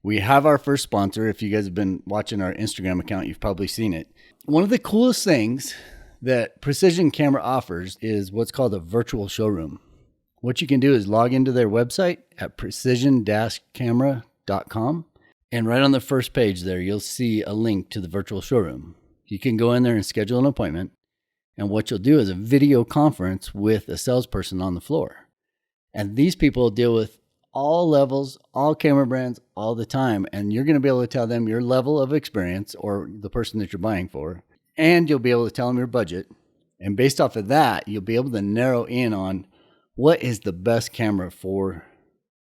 We have our first sponsor. If you guys have been watching our Instagram account, you've probably seen it. One of the coolest things that Precision Camera offers is what's called a virtual showroom. What you can do is log into their website at precision-camera.com. And right on the first page there, you'll see a link to the virtual showroom. You can go in there and schedule an appointment. And what you'll do is a video conference with a salesperson on the floor. And these people deal with all levels, all camera brands, all the time. And you're going to be able to tell them your level of experience or the person that you're buying for. And you'll be able to tell them your budget. And based off of that, you'll be able to narrow in on what is the best camera for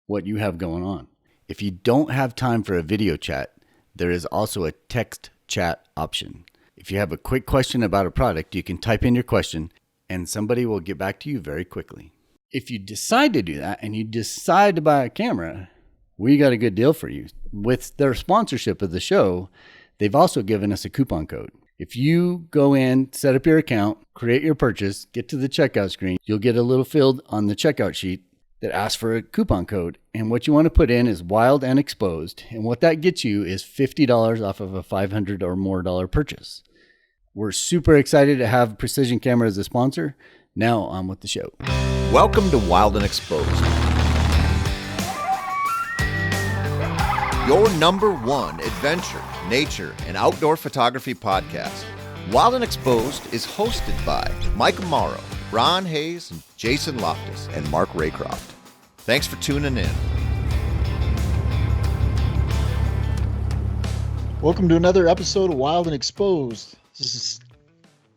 what you have going on. If you don't have time for a video chat, there is also a text chat option. If you have a quick question about a product, you can type in your question and somebody will get back to you very quickly. If you decide to do that and you decide to buy a camera, we got a good deal for you. With their sponsorship of the show, they've also given us a coupon code. If you go in, set up your account, create your purchase, get to the checkout screen, you'll get a little field on the checkout sheet that asks for a coupon code. And what you want to put in is Wild and Exposed. And what that gets you is $50 off of a $500 or more purchase. We're super excited to have Precision Camera as a sponsor. Now on with the show. Welcome to Wild and Exposed, your number one adventure, nature, and outdoor photography podcast. Wild and Exposed is hosted by Michael Mauro, Ron Hayes, and Jason Loftus, and Mark Raycroft. Thanks for tuning in. Welcome to another episode of Wild and Exposed. This is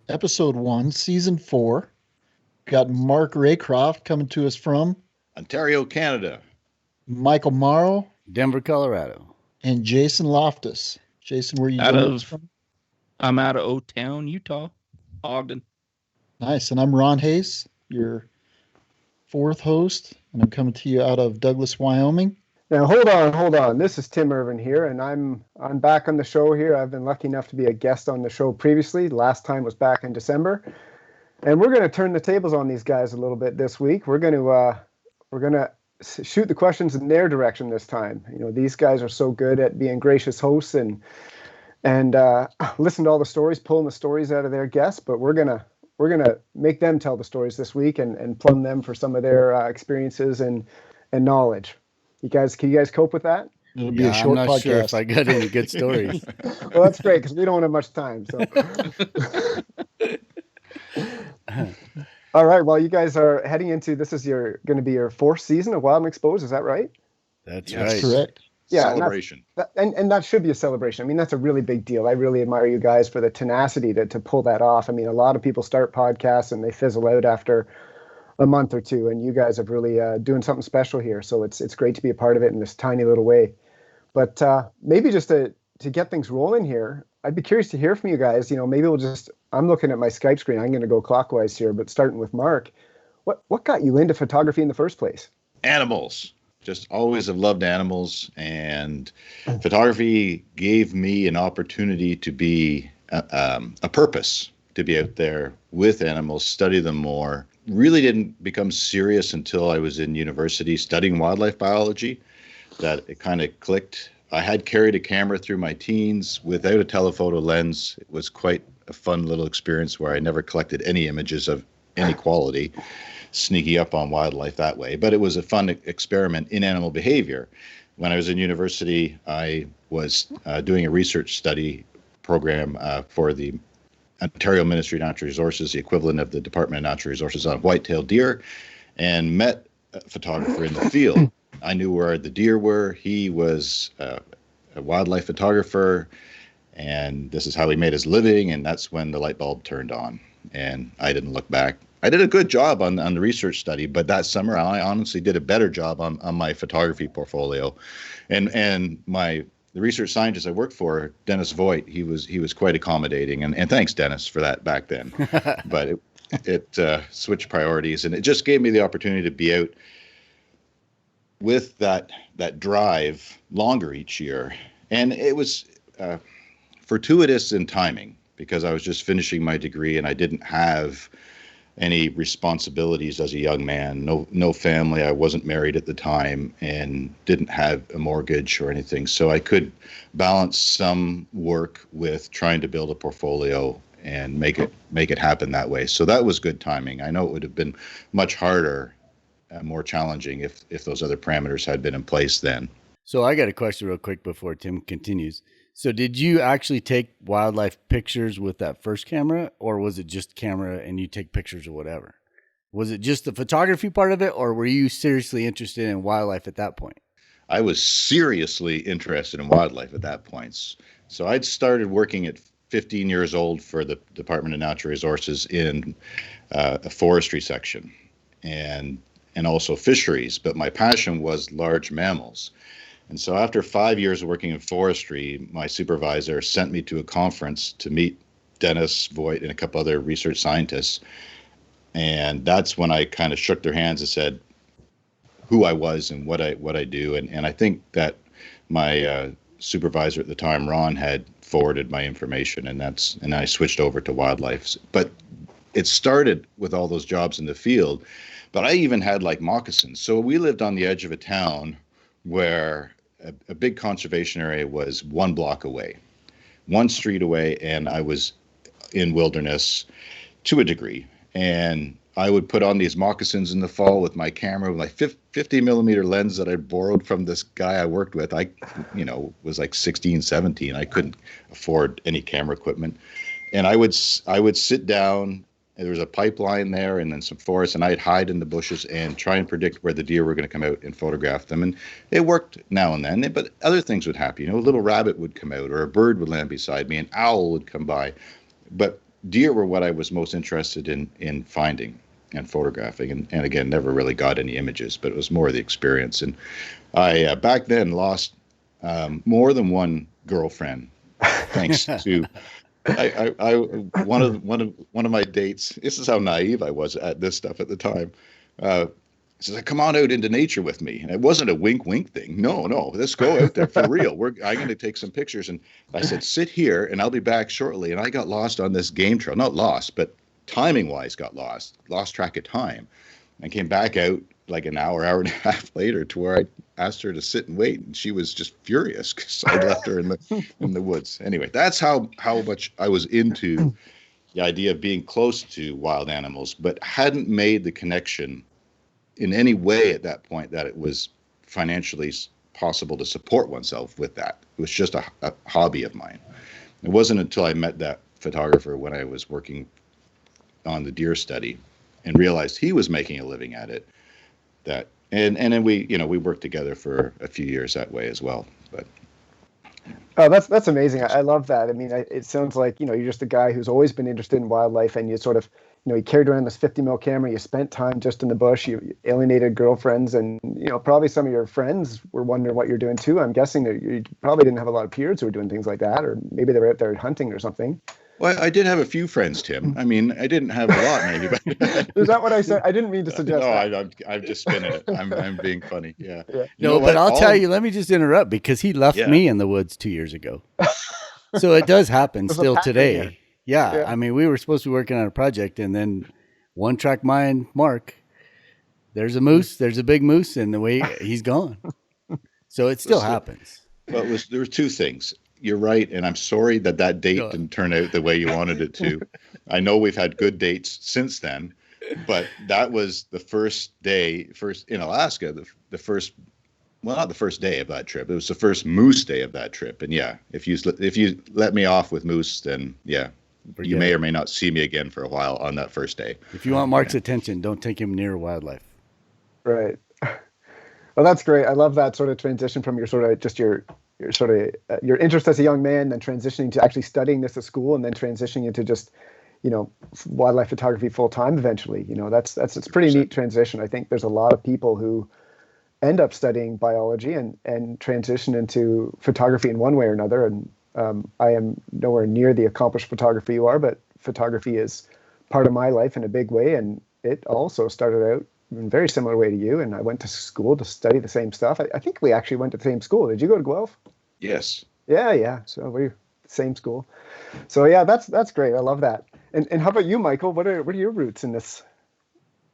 episode 1, season 4. Got Mark Raycroft coming to us from Ontario, Canada. Michael Mauro, Denver, Colorado. And Jason Loftus. Jason, where are you from? I'm out of O-Town, Utah, Ogden. Nice. And I'm Ron Hayes, your fourth host, and I'm coming to you out of Douglas, Wyoming. Now, hold on. This is Tim Irvin here, and I'm back on the show here. I've been lucky enough to be a guest on the show previously. Last time was back in December. And we're going to turn the tables on these guys a little bit this week. We're going to shoot the questions in their direction this time. You know, these guys are so good at being gracious hosts and listen to all the stories, pulling the stories out of their guests. But we're gonna make them tell the stories this week and plumb them for some of their experiences and knowledge. Can you guys cope with that? It'll be a short I'm not podcast. sure if I got any good stories. Well, that's great because we don't have much time. So. All right. Well, you guys are heading into this is going to be your 4th season of Wild and Exposed. Is that right? That's That's right. correct. Yeah, Celebration. And that should be a celebration. I mean, that's a really big deal. I really admire you guys for the tenacity to pull that off. I mean, a lot of people start podcasts and they fizzle out after a month or two, and you guys are really doing something special here. So it's great to be a part of it in this tiny little way. But maybe just to get things rolling here, I'd be curious to hear from you guys. You know, maybe I'm looking at my Skype screen. I'm going to go clockwise here, but starting with Mark, what got you into photography in the first place? Animals. Just always have loved animals, and photography gave me an opportunity to be a purpose, to be out there with animals, study them more. Really didn't become serious until I was in university studying wildlife biology, that it kind of clicked. I had carried a camera through my teens without a telephoto lens. It was quite a fun little experience where I never collected any images of any quality, sneaking up on wildlife that way. But it was a fun experiment in animal behavior. When I was in university, I was doing a research study program for the Ontario Ministry of Natural Resources, the equivalent of the Department of Natural Resources, on white-tailed deer, and met a photographer in the field. I knew where the deer were. He was a wildlife photographer, and this is how he made his living, and that's when the light bulb turned on, and I didn't look back. I did a good job on the research study, but that summer I honestly did a better job on my photography portfolio, and the research scientist I worked for, Dennis Voigt, he was quite accommodating, and thanks Dennis for that back then. But it switched priorities, and it just gave me the opportunity to be out with that drive longer each year. And it was fortuitous in timing, because I was just finishing my degree and I didn't have any responsibilities as a young man. No family. I wasn't married at the time and didn't have a mortgage or anything. So I could balance some work with trying to build a portfolio and make it happen that way. So that was good timing. I know it would have been much harder, more challenging if those other parameters had been in place then. So I got a question real quick before Tim continues. So did you actually take wildlife pictures with that first camera, or was it just camera and you take pictures or whatever? Was it just the photography part of it, or were you seriously interested in wildlife at that point? I was seriously interested in wildlife at that point. So I'd started working at 15 years old for the Department of Natural Resources in a forestry section and also fisheries. But my passion was large mammals. And so after 5 years working in forestry, my supervisor sent me to a conference to meet Dennis Voigt and a couple other research scientists. And that's when I kind of shook their hands and said who I was and what I do. And I think that my supervisor at the time, Ron, had forwarded my information, and I switched over to wildlife. But it started with all those jobs in the field. But I even had like moccasins. So we lived on the edge of a town where a big conservation area was 1 block away, 1 street away, and I was in wilderness to a degree. And I would put on these moccasins in the fall with my camera, with my 50 millimeter lens that I borrowed from this guy I worked with. I, was like 16, 17. I couldn't afford any camera equipment. And I would sit down. There was a pipeline there and then some forest, and I'd hide in the bushes and try and predict where the deer were going to come out and photograph them. And it worked now and then, but other things would happen. A little rabbit would come out, or a bird would land beside me, an owl would come by. But deer were what I was most interested in finding and photographing. And again, never really got any images, but it was more the experience. And I back then lost more than one girlfriend thanks to one of my dates. This is how naive I was at this stuff at the time. Says, "Come on out into nature with me." And it wasn't a wink thing. No, let's go out there for real. I'm going to take some pictures. And I said, "Sit here, and I'll be back shortly." And I got lost on this game trail. Not lost, but timing wise, got lost track of time, and came back out like an hour and a half later to where I asked her to sit and wait, and she was just furious because I left her in the woods. Anyway, that's how much I was into the idea of being close to wild animals, but hadn't made the connection in any way at that point that it was financially possible to support oneself with that. It was just a hobby of mine. It wasn't until I met that photographer when I was working on the deer study and realized he was making a living at it, that and then we worked together for a few years that way as well. But oh, that's amazing. I love that. I mean, it sounds like you're just a guy who's always been interested in wildlife, and you sort of you carried around this 50 mil camera. You spent time just in the bush. You alienated girlfriends, and probably some of your friends were wondering what you're doing too. I'm guessing that you probably didn't have a lot of peers who were doing things like that, or maybe they were out there hunting or something. Well, I did have a few friends, Tim. I mean, I didn't have a lot, maybe. But is that what I said? I didn't mean to suggest that. No, I'm just spinning it. I'm being funny. Yeah. No, but I'll tell you, let me just interrupt because he left me in the woods 2 years ago. So it does happen still today. Yeah. I mean, we were supposed to be working on a project, and then one track mind, Mark, there's a moose, there's a big moose, and the way he's gone. So it still happens. Well, there were two things. You're right, and I'm sorry that date didn't turn out the way you wanted it to. I know we've had good dates since then, but that was the first in Alaska, the first, well, not the first day of that trip. It was the first moose day of that trip. And yeah, if you let me off with moose, then yeah, you may or may not see me again for a while on that first day. If you want Mark's attention, don't take him near wildlife. Right. Well, that's great. I love that sort of transition from your sort of just your your interest as a young man, then transitioning to actually studying this at school, and then transitioning into just wildlife photography full time eventually. That's it's a pretty neat transition. I think there's a lot of people who end up studying biology and transition into photography in one way or another. And I am nowhere near the accomplished photographer you are, but photography is part of my life in a big way, and it also started out in a very similar way to you. And I went to school to study the same stuff. I think we actually went to the same school. Did you go to Guelph? Yes. Yeah. So we're same school. So yeah, that's great. I love that. And how about you, Michael? What are your roots in this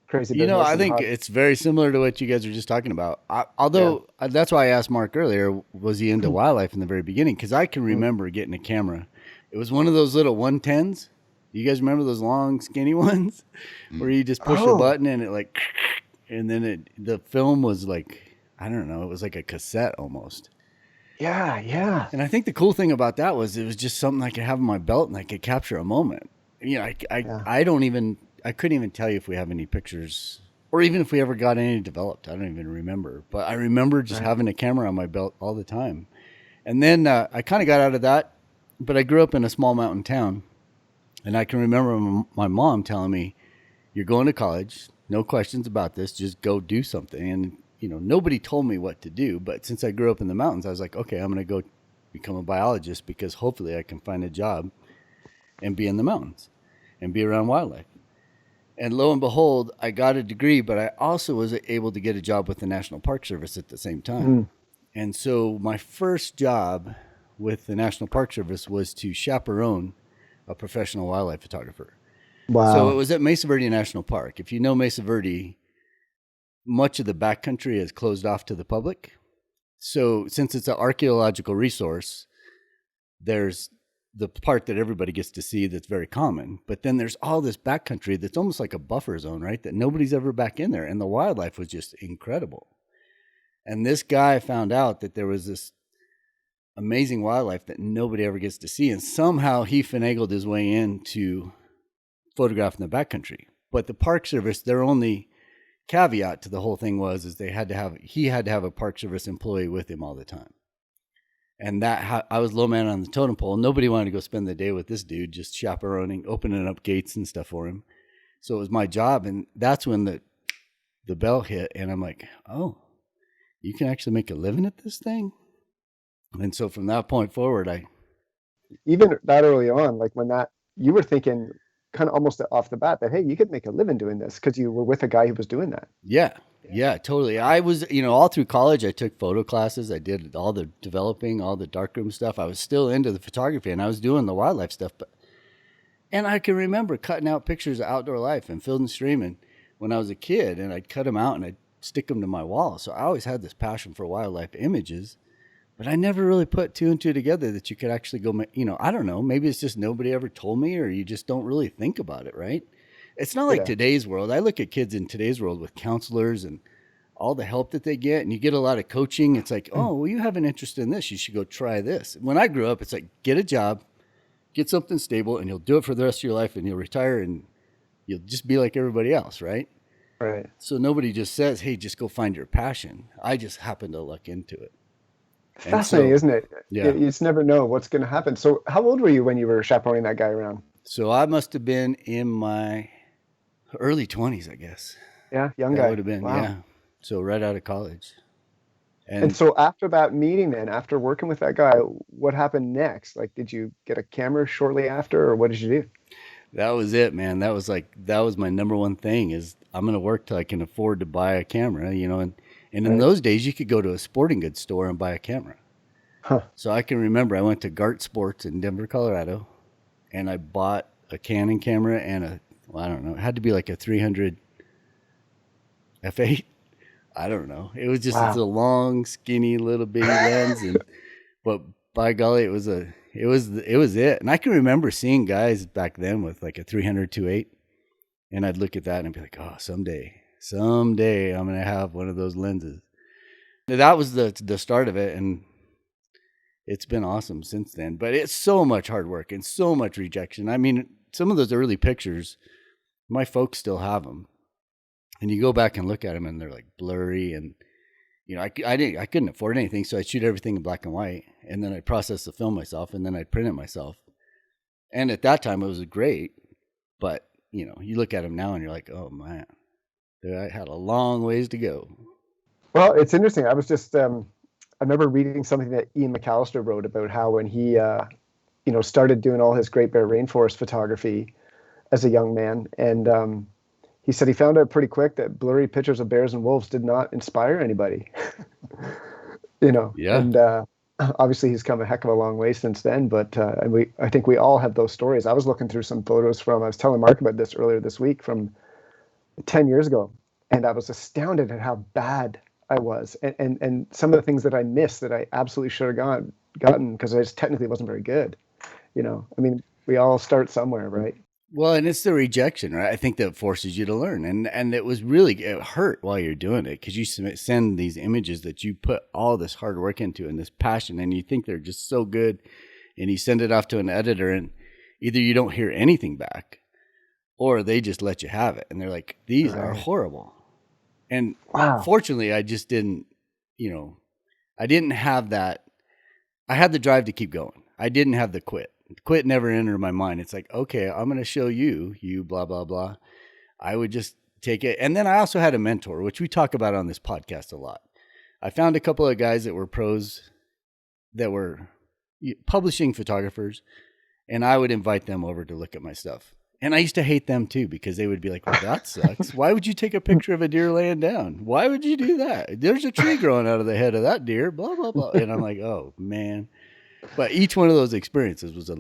crazy You know, business? I and think hobby? it's very similar to what you guys were just talking about. Although that's why I asked Mark earlier, was he into wildlife in the very beginning? Because I can remember getting a camera. It was one of those little 110s. You guys remember those long, skinny ones where you just push a button and it like, and then the film was like, I don't know, it was like a cassette almost. Yeah. And I think the cool thing about that was it was just something I could have in my belt and I could capture a moment. You know, I couldn't even tell you if we have any pictures or even if we ever got any developed. I don't even remember. But I remember just having a camera on my belt all the time. And then I kind of got out of that, but I grew up in a small mountain town. And I can remember my mom telling me, you're going to college, no questions about this, just go do something. And, you know, nobody told me what to do. But since I grew up in the mountains, I was like, okay, I'm going to go become a biologist because hopefully I can find a job and be in the mountains and be around wildlife. And lo and behold, I got a degree, but I also was able to get a job with the National Park Service at the same time. And so my first job with the National Park Service was to chaperone a professional wildlife photographer. Wow. So it was at Mesa Verde National Park. If you know Mesa Verde, much of the backcountry is closed off to the public. So since it's an archaeological resource, there's the part that everybody gets to see that's very common. But then there's all this backcountry that's almost like a buffer zone, right? That nobody's ever back in there. And the wildlife was just incredible. And this guy found out that there was this amazing wildlife that nobody ever gets to see. And somehow he finagled his way into photographing the backcountry. But the Park Service, their only caveat to the whole thing was he had to have a Park Service employee with him all the time. And I was low man on the totem pole. Nobody wanted to go spend the day with this dude, just chaperoning, opening up gates and stuff for him. So it was my job. And that's when the bell hit. And I'm like, oh, you can actually make a living at this thing? And so from that point forward, Even that early on, like when you were thinking kind of almost off the bat that, hey, you could make a living doing this because you were with a guy who was doing that. Yeah, totally. I was, all through college, I took photo classes. I did all the developing, all the darkroom stuff. I was still into the photography and I was doing the wildlife stuff. And I can remember cutting out pictures of outdoor life and Field and Stream and when I was a kid, and I'd cut them out and I'd stick them to my wall. So I always had this passion for wildlife images, but I never really put two and two together that you could actually go, I don't know, maybe it's just nobody ever told me or you just don't really think about it, right? It's not like today's world. I look at kids in today's world with counselors and all the help that they get, and you get a lot of coaching. It's like, oh, well, you have an interest in this. You should go try this. When I grew up, it's like, get a job, get something stable, and you'll do it for the rest of your life, and you'll retire, and you'll just be like everybody else, right? Right. So nobody just says, hey, just go find your passion. I just happen to luck into it. Fascinating, isn't it? Yeah. You just never know what's going to happen. So how old were you when you were chaperoning that guy around? So I must have been in my early 20s, I guess. Yeah, young guy. That would have been, wow. yeah. So right out of college. And so after that meeting then, after working with that guy, what happened next? Like, did you get a camera shortly after, or what did you do? That was it, man. That was my number one thing is I'm going to work till I can afford to buy a camera, and in those days you could go to a sporting goods store and buy a camera. Huh. So I can remember I went to Gart Sports in Denver, Colorado, and I bought a Canon camera and I don't know, it had to be like a 300 f8. I don't know. It was just it's a long, skinny little bitty lens, but by golly, it was it. And I can remember seeing guys back then with like a 300 2.8, and I'd look at that and be like, oh, someday I'm gonna have one of those lenses. That was the start of it, and it's been awesome since then. But it's so much hard work and so much rejection. I mean, some of those early pictures, my folks still have them. And you go back and look at them and they're like blurry and, I couldn't afford anything. So I'd shoot everything in black and white and then I'd process the film myself and then I'd print it myself. And at that time it was great, but you look at them now and you're like, oh man, I had a long ways to go. Well, it's interesting. I was just, I remember reading something that Ian McAllister wrote about how when he, started doing all his Great Bear Rainforest photography as a young man, and he said he found out pretty quick that blurry pictures of bears and wolves did not inspire anybody. Yeah. And obviously he's come a heck of a long way since then, but I think we all have those stories. I was looking through some photos I was telling Mark about this earlier this week, from 10 years ago, and I was astounded at how bad I was, and some of the things that I missed that I absolutely should have gotten because I just technically wasn't very good. I mean, we all start somewhere, right? Well, and it's the rejection, right? I think that forces you to learn. And it hurt while you're doing it, because you send these images that you put all this hard work into and this passion, and you think they're just so good, and you send it off to an editor, and either you don't hear anything back or they just let you have it. And they're like, these are horrible. And fortunately, I just didn't, I didn't have that. I had the drive to keep going. I didn't have the quit. Quit never entered my mind. It's like, okay, I'm going to show you blah, blah, blah. I would just take it. And then I also had a mentor, which we talk about on this podcast a lot. I found a couple of guys that were pros that were publishing photographers, and I would invite them over to look at my stuff. And I used to hate them too, because they would be like, well, that sucks. Why would you take a picture of a deer laying down? Why would you do that? There's a tree growing out of the head of that deer, blah, blah, blah. And I'm like, oh, man. But each one of those experiences was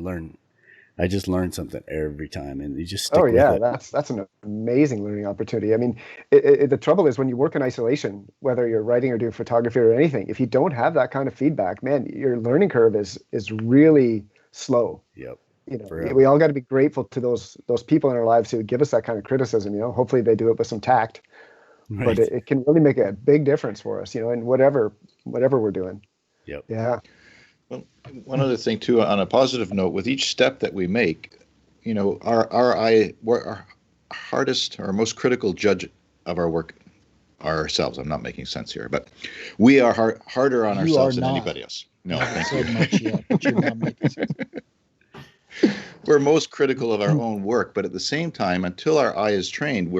I just learned something every time, and you just stick with it. That's an amazing learning opportunity. I mean, the trouble is when you work in isolation, whether you're writing or doing photography or anything, if you don't have that kind of feedback, man, your learning curve is really slow. Yep. We all got to be grateful to those people in our lives who give us that kind of criticism. Hopefully they do it with some tact, right. But it can really make a big difference for us. In whatever we're doing. Yep. Yeah. Well, one other thing too, on a positive note, with each step that we make, we're our hardest or most critical judge of our work are ourselves. I'm not making sense here, but we are harder on ourselves than anybody else. No, thank you. Much yet, but you're not making sense. We're most critical of our own work, but at the same time, until our eye is trained,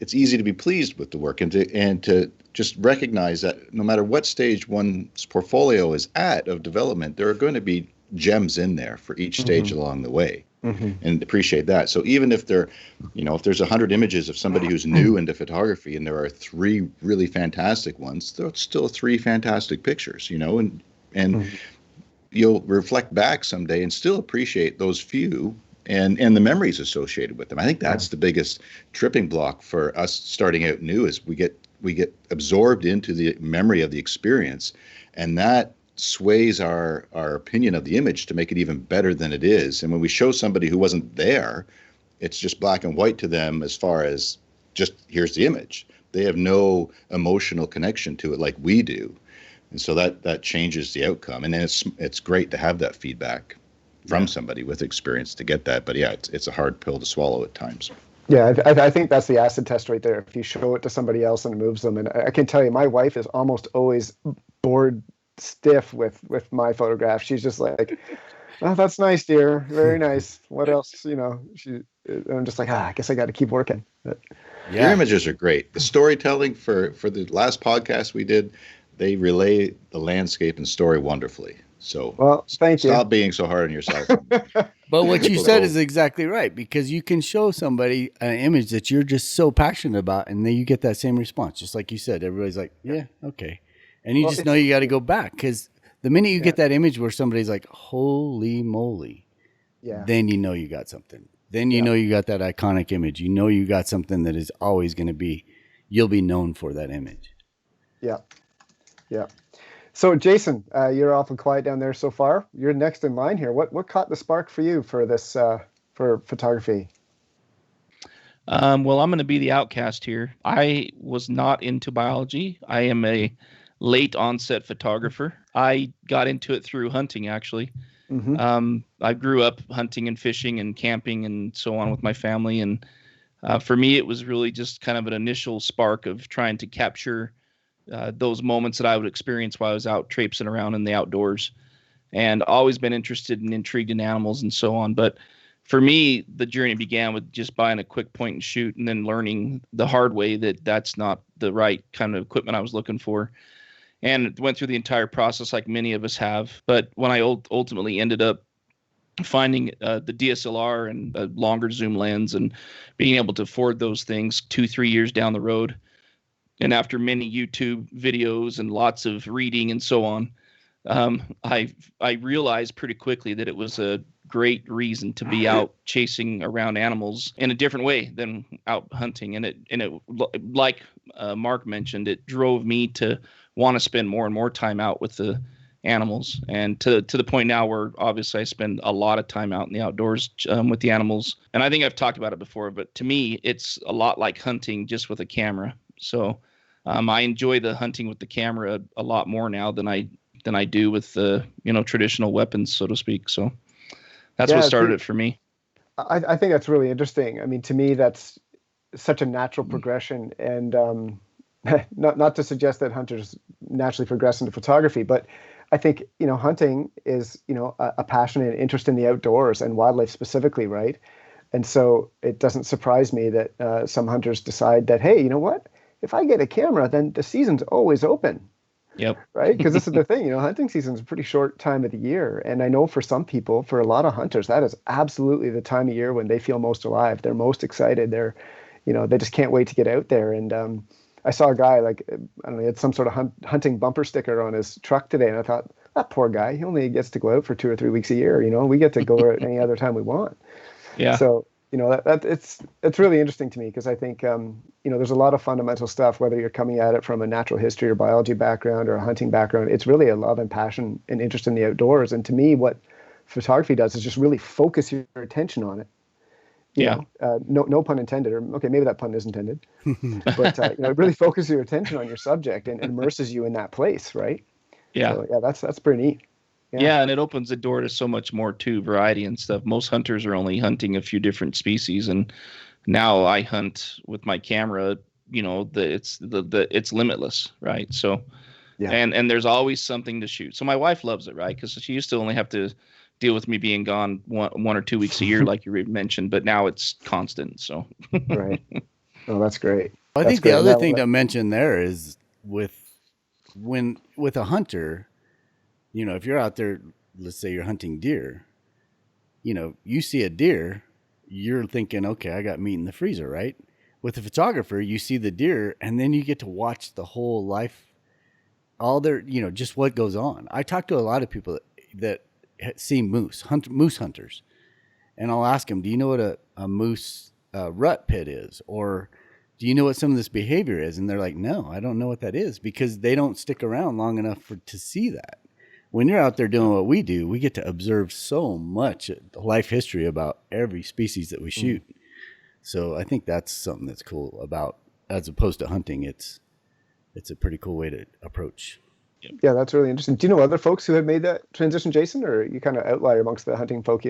it's easy to be pleased with the work and to just recognize that no matter what stage one's portfolio is at of development, there are going to be gems in there for each stage along the way, and appreciate that. So even if if there's 100 images of somebody who's new into photography and there are 3 really fantastic ones, there's still 3 fantastic pictures, and you'll reflect back someday and still appreciate those few and the memories associated with them. I think that's the biggest tripping block for us starting out new, is we get absorbed into the memory of the experience, and that sways our opinion of the image to make it even better than it is. And when we show somebody who wasn't there, it's just black and white to them as far as just here's the image. They have no emotional connection to it like we do. And so that changes the outcome. And then it's great to have that feedback from somebody with experience to get that. But yeah, it's a hard pill to swallow at times. Yeah, I think that's the acid test right there. If you show it to somebody else and it moves them, and I can tell you, my wife is almost always bored stiff with my photographs. She's just like, "Oh, that's nice, dear. Very nice. What else?" I'm just like, I guess I got to keep working. But, Your images are great. The storytelling for the last podcast we did, they relay the landscape and story wonderfully. So thank you. Stop being so hard on yourself. But what you said is exactly right, because you can show somebody an image that you're just so passionate about, and then you get that same response. Just like you said, everybody's like, yeah, okay. And you just know you got to go back, because the minute you get that image where somebody's like, holy moly, then you know you got something. Then you know you got that iconic image. You know you got something that is always going to be, you'll be known for that image. Yeah. Yeah. So, Jason, you're awful quiet down there so far. You're next in line here. What caught the spark for you for this for photography? Well, I'm going to be the outcast here. I was not into biology. I am a late onset photographer. I got into it through hunting, actually. I grew up hunting and fishing and camping and so on with my family. And for me, it was really just kind of an initial spark of trying to capture those moments that I would experience while I was out traipsing around in the outdoors, and always been interested and intrigued in animals and so on. But for me, the journey began with just buying a quick point and shoot, and then learning the hard way that that's not the right kind of equipment I was looking for. And went through the entire process like many of us have. But when I ultimately ended up finding the DSLR and a longer zoom lens and being able to afford those things 2-3 years down the road, and after many YouTube videos and lots of reading and so on, I realized pretty quickly that it was a great reason to be out chasing around animals in a different way than out hunting. And it like Mark mentioned, it drove me to want to spend more and more time out with the animals, and to the point now where obviously I spend a lot of time out in the outdoors with the animals. And I think I've talked about it before, but to me, it's a lot like hunting just with a camera. So I enjoy the hunting with the camera a lot more now than I do with the traditional weapons, so to speak. So that's what started it for me. I think that's really interesting. I mean, to me, that's such a natural progression, and not to suggest that hunters naturally progress into photography, but I think hunting is a passion and interest in the outdoors and wildlife specifically, right? And so it doesn't surprise me that some hunters decide that, hey, you know what? If I get a camera, then the season's always open. Yep. Right? Because this is the thing, hunting season is a pretty short time of the year. And I know for some people, for a lot of hunters, that is absolutely the time of year when they feel most alive. They're most excited. They're, they just can't wait to get out there. And I saw a guy, like, I don't know, he had some sort of hunting bumper sticker on his truck today. And I thought, that poor guy, he only gets to go out for 2 or 3 weeks a year. We get to go out any other time we want. Yeah. So, that it's really interesting to me, because I think, there's a lot of fundamental stuff, whether you're coming at it from a natural history or biology background or a hunting background. It's really a love and passion and interest in the outdoors. And to me, what photography does is just really focus your attention on it. No pun intended, or okay, maybe that pun is intended, but it really focuses your attention on your subject and immerses you in that place, right? Yeah. So, yeah, that's pretty neat. Yeah, and it opens the door to so much more too, variety and stuff. Most hunters are only hunting a few different species, and now I hunt with my camera. It's limitless, right? So, yeah, and there's always something to shoot. So my wife loves it, right? Because she used to only have to deal with me being gone 1 or 2 weeks a year, like you mentioned, but now it's constant. So, right. Oh, that's great. I think the other thing to mention there is with a hunter. If you're out there, let's say you're hunting deer, you see a deer, you're thinking, okay, I got meat in the freezer, right? With a photographer, you see the deer, and then you get to watch the whole life, all their, just what goes on. I talk to a lot of people that see moose hunters, and I'll ask them, do you know what a moose rut pit is? Or do you know what some of this behavior is? And they're like, no, I don't know what that is, because they don't stick around long enough to see that. When you're out there doing what we do, we get to observe so much life history about every species that we shoot. So I think that's something that's cool about, as opposed to hunting, it's a pretty cool way to approach. Yeah, that's really interesting. Do you know other folks who have made that transition, Jason, or are you kind of outlier amongst the hunting folk,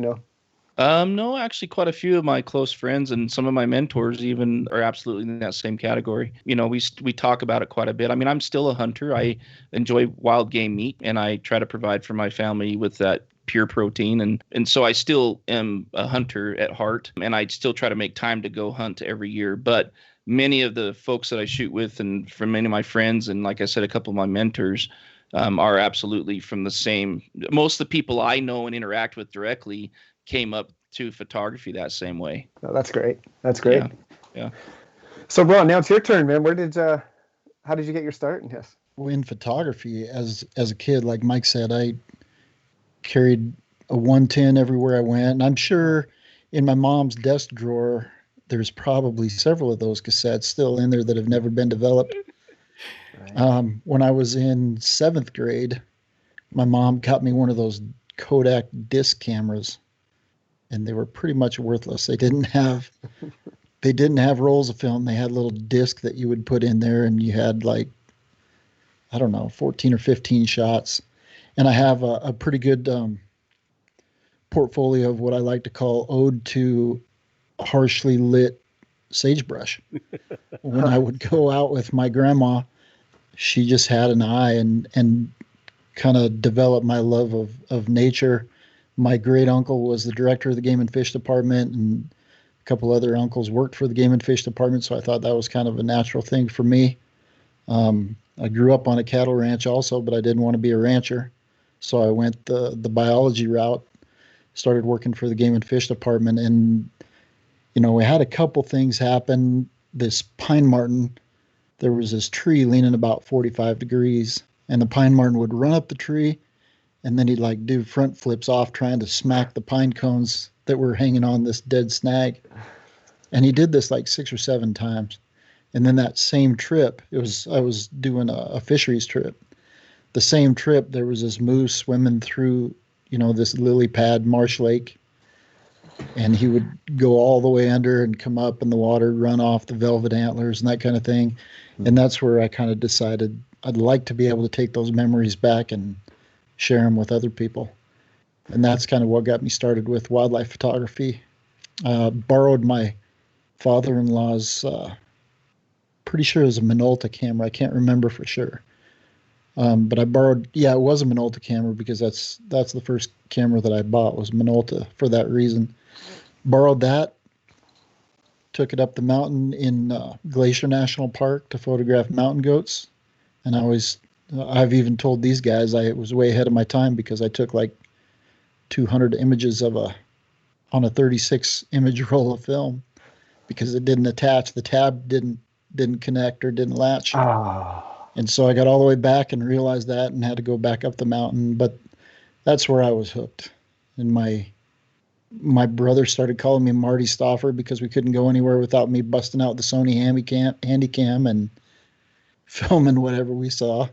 No, actually quite a few of my close friends and some of my mentors even are absolutely in that same category. We talk about it quite a bit. I mean, I'm still a hunter. I enjoy wild game meat, and I try to provide for my family with that pure protein. And so I still am a hunter at heart, and I still try to make time to go hunt every year. But many of the folks that I shoot with, and from many of my friends, and like I said, a couple of my mentors, are absolutely from the same. Most of the people I know and interact with directly came up to photography that same way. Oh, that's great. That's great. Yeah. So Ron, now it's your turn, man. How did you get your start in this? Well, in photography, as a kid, like Mike said, I carried a 110 everywhere I went. And I'm sure in my mom's desk drawer, there's probably several of those cassettes still in there that have never been developed. Right. When I was in 7th grade, my mom got me one of those Kodak disc cameras, and they were pretty much worthless. They didn't have rolls of film. They had a little disc that you would put in there, and you had 14 or 15 shots. And I have a pretty good portfolio of what I like to call ode to harshly lit sagebrush. When I would go out with my grandma, she just had an eye and kind of developed my love of nature. My great uncle was the director of the Game and Fish Department, and a couple other uncles worked for the Game and Fish Department, so I thought that was kind of a natural thing for me. I grew up on a cattle ranch also, but I didn't want to be a rancher, so I went the biology route, started working for the Game and Fish Department, and we had a couple things happen. This pine marten, there was this tree leaning about 45 degrees, and the pine marten would run up the tree And then he'd like do front flips off trying to smack the pine cones that were hanging on this dead snag. And he did this like 6 or 7 times. And then that same trip, I was doing a fisheries trip. The same trip, there was this moose swimming through, this lily pad marsh lake. And he would go all the way under and come up in the water, run off the velvet antlers and that kind of thing. And that's where I kind of decided I'd like to be able to take those memories back and share them with other people. And that's kind of what got me started with wildlife photography. Borrowed my father-in-law's, pretty sure it was a Minolta camera. I can't remember for sure. But I borrowed, it was a Minolta camera because that's the first camera that I bought was Minolta for that reason. Borrowed that, took it up the mountain in Glacier National Park to photograph mountain goats. And I've even told these guys I was way ahead of my time because I took like 200 images on a 36 image roll of film because it didn't attach. The tab didn't connect or didn't latch. And so I got all the way back and realized that and had to go back up the mountain. But that's where I was hooked. And my brother started calling me Marty Stauffer because we couldn't go anywhere without me busting out the Sony Handycam and filming whatever we saw.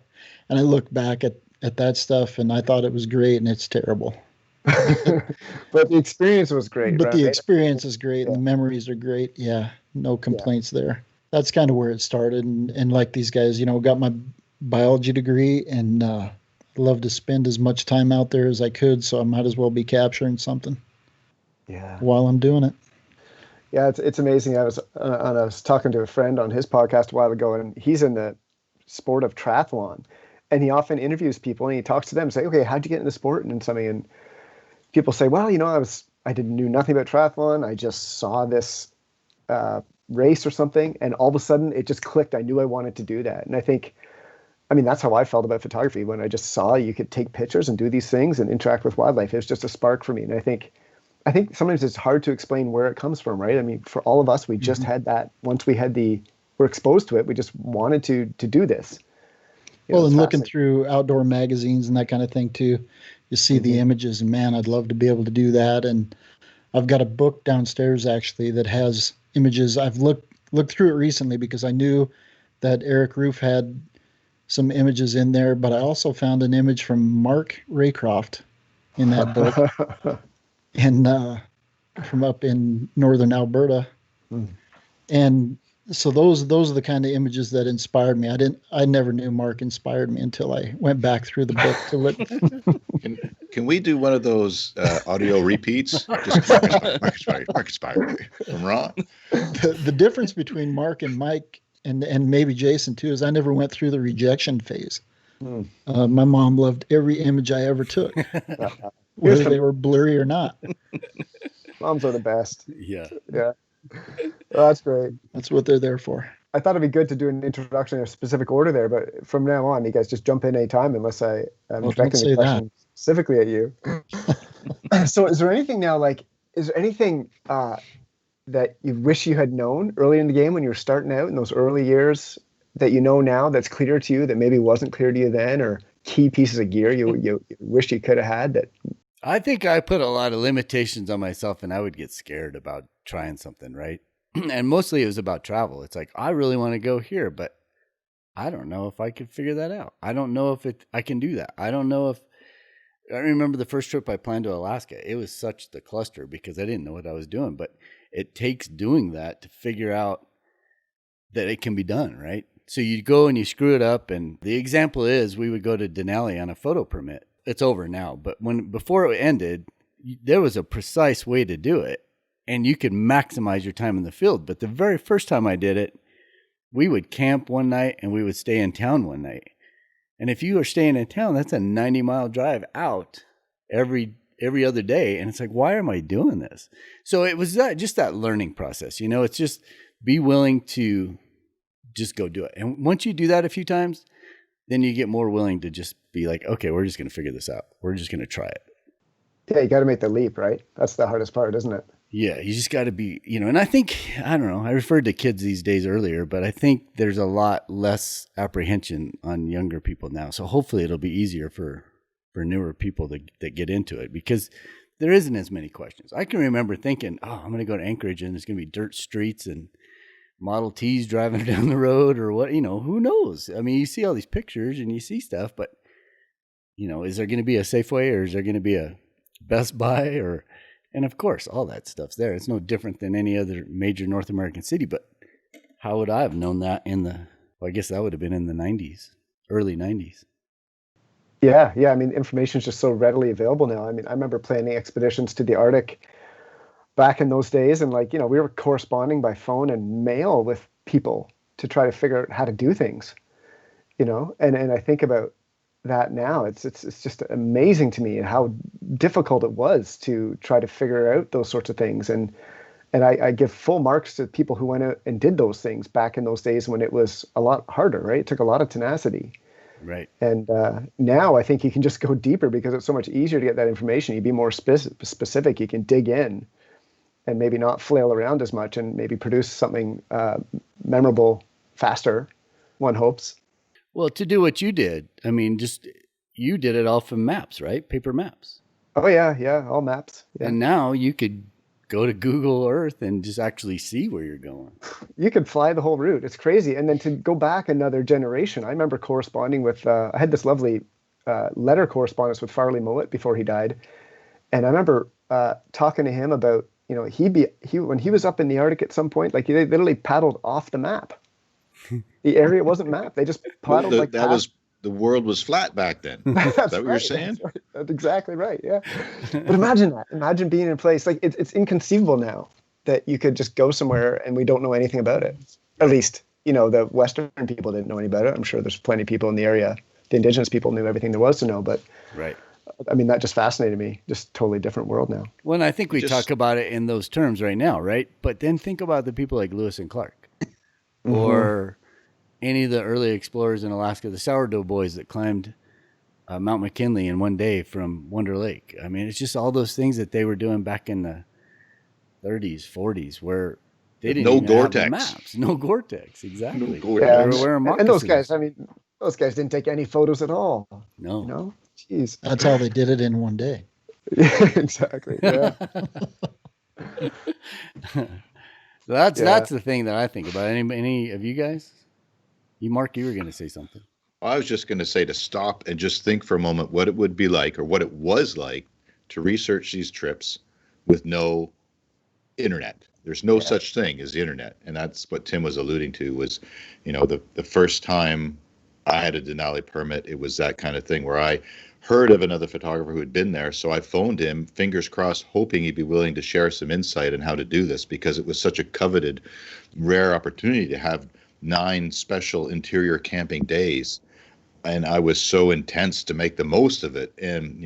And I look back at that stuff and I thought it was great, and it's terrible. But the experience was great. But right? the experience is great, and the memories are great. Yeah, no complaints there. That's kind of where it started. And like these guys, got my biology degree and love to spend as much time out there as I could. So I might as well be capturing something while I'm doing it. Yeah, it's amazing. I was talking to a friend on his podcast a while ago, and he's in the sport of triathlon, and he often interviews people and he talks to them, say, okay, how'd you get in the sport? And people say, well, I knew nothing about triathlon. I just saw this race or something, and all of a sudden it just clicked. I knew I wanted to do that. And I think, that's how I felt about photography when I just saw you could take pictures and do these things and interact with wildlife. It was just a spark for me. And I think sometimes it's hard to explain where it comes from, right? For all of us, we just had that. Once we're exposed to it, we just wanted to do this. And looking through outdoor magazines and that kind of thing too, you see the images, and man, I'd love to be able to do that. And I've got a book downstairs actually that has images. I've looked through it recently because I knew that Eric Roof had some images in there, but I also found an image from Mark Raycroft in that book. And from up in northern Alberta. And so those are the kind of images that inspired me. I never knew Mark inspired me until I went back through the book to look. Can we do one of those audio repeats? Just Mark inspired from Ron. The difference between Mark and Mike and maybe Jason too is I never went through the rejection phase. My mom loved every image I ever took. Whether they were blurry or not. Moms are the best. Yeah. Well, that's great. That's what they're there for. I thought it'd be good to do an introduction in a specific order there, but from now on, you guys just jump in anytime unless I'm directing the question specifically at you. So is there anything now, that you wish you had known early in the game when you were starting out in those early years that you know now that's clear to you that maybe wasn't clear to you then, or key pieces of gear you wish you could have had that? I think I put a lot of limitations on myself, and I would get scared about trying something, right? And mostly it was about travel. It's like, I really want to go here, but I don't know if I could figure that out. I don't know if I can do that. I remember the first trip I planned to Alaska. It was such the cluster because I didn't know what I was doing, but it takes doing that to figure out that it can be done, right? So you go and you screw it up. And the example is we would go to Denali on a photo permit. It's over now, but before it ended, there was a precise way to do it, and you could maximize your time in the field. But the very first time I did it, we would camp one night and we would stay in town one night. And if you are staying in town, that's a 90-mile drive out every other day. And it's like, why am I doing this? So it was just that learning process. It's just be willing to just go do it. And once you do that a few times, then you get more willing to just be like, okay, we're just going to figure this out. We're just going to try it. Yeah, you got to make the leap, right? That's the hardest part, isn't it? Yeah, you just got to be, and I think, I don't know, I referred to kids these days earlier, but I think there's a lot less apprehension on younger people now. So hopefully it'll be easier for newer people that get into it, because there isn't as many questions. I can remember thinking, oh, I'm going to go to Anchorage and there's going to be dirt streets and Model Ts driving down the road or what, who knows? I mean, you see all these pictures and you see stuff, but is there going to be a Safeway, or is there going to be a Best Buy, and of course, all that stuff's there. It's no different than any other major North American city, but how would I have known that I guess that would have been in the 90s, early 90s. Yeah. I mean, information is just so readily available now. I mean, I remember planning expeditions to the Arctic back in those days, and we were corresponding by phone and mail with people to try to figure out how to do things, and I think about that now. It's just amazing to me how difficult it was to try to figure out those sorts of things, and I give full marks to people who went out and did those things back in those days when it was a lot harder, right? It took a lot of tenacity. Right. And now I think you can just go deeper because it's so much easier to get that information. You be more specific. You can dig in and maybe not flail around as much and maybe produce something memorable faster, one hopes. Well, to do what you did, I mean, you did it all from maps, right? Paper maps. Oh, yeah, all maps. Yeah. And now you could go to Google Earth and just actually see where you're going. You could fly the whole route. It's crazy. And then to go back another generation, I remember corresponding with, I had this lovely letter correspondence with Farley Mowat before he died. And I remember talking to him about, when he was up in the Arctic at some point, they literally paddled off the map. The area wasn't mapped. They just paddled the world was flat back then. Is that what you're saying? That's exactly right. Yeah. But imagine that. Imagine being in a place it's inconceivable now that you could just go somewhere and we don't know anything about it. At least, the Western people didn't know any about it. I'm sure there's plenty of people in the area. The indigenous people knew everything there was to know, but right. I mean, that just fascinated me. Just totally different world now. Well, and I think we talk about it in those terms right now, right? But then think about the people like Lewis and Clark, or any of the early explorers in Alaska, the Sourdough Boys that climbed Mount McKinley in one day from Wonder Lake. I mean, it's just all those things that they were doing back in the 30s, 40s, where they didn't even have the maps. No Gore-Tex, exactly. No Gore-Tex. Yeah. They were wearing moccasins. And those guys didn't take any photos at all. No. Jeez. That's how they did it in one day. Yeah, exactly. Yeah. That's the thing that I think about. Any of you guys? Mark, you were going to say something. I was just going to say to stop and just think for a moment what it would be like, or what it was like, to research these trips with no internet. There's no such thing as the internet. And that's what Tim was alluding to was, the first time I had a Denali permit, it was that kind of thing where I heard of another photographer who had been there. So I phoned him, fingers crossed, hoping he'd be willing to share some insight on how to do this, because it was such a coveted, rare opportunity to have 9 special interior camping days. And I was so intense to make the most of it. And,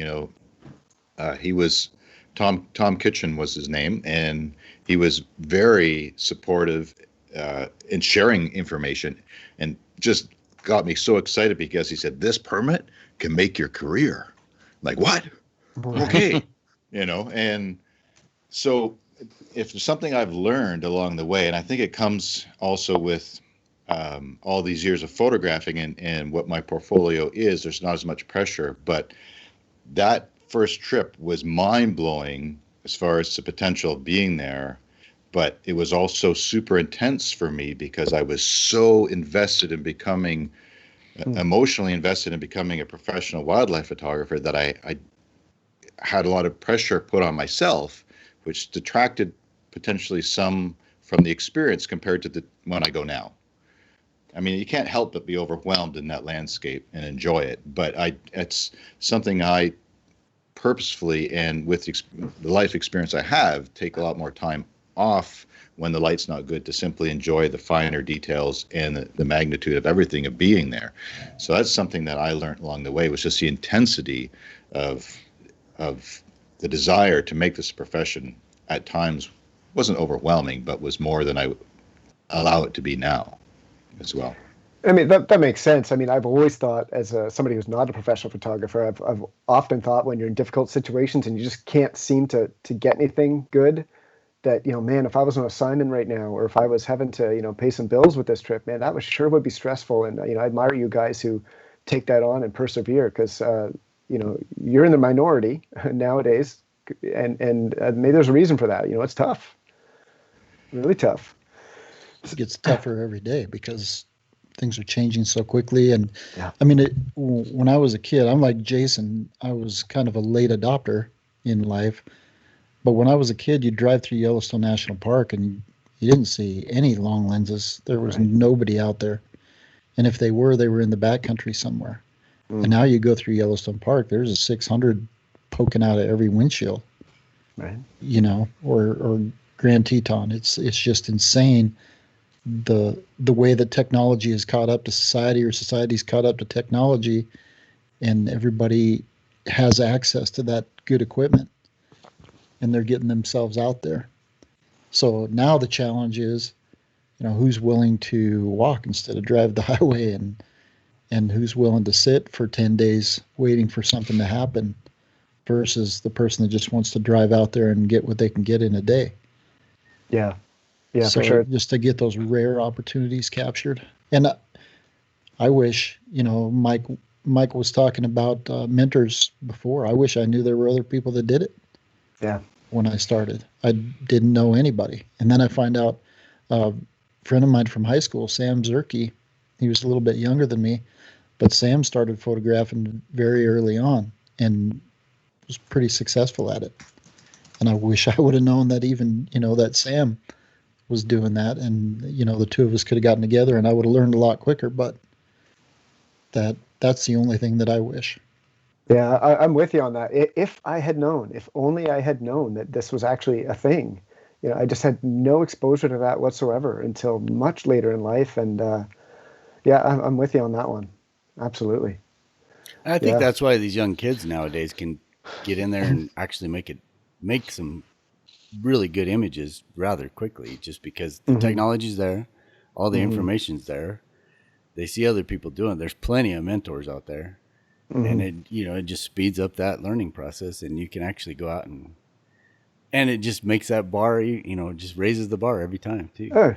he was, Tom Kitchen was his name, and he was very supportive in sharing information, and just got me so excited because he said, this permit can make your career. Like, what? Okay. And so if there's something I've learned along the way, and I think it comes also with all these years of photographing and what my portfolio is, there's not as much pressure, but that first trip was mind-blowing as far as the potential of being there. But it was also super intense for me because I was so invested in becoming, emotionally invested in becoming a professional wildlife photographer, that I had a lot of pressure put on myself, which detracted potentially some from the experience compared to when I go now. I mean, you can't help but be overwhelmed in that landscape and enjoy it. But it's something I purposefully, and with the life experience I have, take a lot more time off when the light's not good to simply enjoy the finer details and the magnitude of everything of being there. So that's something that I learned along the way, was just the intensity of the desire to make this profession. At times wasn't overwhelming, but was more than I allow it to be now as well. I mean, that makes sense. I mean, I've always thought, as somebody who's not a professional photographer, I've often thought when you're in difficult situations and you just can't seem to get anything good, that, man, if I was on assignment right now, or if I was having to, pay some bills with this trip, man, sure would be stressful. And, I admire you guys who take that on and persevere, because you're in the minority nowadays, and maybe there's a reason for that. It's tough, really tough. It gets tougher every day because things are changing so quickly. And Yeah. I mean, when I was a kid, I'm like Jason, I was kind of a late adopter in life. But when I was a kid, you'd drive through Yellowstone National Park and you didn't see any long lenses. There was nobody out there. And if they were in the backcountry somewhere. And now you go through Yellowstone Park, there's a 600 poking out of every windshield. Right. Or Grand Teton. It's just insane the way that technology is caught up to society, or society's caught up to technology, and everybody has access to that good equipment, and they're getting themselves out there. So now the challenge is, who's willing to walk instead of drive the highway, and who's willing to sit for 10 days waiting for something to happen versus the person that just wants to drive out there and get what they can get in a day. Yeah. Yeah, So for sure. just to get those rare opportunities captured. And I wish, Mike was talking about mentors before. I wish I knew there were other people that did it. Yeah. When I started, I didn't know anybody. And then I find out a friend of mine from high school, Sam Zerke, he was a little bit younger than me, but Sam started photographing very early on and was pretty successful at it. And I wish I would have known that even, that Sam was doing that, and the two of us could have gotten together and I would have learned a lot quicker. But that's the only thing that I wish. Yeah, I'm with you on that. If only I had known that this was actually a thing. I just had no exposure to that whatsoever until much later in life. And I'm with you on that one. Absolutely. I think that's why these young kids nowadays can get in there and actually make some really good images rather quickly, just because the technology's there, all the information's there. They see other people doing it. There's plenty of mentors out there. And it just speeds up that learning process, and you can actually go out and it just makes that bar, just raises the bar every time too.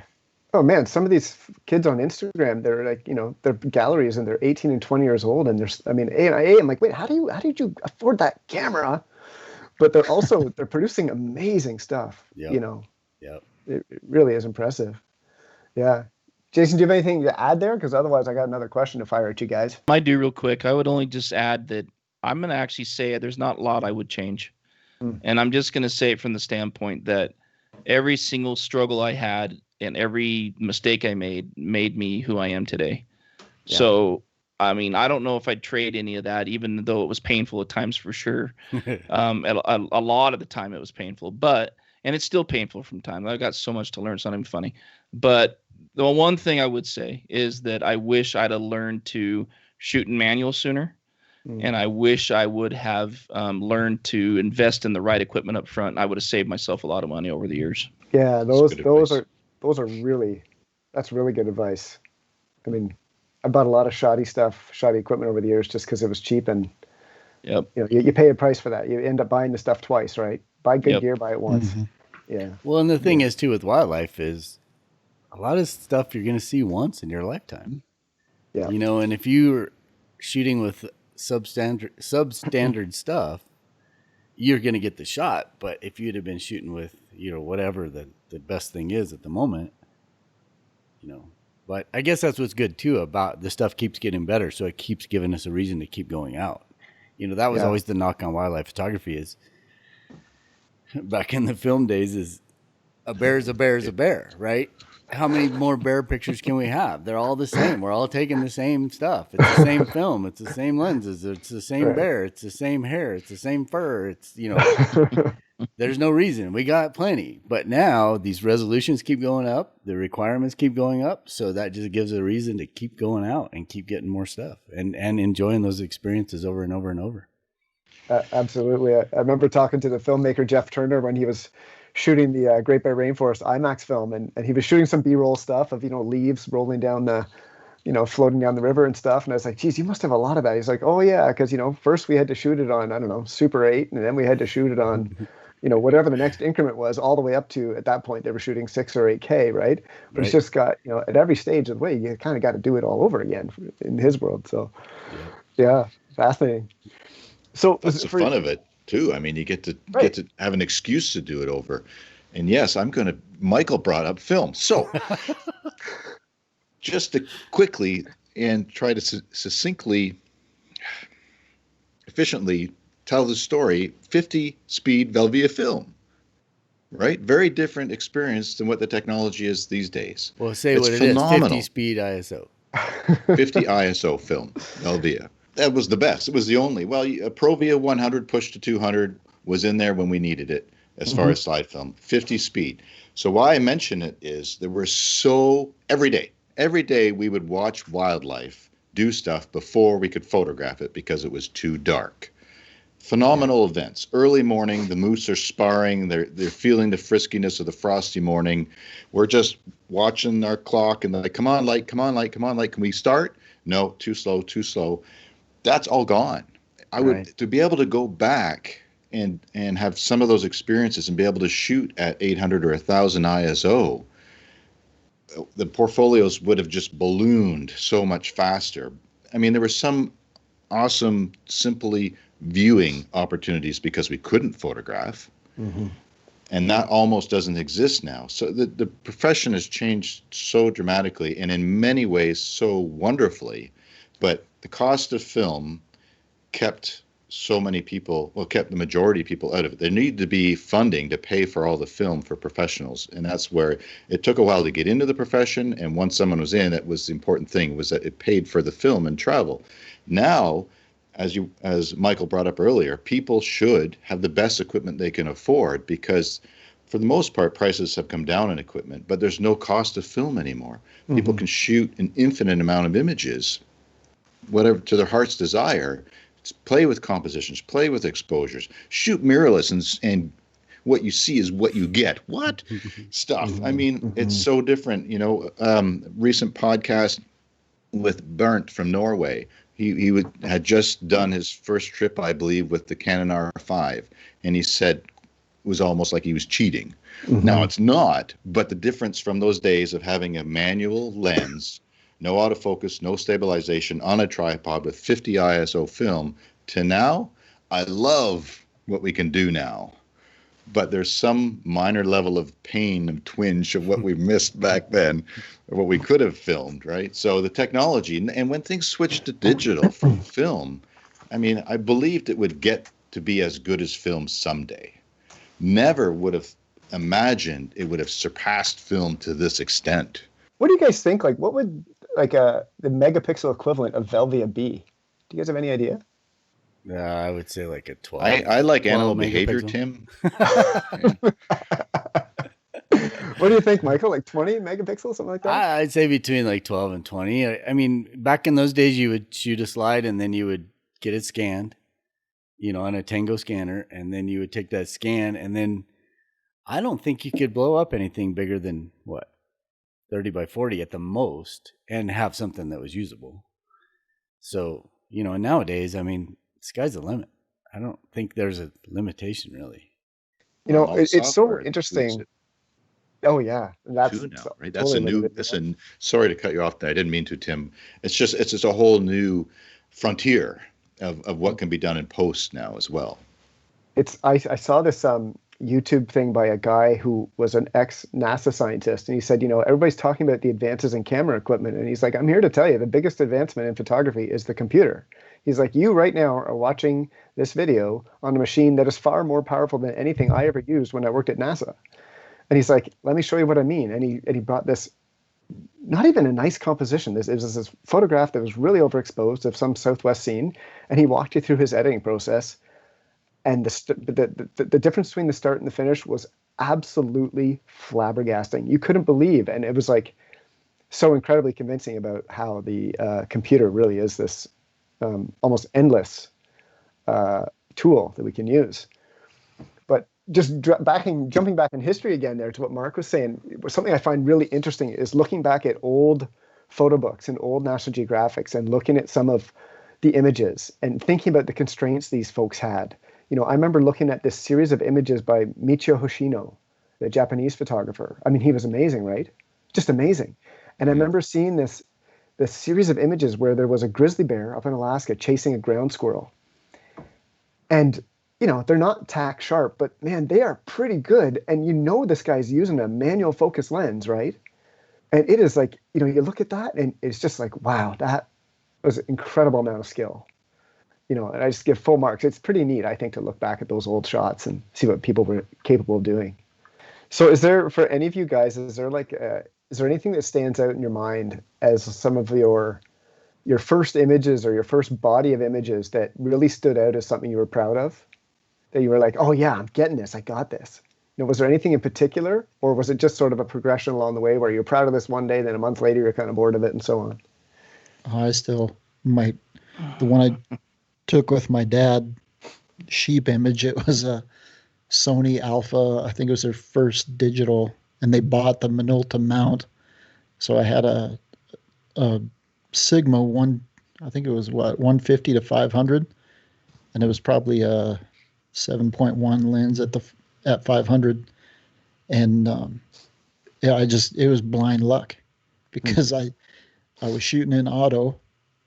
Oh man, some of these kids on Instagram, they're like, they're galleries and they're 18 and 20 years old, and I'm like, wait, how did you afford that camera? But they're producing amazing stuff. Yep. It really is impressive. Yeah. Jason, do you have anything to add there? Because otherwise I got another question to fire at you guys. I do real quick. I would only just add that I'm going to actually say there's not a lot I would change. And I'm just going to say it from the standpoint that every single struggle I had and every mistake I made me who I am today. Yeah. So, I don't know if I'd trade any of that, even though it was painful at times for sure. A lot of the time it was painful, and it's still painful from time. I've got so much to learn. It's not even funny. But the one thing I would say is that I wish I'd have learned to shoot in manual sooner. And I wish I would have learned to invest in the right equipment up front. I would have saved myself a lot of money over the years. Yeah, that's really good advice. I bought a lot of shoddy equipment over the years just because it was cheap, and you pay a price for that. You end up buying the stuff twice, right? Buy good gear, buy it once. Yeah. Well, and the thing is too with wildlife is a lot of stuff you're going to see once in your lifetime. Yeah. And if you're shooting with substandard stuff, you're going to get the shot. But if you'd have been shooting with, whatever the best thing is at the moment, but I guess that's what's good too about the stuff keeps getting better. So it keeps giving us a reason to keep going out. That was always the knock on wildlife photography is back in the film days is a bear is a bear is a bear, right? How many more bear pictures can we have? They're all the same. We're all taking the same stuff. It's the same film. It's the same lenses. It's the same bear. It's the same hair. It's the same fur. It's, there's no reason. We got plenty. But now these resolutions keep going up. The requirements keep going up. So that just gives a reason to keep going out and keep getting more stuff and enjoying those experiences over and over and over. Absolutely. I remember talking to the filmmaker Jeff Turner when he was shooting the Great Bear Rainforest IMAX film, and he was shooting some B-roll stuff of leaves rolling down the floating down the river and stuff, and I was like, geez, you must have a lot of that. He's like, oh yeah, because first we had to shoot it on, I don't know, Super 8, and then we had to shoot it on whatever the next increment was, all the way up to, at that point they were shooting 6 or 8K, right? But it's just got at every stage of the way you kind of got to do it all over again in his world. So yeah, fascinating. So That's the fun of it too. I mean, you get to have an excuse to do it over. And yes, Michael brought up film. So just to quickly and try to succinctly, efficiently tell the story, 50-speed Velvia film, right? Very different experience than what the technology is these days. Well, say it's what phenomenal. It is, 50-speed ISO. 50 ISO film, Velvia. That was the best. It was the only. Well, a Provia 100 push to 200 was in there when we needed it as far as slide film, 50 speed. So why I mention it is there were every day we would watch wildlife do stuff before we could photograph it because it was too dark. Phenomenal events. Early morning, the moose are sparring. They're feeling the friskiness of the frosty morning. We're just watching our clock and they're like, come on, light, come on, light, come on, light. Can we start? No, too slow, too slow. That's all gone. To be able to go back and have some of those experiences and be able to shoot at 800 or 1000 ISO, the portfolios would have just ballooned so much faster. I mean, there were some awesome, simply viewing opportunities because we couldn't photograph. And that almost doesn't exist now. So the profession has changed so dramatically and in many ways so wonderfully. But the cost of film kept the majority of people out of it. There needed to be funding to pay for all the film for professionals. And that's where it took a while to get into the profession. And once someone was in, that was the important thing, was that it paid for the film and travel. Now, as Michael brought up earlier, people should have the best equipment they can afford because for the most part, prices have come down in equipment, but there's no cost of film anymore. People can shoot an infinite amount of images, whatever to their heart's desire. Play with compositions, play with exposures, shoot mirrorless, and what you see is what you get. What stuff? I mean, it's so different. Recent podcast with Bernd from Norway. He had just done his first trip, I believe, with the Canon R5, and he said it was almost like he was cheating. Now it's not, but the difference from those days of having a manual lens, no autofocus, no stabilization on a tripod with 50 ISO film to now, I love what we can do now. But there's some minor level of pain and twinge of what we missed back then, or what we could have filmed, right? So the technology, and when things switched to digital from film, I mean, I believed it would get to be as good as film someday. Never would have imagined it would have surpassed film to this extent. What do you guys think? Like, what would the megapixel equivalent of Velvia be? Do you guys have any idea? I would say like a 12. I like animal behavior, megapixel. Tim. What do you think, Michael? Like 20 megapixels, something like that? I'd say between like 12 and 20. I mean, back in those days, you would shoot a slide and then you would get it scanned, on a Tango scanner. And then you would take that scan. And then I don't think you could blow up anything bigger than 30 by 40 at the most and have something that was usable. So, and nowadays, I mean, sky's the limit. I don't think there's a limitation really. It's so interesting. Oh yeah, that's now, right? That's sorry to cut you off there. I didn't mean to, Tim. It's just a whole new frontier of what can be done in post now as well. I saw this YouTube thing by a guy who was an ex-NASA scientist, and he said, everybody's talking about the advances in camera equipment, and he's like, I'm here to tell you the biggest advancement in photography is the computer. He's like, you right now are watching this video on a machine that is far more powerful than anything I ever used when I worked at NASA. And he's like, let me show you what I mean. And he brought this, not even a nice composition. It was this photograph that was really overexposed of some Southwest scene. And he walked you through his editing process. And the difference between the start and the finish was absolutely flabbergasting. You couldn't believe. And it was like so incredibly convincing about how the computer really is this almost endless tool that we can use. But just jumping back in history again there to what Mark was saying, something I find really interesting is looking back at old photo books and old National Geographics and looking at some of the images and thinking about the constraints these folks had. I remember looking at this series of images by Michio Hoshino, the Japanese photographer. I mean, he was amazing, right? Just amazing. And I remember seeing this series of images where there was a grizzly bear up in Alaska chasing a ground squirrel. And, they're not tack sharp, but man, they are pretty good. And this guy's using a manual focus lens, right? And it is like, you look at that and it's just like, wow, that was an incredible amount of skill. And I just give full marks. It's pretty neat, I think, to look back at those old shots and see what people were capable of doing. So is there, for any of you guys, is there anything that stands out in your mind as some of your first images or your first body of images that really stood out as something you were proud of? That you were like, oh yeah, I'm getting this, I got this. Was there anything in particular, or was it just sort of a progression along the way where you're proud of this one day, then a month later you're kind of bored of it and so on? I still the one I took with my dad, sheep image, it was a Sony Alpha. I think it was their first digital, and they bought the Minolta mount. So I had a Sigma I think it was 150 to 500, and it was probably a 7.1 lens at 500, and it was blind luck, because I was shooting in auto,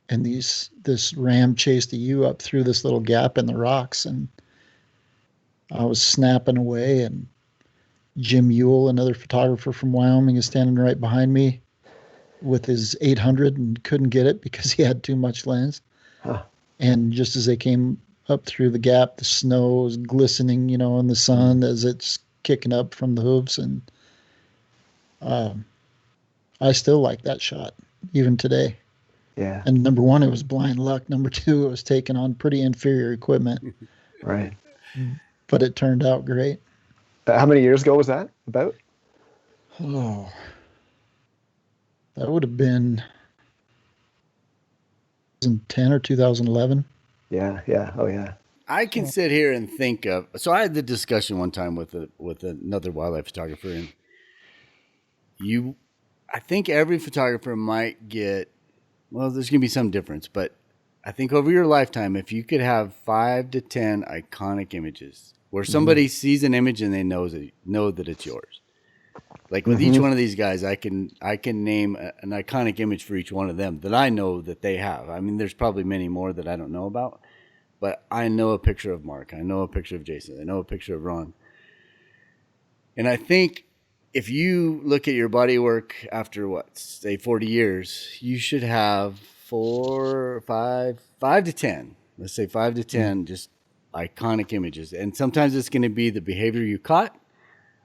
and this ram chased a ewe up through this little gap in the rocks, and I was snapping away, and Jim Ewell, another photographer from Wyoming, is standing right behind me with his 800 and couldn't get it because he had too much lens. Huh. And just as they came up through the gap, the snow was glistening, in the sun as it's kicking up from the hooves. And I still like that shot, even today. Yeah. And number one, it was blind luck. Number two, it was taken on pretty inferior equipment. Right. But it turned out great. How many years ago was that about? Oh, that would have been 2010 or 2011. Yeah. Oh, yeah. I can sit here and think of. So I had the discussion one time with another wildlife photographer, and I think every photographer might get. Well, there's going to be some difference, but I think over your lifetime, if you could have 5 to 10 iconic images where somebody sees an image and they know that it's yours. Like with each one of these guys, I can name an iconic image for each one of them that I know that they have. I mean, there's probably many more that I don't know about, but I know a picture of Mark. I know a picture of Jason. I know a picture of Ron. And I think if you look at your body work after say 40 years, you should have 5 to 10. Let's say 5 to 10 just iconic images. And sometimes it's going to be the behavior you caught,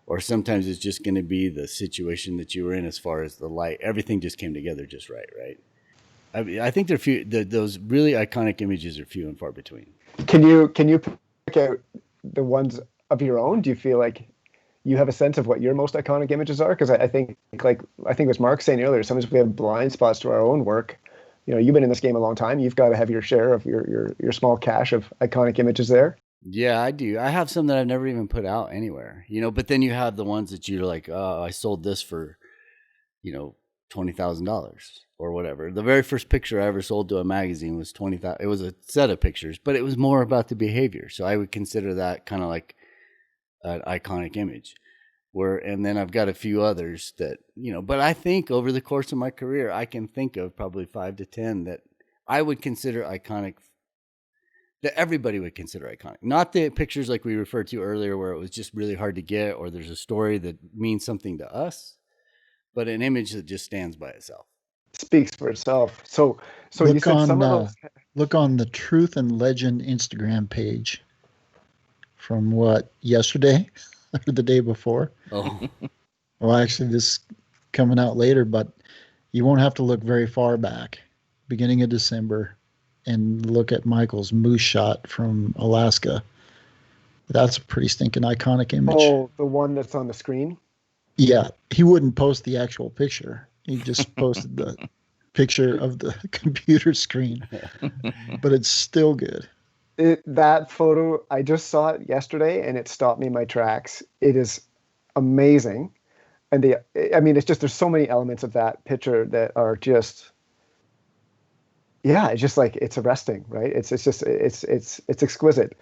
or sometimes it's just going to be the situation that you were in as far as the light. Everything just came together just right? I think those really iconic images are few and far between. Can you pick out the ones of your own? Do you feel like you have a sense of what your most iconic images are? Because I think it was Mark saying earlier, sometimes we have blind spots to our own work. You've been in this game a long time. You've got to have your share of your small cache of iconic images there. Yeah, I do. I have some that I've never even put out anywhere, but then you have the ones that you're like, oh, I sold this for, $20,000 or whatever. The very first picture I ever sold to a magazine was $20,000. It was a set of pictures, but it was more about the behavior. So I would consider that kind of like an iconic image. And then I've got a few others that, but I think over the course of my career, I can think of probably 5 to 10 that I would consider iconic, that everybody would consider iconic. Not the pictures like we referred to earlier where it was just really hard to get, or there's a story that means something to us, but an image that just stands by itself. Speaks for itself. So you said some of those. Look on the Truth and Legend Instagram page from yesterday or the day before. Oh. Well, actually, this is coming out later, but you won't have to look very far back. Beginning of December, and look at Michael's moose shot from Alaska. That's a pretty stinking iconic image. Oh, the one that's on the screen? Yeah. He wouldn't post the actual picture. He just posted the picture of the computer screen. But it's still good. That photo, I just saw it yesterday, and it stopped me in my tracks. It is amazing. And it's just, there's so many elements of that picture that are just... Yeah, it's just like, it's arresting, right? It's exquisite.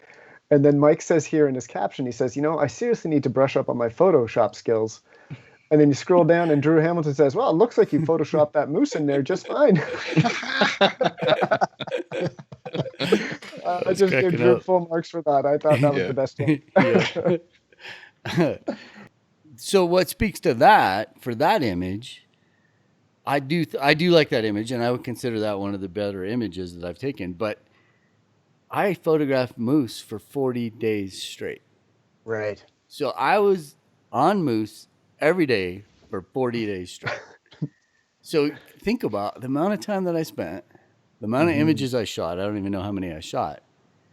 And then Mike says here in his caption, he says, I seriously need to brush up on my Photoshop skills. And then you scroll down and Drew Hamilton says, well, it looks like you Photoshopped that moose in there just fine. I just gave Drew full marks for that. I thought that was the best one. So what speaks to that, for that image, I do like that image, and I would consider that one of the better images that I've taken. But I photographed moose for 40 days straight. Right. So I was on moose every day for 40 days straight. So think about the amount of time that I spent, the amount of images I shot. I don't even know how many I shot.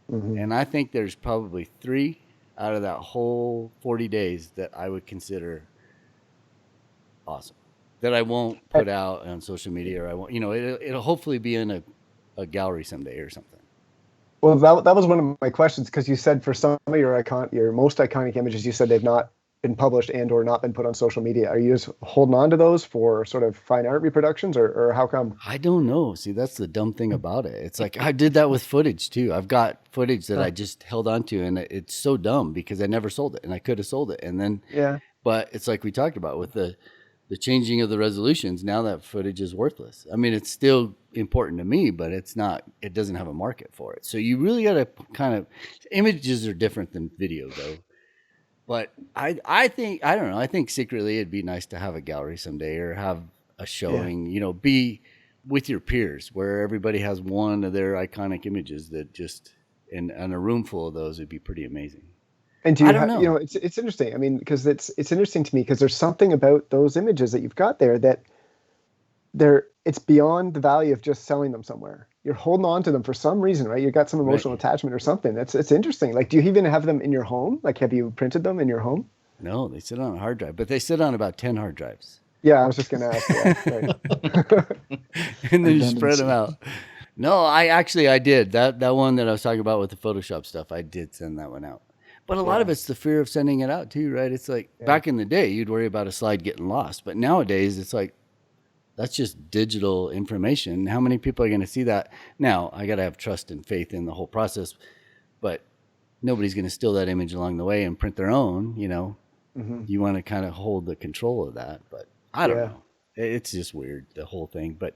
And I think there's probably 3 out of that whole 40 days that I would consider awesome, that I won't put out on social media, or I won't, it'll hopefully be in a gallery someday or something. Well, that was one of my questions, because you said for some of your most iconic images, you said they've not been published and or not been put on social media. Are you just holding on to those for sort of fine art reproductions, or how come? I don't know. See, that's the dumb thing about it. It's like I did that with footage too. I've got footage that I just held on to, and it's so dumb because I never sold it, and I could have sold it. And then, but it's like we talked about with the changing of the resolutions. Now that footage is worthless. I mean, it's still important to me, but it doesn't have a market for it. So you really got to kind of, images are different than video though. But I think, I don't know, I think secretly it'd be nice to have a gallery someday, or have a showing, be with your peers where everybody has one of their iconic images that just, and a room full of those would be pretty amazing. And do you know, it's interesting. I mean, because it's interesting to me, because there's something about those images that you've got there that it's beyond the value of just selling them somewhere. You're holding on to them for some reason, right? You got some emotional attachment or something. It's interesting. Like, do you even have them in your home? Like, have you printed them in your home? No, they sit on a hard drive, but they sit on about 10 hard drives. Yeah, I was just going to ask. Yeah, right. And then you spread them out. No, I did. That one that I was talking about with the Photoshop stuff, I did send that one out. But a lot of it's the fear of sending it out too, right? It's like back in the day, you'd worry about a slide getting lost. But nowadays, it's like, that's just digital information. How many people are going to see that? Now, I got to have trust and faith in the whole process, but nobody's going to steal that image along the way and print their own, You want to kind of hold the control of that, but I don't know. It's just weird, the whole thing. But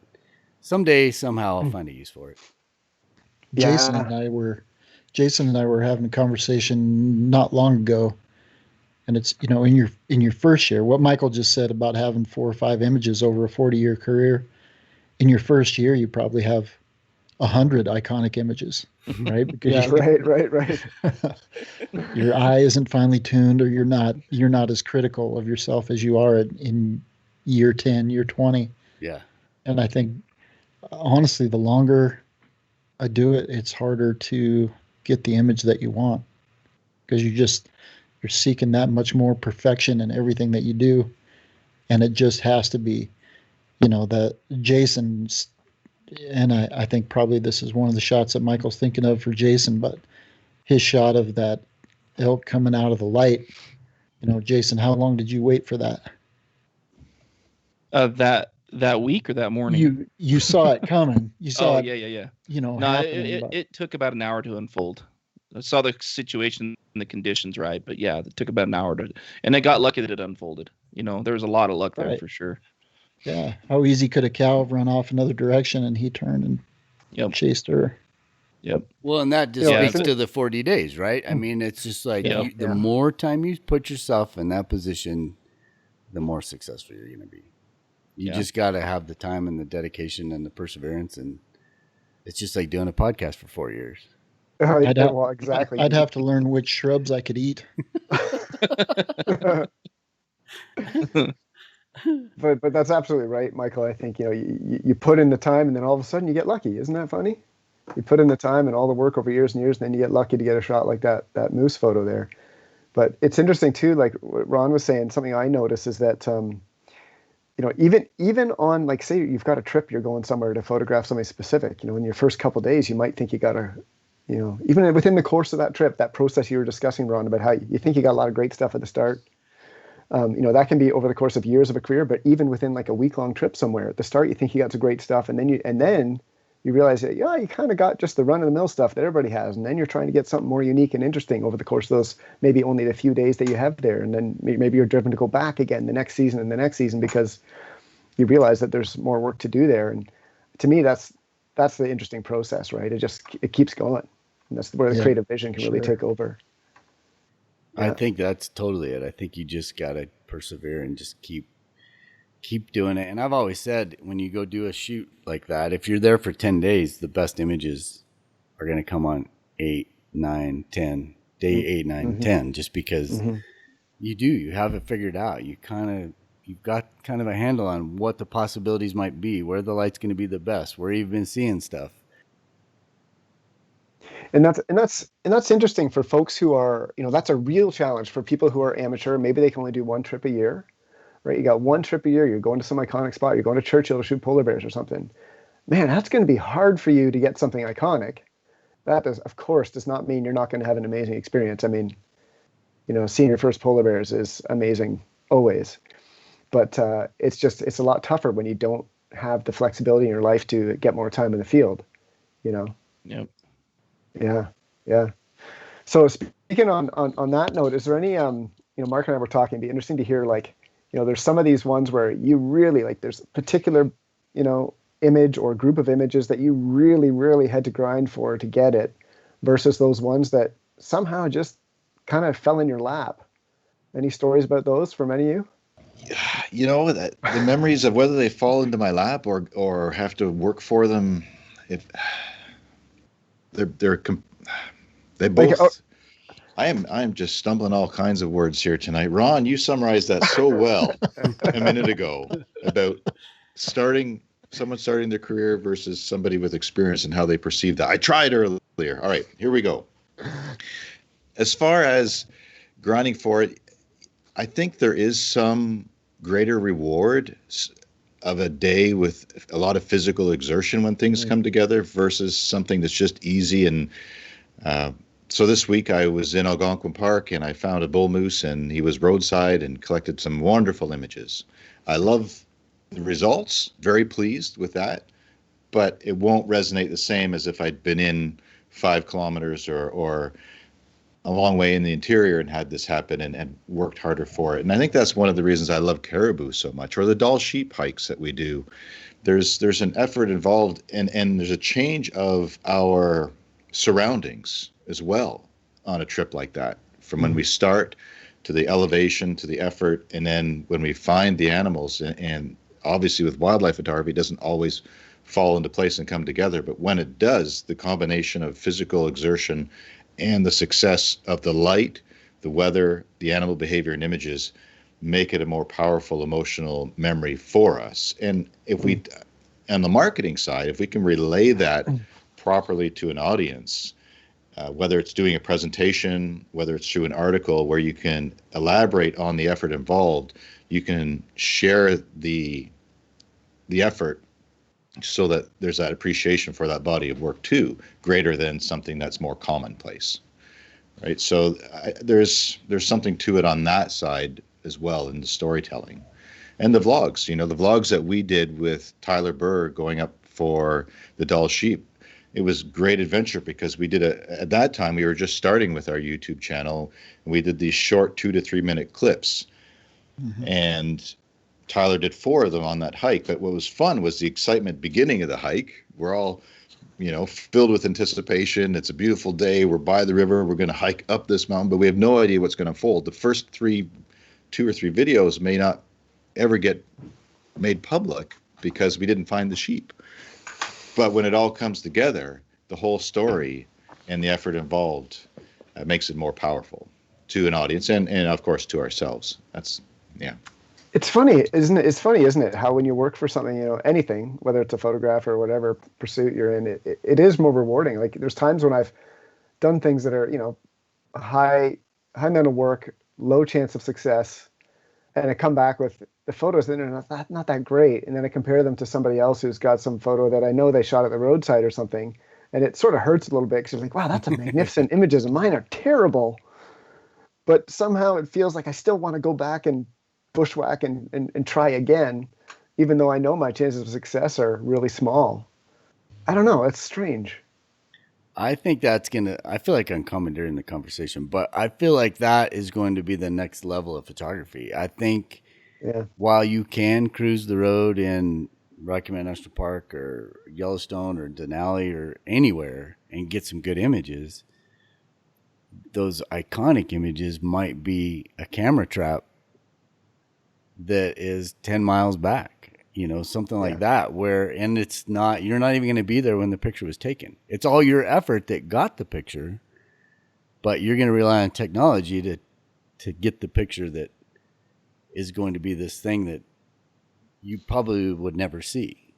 someday, somehow, I'll find a use for it. Jason and I were having a conversation not long ago, and it's, in your first year, what Michael just said about having 4 or 5 images over a 40-year career, in your first year, you probably have 100 iconic images, right? Because right. Your eye isn't finely tuned, or you're not as critical of yourself as you are in year 10, year 20. Yeah. And I think, honestly, the longer I do it, it's harder to get the image that you want, because you're seeking that much more perfection in everything that you do. And it just has to be, that Jason's, and I think probably this is one of the shots that Michael's thinking of for Jason, but his shot of that elk coming out of the light, Jason, how long did you wait for that? That week or that morning? You saw it coming. You saw it. Yeah. No, it took about an hour to unfold. I saw the situation and the conditions right, but it took about an hour and I got lucky that it unfolded. There was a lot of luck there for sure. Yeah. How easy could a cow run off another direction and he turned and chased her? Yep. Well, and that just speaks to the 40 days, right? I mean, it's just like the more time you put yourself in that position, the more successful you're going to be. You just got to have the time and the dedication and the perseverance. And it's just like doing a podcast for 4 years. Exactly. I'd have to learn which shrubs I could eat. But that's absolutely right, Michael. I think, you put in the time and then all of a sudden you get lucky. Isn't that funny? You put in the time and all the work over years and years, and then you get lucky to get a shot like that moose photo there. But it's interesting too, like what Ron was saying, something I noticed is that, even on, like, say you've got a trip, you're going somewhere to photograph something specific, in your first couple of days, you might think you got to, even within the course of that trip, that process you were discussing, Ron, about how you think you got a lot of great stuff at the start. That can be over the course of years of a career, but even within like a week-long trip somewhere at the start, you think you got some great stuff. And then you realize that, you kind of got just the run-of-the-mill stuff that everybody has. And then you're trying to get something more unique and interesting over the course of those, maybe only the few days that you have there. And then maybe you're driven to go back again the next season and the next season because you realize that there's more work to do there. And to me, that's the interesting process, right? It keeps going. And that's where the creative vision can really take over. I think that's totally it. I think you just got to persevere and just keep doing it. And I've always said, when you go do a shoot like that, if you're there for 10 days, the best images are going to come on 8, 9, 10, day 8, 9, 10, just because you have it figured out. You've got kind of a handle on what the possibilities might be, where the light's going to be the best, where you've been seeing stuff. And that's interesting for folks who are, that's a real challenge for people who are amateur. Maybe they can only do one trip a year, right? You got one trip a year. You're going to some iconic spot. You're going to Churchill to shoot polar bears or something. Man, that's going to be hard for you to get something iconic. That of course, does not mean you're not going to have an amazing experience. I mean, seeing your first polar bears is amazing always, but it's a lot tougher when you don't have the flexibility in your life to get more time in the field. Yep. Yeah. So speaking on that note, is there any, Mark and I were talking, it'd be interesting to hear, there's some of these ones where you really, there's a particular, image or group of images that you really, really had to grind for to get it, versus those ones that somehow just kind of fell in your lap. Any stories about those from any of you? That the memories of whether they fall into my lap or have to work for them, they both. I am just stumbling all kinds of words here tonight. Ron, you summarized that so well a minute ago about someone starting their career versus somebody with experience and how they perceive that. I tried earlier. All right, here we go. As far as grinding for it, I think there is some greater reward of a day with a lot of physical exertion when things come together versus something that's just easy. And so this week I was in Algonquin Park and I found a bull moose, and he was roadside and collected some wonderful images. I love the results, very pleased with that, but it won't resonate the same as if I'd been in 5 kilometers or a long way in the interior and had this happen and worked harder for it. And I think that's one of the reasons I love caribou so much, or the Dall sheep hikes that we do. There's an effort involved, and there's a change of our surroundings as well on a trip like that, from when we start to the elevation to the effort, and then when we find the animals. And obviously with wildlife photography, it doesn't always fall into place and come together, but when it does, the combination of physical exertion and the success of the light, the weather, the animal behavior, and images make it a more powerful emotional memory for us. And if we, on the marketing side, if we can relay that properly to an audience, whether it's doing a presentation, whether it's through an article where you can elaborate on the effort involved, you can share the effort so that there's that appreciation for that body of work too, greater than something that's more commonplace, right? So there's something to it on that side as well in the storytelling. And the vlogs, the vlogs that we did with Tyler Burr going up for the Dall sheep, it was great adventure because we did at that time, we were just starting with our YouTube channel, and we did these short 2 to 3 minute clips. And Tyler did 4 of them on that hike. But what was fun was the excitement beginning of the hike. We're all, filled with anticipation. It's a beautiful day. We're by the river. We're going to hike up this mountain, but we have no idea what's going to unfold. The first 2 or 3 videos may not ever get made public because we didn't find the sheep. But when it all comes together, the whole story and the effort involved makes it more powerful to an audience and of course to ourselves. It's funny, isn't it? It's funny, isn't it? How when you work for something, anything, whether it's a photograph or whatever pursuit you're in, it is more rewarding. Like there's times when I've done things that are, a high amount of work, low chance of success, and I come back with the photos that are not that great, and then I compare them to somebody else who's got some photo that I know they shot at the roadside or something, and it sort of hurts a little bit because you're like, wow, that's a magnificent images, and mine are terrible. But somehow it feels like I still want to go back and bushwhack and try again, even though I know my chances of success are really small. I don't know. It's strange. I think I feel like I'm commandeering the conversation, but I feel like that is going to be the next level of photography. I think while you can cruise the road in Rocky Mountain National Park or Yellowstone or Denali or anywhere, and get some good images, those iconic images might be a camera trap that is 10 miles back, something like that, and it's not, you're not even going to be there when the picture was taken. It's all your effort that got the picture, but you're going to rely on technology to get the picture that is going to be this thing that you probably would never see,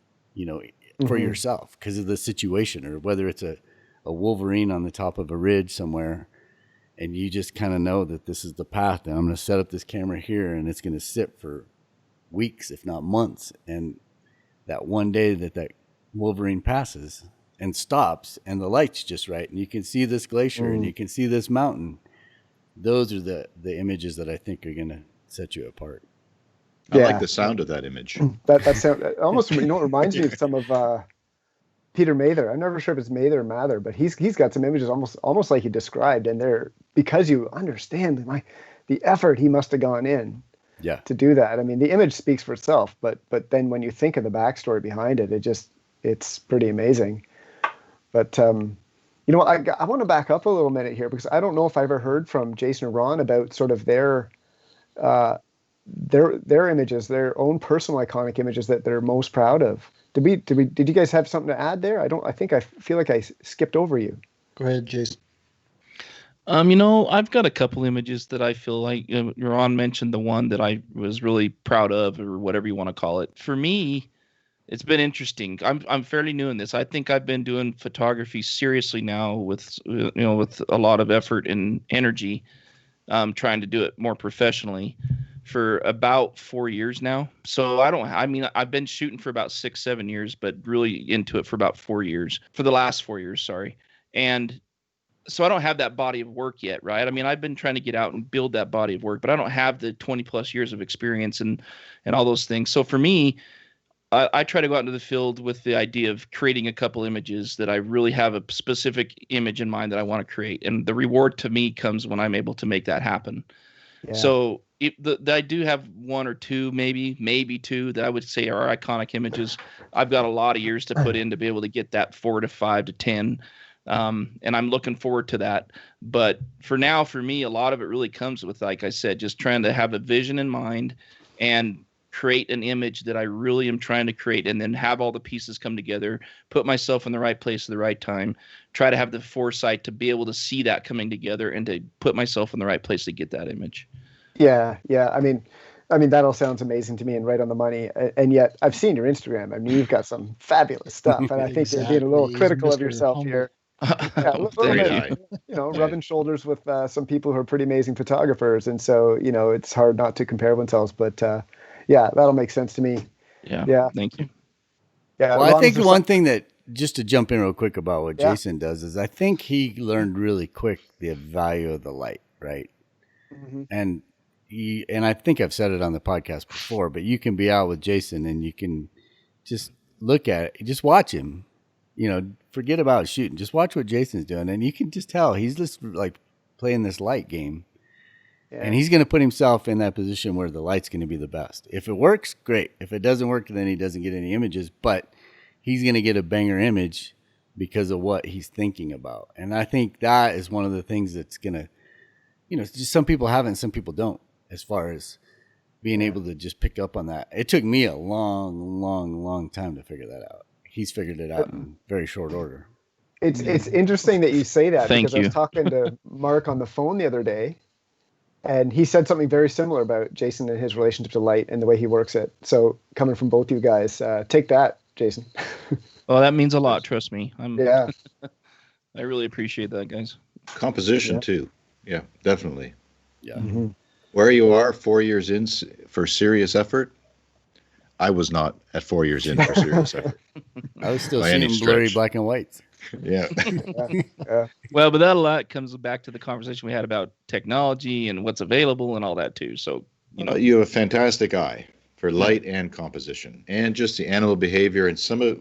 for yourself because of the situation, or whether it's a wolverine on the top of a ridge somewhere, and you just kind of know that this is the path, and I'm going to set up this camera here, and it's going to sit for weeks, if not months. And that one day that wolverine passes and stops, and the light's just right, and you can see this glacier and you can see this mountain. Those are the images that I think are going to set you apart. I like the sound of that image. That sound almost, it reminds me of some of Peter Mather. I'm never sure if it's Mather or Mather, but he's got some images almost like you described, and they're, because you understand the effort he must have gone in to do that. I mean, the image speaks for itself, but then when you think of the backstory behind it, it's pretty amazing. But I want to back up a little minute here, because I don't know if I ever heard from Jason or Ron about sort of their images, their own personal iconic images that they're most proud of. Did you guys have something to add there? I feel like I skipped over you. Go ahead, Jason. I've got a couple images that I feel like Ron mentioned the one that I was really proud of, or whatever you want to call it. For me, it's been interesting. I'm fairly new in this. I think I've been doing photography seriously now with a lot of effort and energy, trying to do it more professionally for about 4 years now. So I've been shooting for about 6-7 years, but really into it for about 4 years, for the last 4 years, sorry. And so I don't have that body of work yet, right? I mean, I've been trying to get out and build that body of work, but I don't have the 20 plus years of experience and all those things. So for me, I try to go out into the field with the idea of creating a couple images that I really have a specific image in mind that I want to create. And the reward to me comes when I'm able to make that happen. Yeah. So I do have one or two, maybe two, that I would say are iconic images. I've got a lot of years to put in to be able to get that 4 to 5 to 10. And I'm looking forward to that. But for now, for me, a lot of it really comes with, like I said, just trying to have a vision in mind and create an image that I really am trying to create, and then have all the pieces come together, put myself in the right place at the right time, try to have the foresight to be able to see that coming together and to put myself in the right place to get that image. Yeah. I mean, that all sounds amazing to me and right on the money. And yet I've seen your Instagram. I mean, you've got some fabulous stuff, and I think you're being a little critical of yourself here. Rubbing shoulders with some people who are pretty amazing photographers, and so it's hard not to compare oneself. But that'll make sense to me. Yeah. Thank you. Yeah. Well, I think the one thing that, just to jump in real quick about what Jason does, is I think he learned really quick the value of the light, right? Mm-hmm. And I think I've said it on the podcast before, but you can be out with Jason and you can just look at it, just watch him. Forget about shooting. Just watch what Jason's doing, and you can just tell he's just like playing this light game. Yeah. And he's going to put himself in that position where the light's going to be the best. If it works, great. If it doesn't work, then he doesn't get any images, but he's going to get a banger image because of what he's thinking about. And I think that is one of the things that's going to, just some people have it and some people don't, as far as being able to just pick up on that. It took me a long time to figure that out. He's figured it out in very short order. It's interesting that you say that, because I was talking to Mark on the phone the other day, and he said something very similar about Jason and his relationship to light and the way he works it. So coming from both you guys, take that, Jason. Well, that means a lot. Trust me. I really appreciate that, guys. Composition too. Yeah, definitely. Yeah. Mm-hmm. Where you are 4 years in for serious effort, I was not at 4 years in for serious effort. I was still seeing blurry black and whites. Yeah. Well, but that a lot comes back to the conversation we had about technology and what's available and all that too. So, you have a fantastic eye for light and composition, and just the animal behavior, and some of,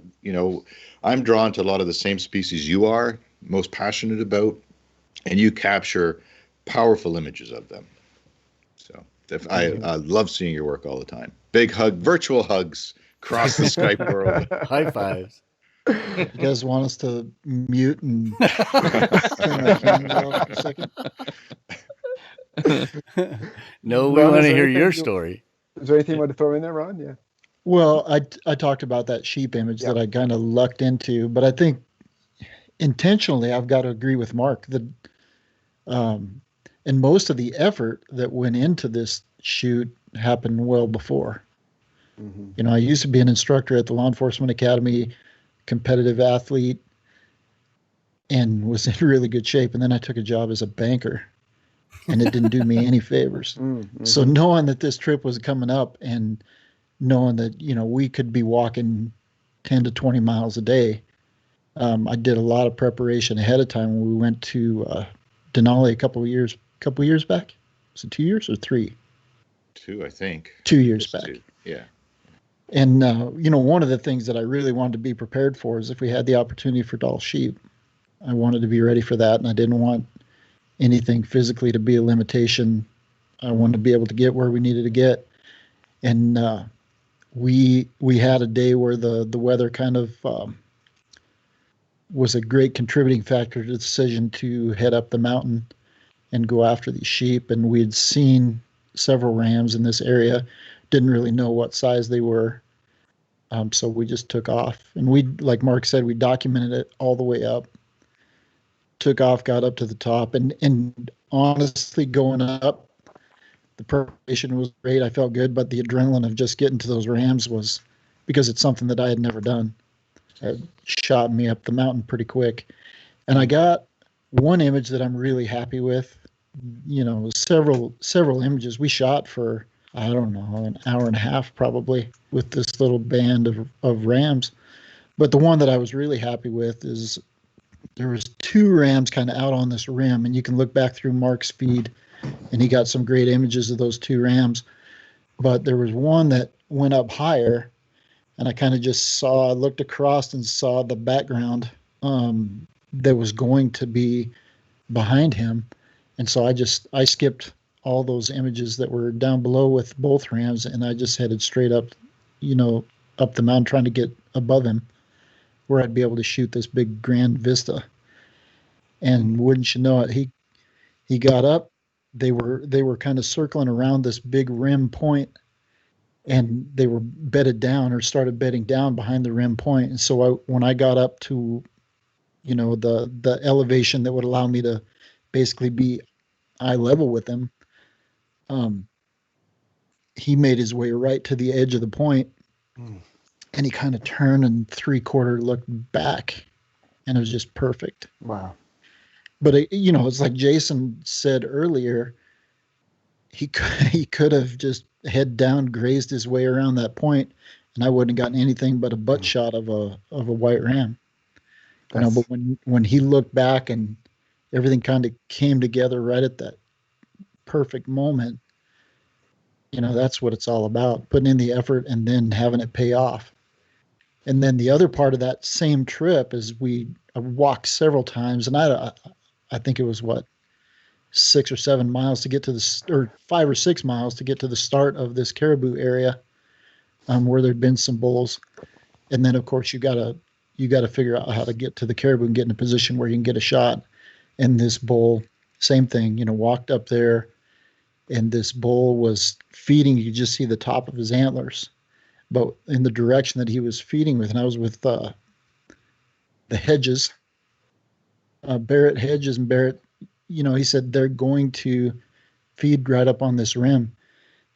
I'm drawn to a lot of the same species you are most passionate about, and you capture powerful images of them. So I love seeing your work all the time. Big hug, virtual hugs across the Skype world. High fives. You guys want us to mute and turn our cameras off for a second? No, we Ron, want is to there hear your anything story. Is there anything you want to throw in there, Ron? Yeah. Well, I talked about that sheep image that I kind of lucked into, but I think intentionally I've got to agree with Mark that and most of the effort that went into this shoot happened well before. You know, I used to be an instructor at the Law Enforcement Academy, competitive athlete, and was in really good shape. And then I took a job as a banker, and it didn't do me any favors. So knowing that this trip was coming up and knowing that, you know, we could be walking 10 to 20 miles a day, I did a lot of preparation ahead of time when we went to Denali a couple of years back. Was it 2 years or 3? 2, I think. 2 years Just back. 2. Yeah. And, you know, one of the things that I really wanted to be prepared for is if we had the opportunity for Dall sheep, I wanted to be ready for that. And I didn't want anything physically to be a limitation. I wanted to be able to get where we needed to get. And we had a day where the weather kind of was a great contributing factor to the decision to head up the mountain and go after these sheep. And we had seen several rams in this area, didn't really know what size they were. So we just took off. And we, like Mark said, we documented it all the way up, took off, got up to the top. And honestly, going up, the preparation was great. I felt good, but the adrenaline of just getting to those rams was, because it's something that I had never done, it shot me up the mountain pretty quick. And I got one image that I'm really happy with. You know, several images we shot for, I don't know, an hour and a half probably with this little band of rams. But the one that I was really happy with is there was 2 rams kind of out on this rim, and you can look back through Mark's feed, and he got some great images of those 2 rams. But there was one that went up higher, and I kind of just I looked across and saw the background that was going to be behind him. And so I skipped all those images that were down below with both rams, and I just headed straight up, you know, up the mountain trying to get above him where I'd be able to shoot this big grand vista. And wouldn't you know it, he got up. They were kind of circling around this big rim point, and they were bedded down or started bedding down behind the rim point. And so when I got up to, you know, the elevation that would allow me to basically be eye level with him, he made his way right to the edge of the point, and he kind of turned and 3/4 looked back, and it was just perfect. Wow. But you know, it's like Jason said earlier, he could have just head down, grazed his way around that point, and I wouldn't have gotten anything but a butt shot of a white ram. You know, but when he looked back and everything kind of came together right at that perfect moment, you know, that's what it's all about, putting in the effort and then having it pay off. And then the other part of that same trip is I walked several times, and I think it was 6 or 7 miles to get to or 5 or 6 miles to get to the start of this caribou area, where there'd been some bulls. And then of course you got to figure out how to get to the caribou and get in a position where you can get a shot. And this bull, same thing, you know, walked up there, and this bull was feeding. You could just see the top of his antlers, but in the direction that he was feeding with. And I was with the Hedges, Barrett Hedges, and Barrett, you know, he said they're going to feed right up on this rim.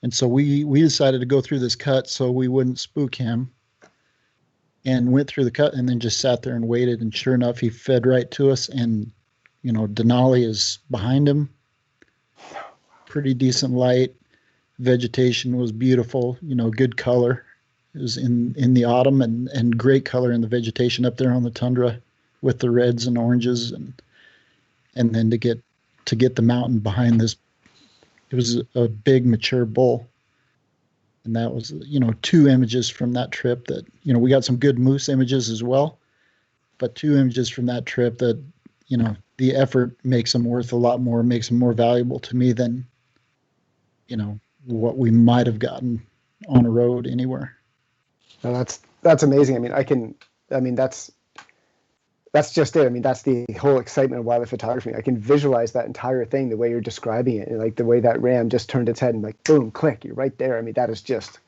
And so we decided to go through this cut so we wouldn't spook him, and went through the cut and then just sat there and waited. And sure enough, he fed right to us. And, you know, Denali is behind him. Pretty decent light. Vegetation was beautiful, you know, good color. It was in the autumn, and great color in the vegetation up there on the tundra with the reds and oranges, and then to get the mountain behind this, it was a big mature bull. And that was, you know, 2 images from that trip that, you know, we got some good moose images as well, but 2 images from that trip that, you know, the effort makes them worth a lot more, makes them more valuable to me than, you know, what we might have gotten on a road anywhere. No, that's amazing. I mean, I mean, that's just it. I mean, that's the whole excitement of wildlife photography. I can visualize that entire thing the way you're describing it, and like the way that ram just turned its head and like boom, click, you're right there. I mean, that is just,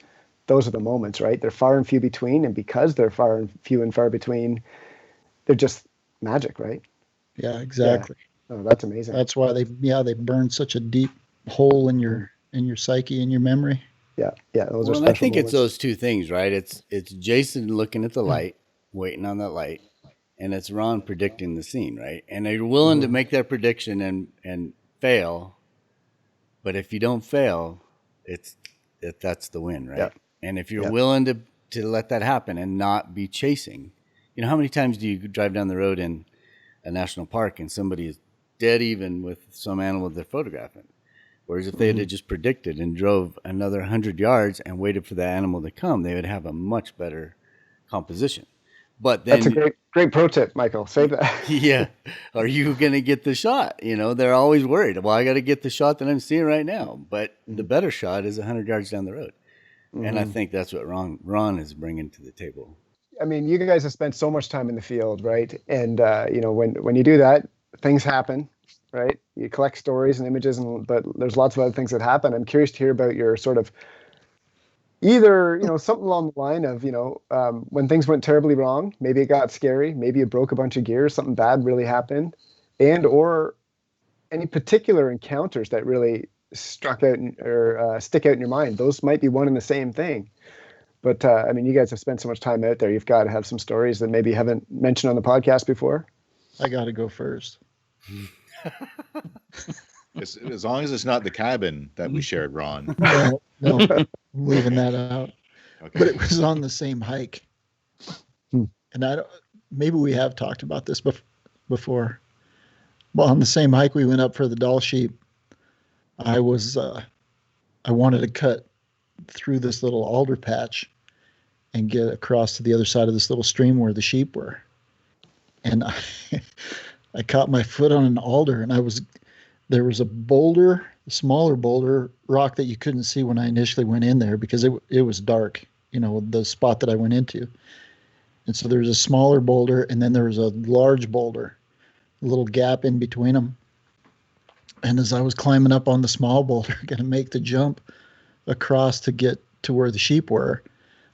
those are the moments, right? They're far and few between, and because they're far and few and far between, they're just magic, right? Yeah, exactly. Yeah. Oh, that's amazing. That's why they burn such a deep hole in your psyche and your memory. Yeah, those are Well, special and I think moments. it's those two things, right? It's Jason looking at the light, waiting on that light, and it's Ron predicting the scene, right? And they're willing to make that prediction and fail, but if you don't fail, that's the win, right? Yeah. And if you're willing to let that happen and not be chasing, you know, how many times do you drive down the road in a national park and somebody is dead even with some animal they're photographing? Whereas if they had just predicted and drove another 100 yards and waited for that animal to come, they would have a much better composition. But then, that's a great pro tip, Michael. Save that. Yeah. Are you going to get the shot? You know, they're always worried. Well, I got to get the shot that I'm seeing right now. But the better shot is 100 yards down the road. And I think that's what Ron is bringing to the table. I mean, you guys have spent so much time in the field, right? And you know, when you do that, things happen, right? You collect stories and images, but there's lots of other things that happen. I'm curious to hear about your sort of either, you know, something along the line of, you know, when things went terribly wrong, maybe it got scary, maybe you broke a bunch of gear, something bad really happened, and or any particular encounters that really struck out or stick out in your mind. Those might be one and the same thing. But I mean, you guys have spent so much time out there. You've got to have some stories that maybe you haven't mentioned on the podcast before. I got to go first. As long as it's not the cabin that we shared, Ron. No, I'm leaving that out. Okay. But it was on the same hike. And maybe we have talked about this before. Well, on the same hike we went up for the doll sheep, I wanted to cut through this little alder patch and get across to the other side of this little stream where the sheep were. And I caught my foot on an alder, and there was a boulder, a smaller boulder rock that you couldn't see when I initially went in there because it was dark, you know, the spot that I went into. And so there was a smaller boulder, and then there was a large boulder, a little gap in between them. And as I was climbing up on the small boulder, going to make the jump across to get to where the sheep were,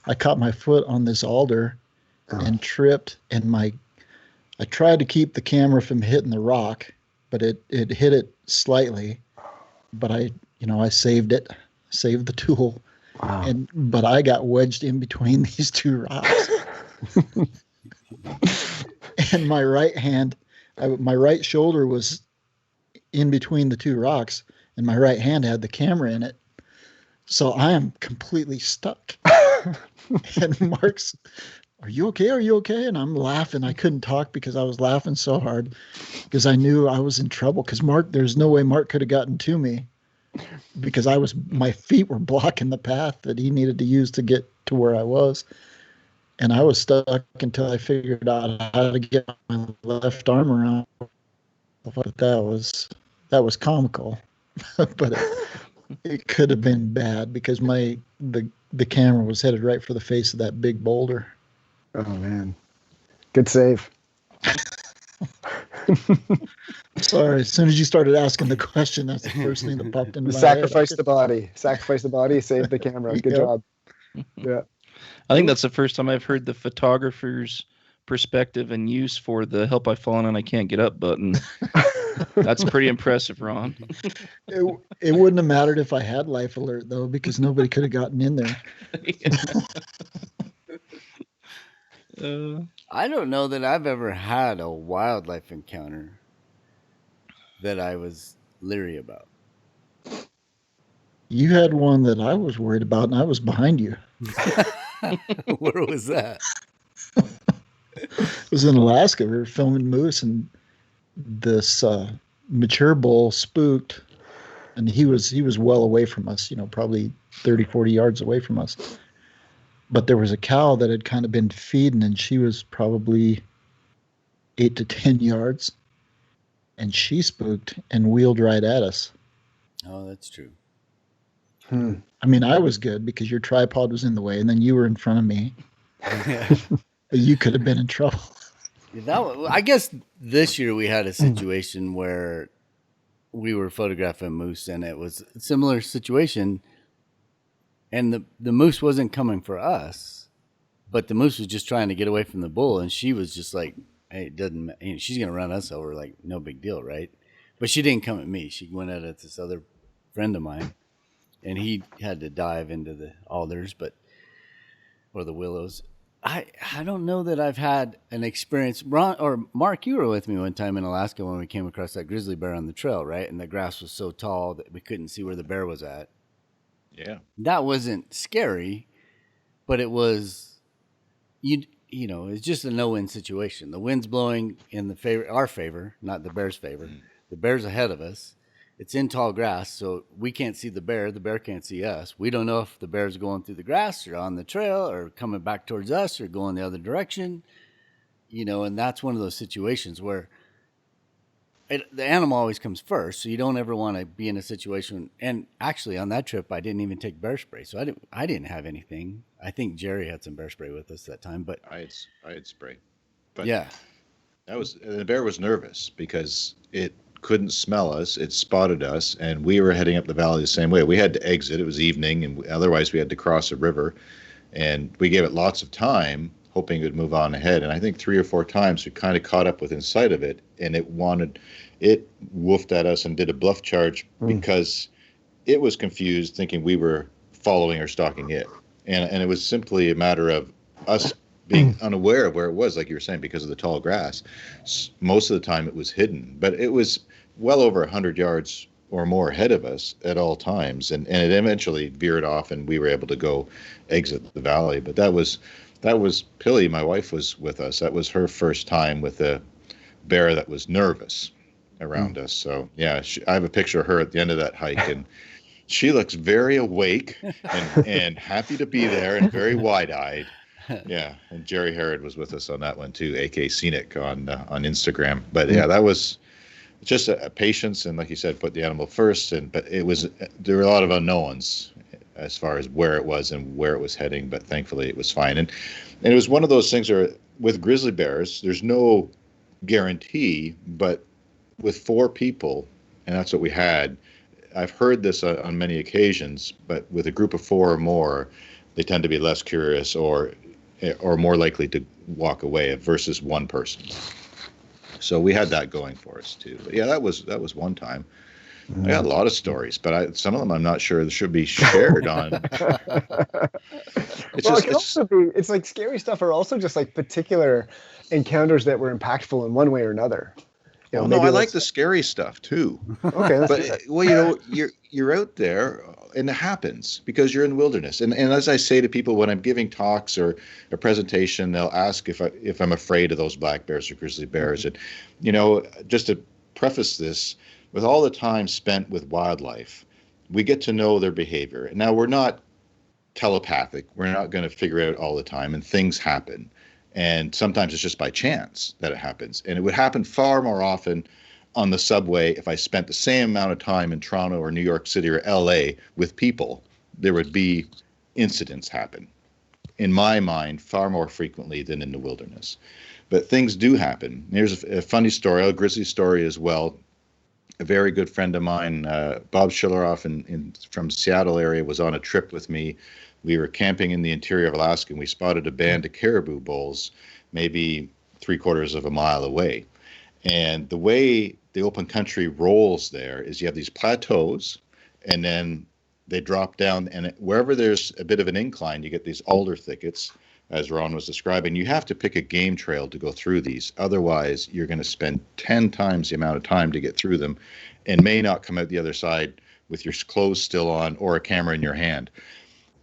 I caught my foot on this alder and tripped, and I tried to keep the camera from hitting the rock, but it hit it slightly, but I saved the tool. Wow. But I got wedged in between these two rocks. And my right shoulder was in between the two rocks, and my right hand had the camera in it. So I am completely stuck. And Mark's, "Are you okay? Are you okay?" And I'm laughing. I couldn't talk because I was laughing so hard because I knew I was in trouble, because there's no way Mark could have gotten to me because my feet were blocking the path that he needed to use to get to where I was. And I was stuck until I figured out how to get my left arm around. But that was comical. But it could have been bad because the camera was headed right for the face of that big boulder. Oh man, good save. Sorry, as soon as you started asking the question, that's the first thing that popped into my Sacrifice head. the body, save the camera. Good job. Yeah. I think that's the first time I've heard the photographer's perspective and use for the "help I've fallen and I can't get up" button. That's pretty impressive, Ron. It wouldn't have mattered if I had life alert, though, because nobody could have gotten in there. I don't know that I've ever had a wildlife encounter that I was leery about. You had one that I was worried about, and I was behind you. Where was that? It was in Alaska. We were filming moose, and this mature bull spooked, and he was well away from us, you know, probably 30, 40 yards away from us. But there was a cow that had kind of been feeding, and she was probably 8 to 10 yards, and she spooked and wheeled right at us. Oh, that's true. I mean, I was good because your tripod was in the way, and then you were in front of me. You could have been in trouble. I guess this year we had a situation where we were photographing moose, and it was a similar situation. And the moose wasn't coming for us, but the moose was just trying to get away from the bull, and she was just like, "Hey, it doesn't. She's gonna run us over, like no big deal, right?" But she didn't come at me. She went at this other friend of mine, and he had to dive into the alders, or the willows. I don't know that I've had an experience. Ron or Mark, you were with me one time in Alaska when we came across that grizzly bear on the trail, right? And the grass was so tall that we couldn't see where the bear was at. Yeah. That wasn't scary, but it was, it's just a no-win situation. The wind's blowing in our favor, not the bear's favor. The bear's ahead of us. It's in tall grass, so we can't see the bear. The bear can't see us. We don't know if the bear's going through the grass or on the trail or coming back towards us or going the other direction. And that's one of those situations where the animal always comes first, so you don't ever want to be in a situation. And actually, on that trip, I didn't even take bear spray, so I didn't have anything. I think Jerry had some bear spray with us that time, but I had spray. But yeah, the bear was nervous because it couldn't smell us. It spotted us, and we were heading up the valley the same way. We had to exit. It was evening, and otherwise we had to cross a river. And we gave it lots of time, hoping it would move on ahead. And I think 3 or 4 times we kind of caught up within sight of it, and it woofed at us and did a bluff charge because it was confused, thinking we were following or stalking it. And it was simply a matter of us being unaware of where it was, like you were saying, because of the tall grass. Most of the time it was hidden, but it was well over 100 yards or more ahead of us at all times. And it eventually veered off, and we were able to go exit the valley. But that was Pilly, my wife, was with us. That was her first time with a bear that was nervous around us. So yeah, I have a picture of her at the end of that hike, and she looks very awake and happy to be there and very wide-eyed. Yeah, and Jerry Herod was with us on that one too, AK Scenic on Instagram. But yeah, that was just a patience, and like you said, put the animal first. But there were a lot of unknowns as far as where it was and where it was heading. But thankfully, it was fine. And it was one of those things where with grizzly bears, there's no guarantee, but with 4 people, and that's what we had. I've heard this on many occasions, but with a group of 4 or more, they tend to be less curious or more likely to walk away versus one person. So we had that going for us too. But yeah, that was one time. I got a lot of stories, but some of them I'm not sure should be shared on. It's like scary stuff, or also just like particular encounters that were impactful in one way or another. I like the scary stuff too. Okay, but you're out there, and it happens because you're in the wilderness. And as I say to people when I'm giving talks or a presentation, they'll ask if I'm afraid of those black bears or grizzly bears. And just to preface this, with all the time spent with wildlife, we get to know their behavior. Now, we're not telepathic. We're not going to figure it out all the time, and things happen. And sometimes it's just by chance that it happens. And it would happen far more often on the subway if I spent the same amount of time in Toronto or New York City or LA with people. There would be incidents happen, in my mind, far more frequently than in the wilderness. But things do happen. Here's a funny story, a grizzly story as well. A very good friend of mine, Bob Schilleroff from Seattle area, was on a trip with me. We were camping in the interior of Alaska, and we spotted a band of caribou bulls maybe 3/4 of a mile away. And the way the open country rolls there is you have these plateaus, and then they drop down, and wherever there's a bit of an incline, you get these alder thickets, as Ron was describing. You have to pick a game trail to go through these. Otherwise, you're going to spend 10 times the amount of time to get through them and may not come out the other side with your clothes still on or a camera in your hand.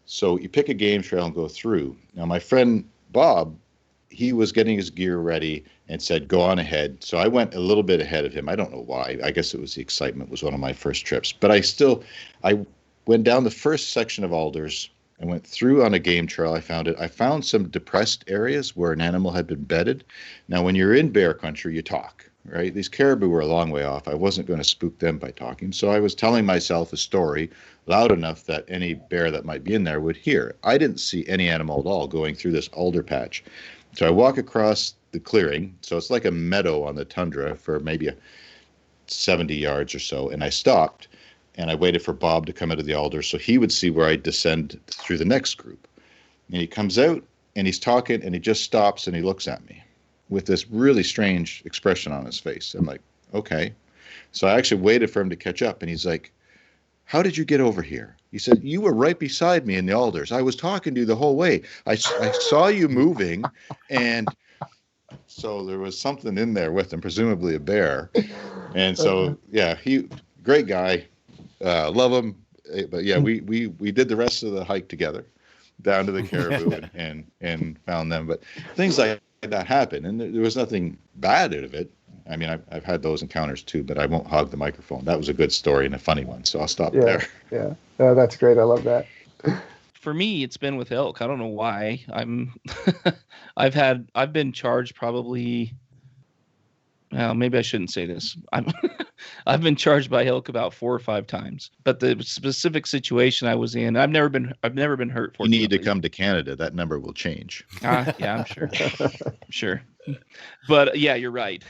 So you pick a game trail and go through. Now, my friend Bob, he was getting his gear ready and said, go on ahead. So I went a little bit ahead of him. I don't know why. I guess it was the excitement. It was one of my first trips. But I went down the first section of alders. I went through on a game trail. I found some depressed areas where an animal had been bedded. Now, when you're in bear country, you talk, right? These caribou were a long way off. I wasn't going to spook them by talking. So I was telling myself a story loud enough that any bear that might be in there would hear. I didn't see any animal at all going through this alder patch. So I walk across the clearing. So it's like a meadow on the tundra for maybe 70 yards or so. And I stopped and I waited for Bob to come out of the alders so he would see where I descend through the next group. And he comes out and he's talking and he just stops and he looks at me with this really strange expression on his face. I'm like, okay. So I actually waited for him to catch up and he's like, how did you get over here? He said, you were right beside me in the alders. I was talking to you the whole way. I saw you moving. And so there was something in there with him, presumably a bear. And so, yeah, great guy. Love him. But yeah, we did the rest of the hike together down to the caribou and found them. But things like that happen. And there was nothing bad out of it. I mean, I've had those encounters too, but I won't hog the microphone. That was a good story and a funny one, so I'll stop there. Yeah, oh, that's great. I love that. For me, it's been with elk. I don't know why. I've been charged probably. Well, maybe I shouldn't say this. I've been charged by elk about 4 or 5 times. But the specific situation I was in, I've never been hurt. You need to come to Canada. That number will change. Yeah, I'm sure. Sure. But yeah, you're right.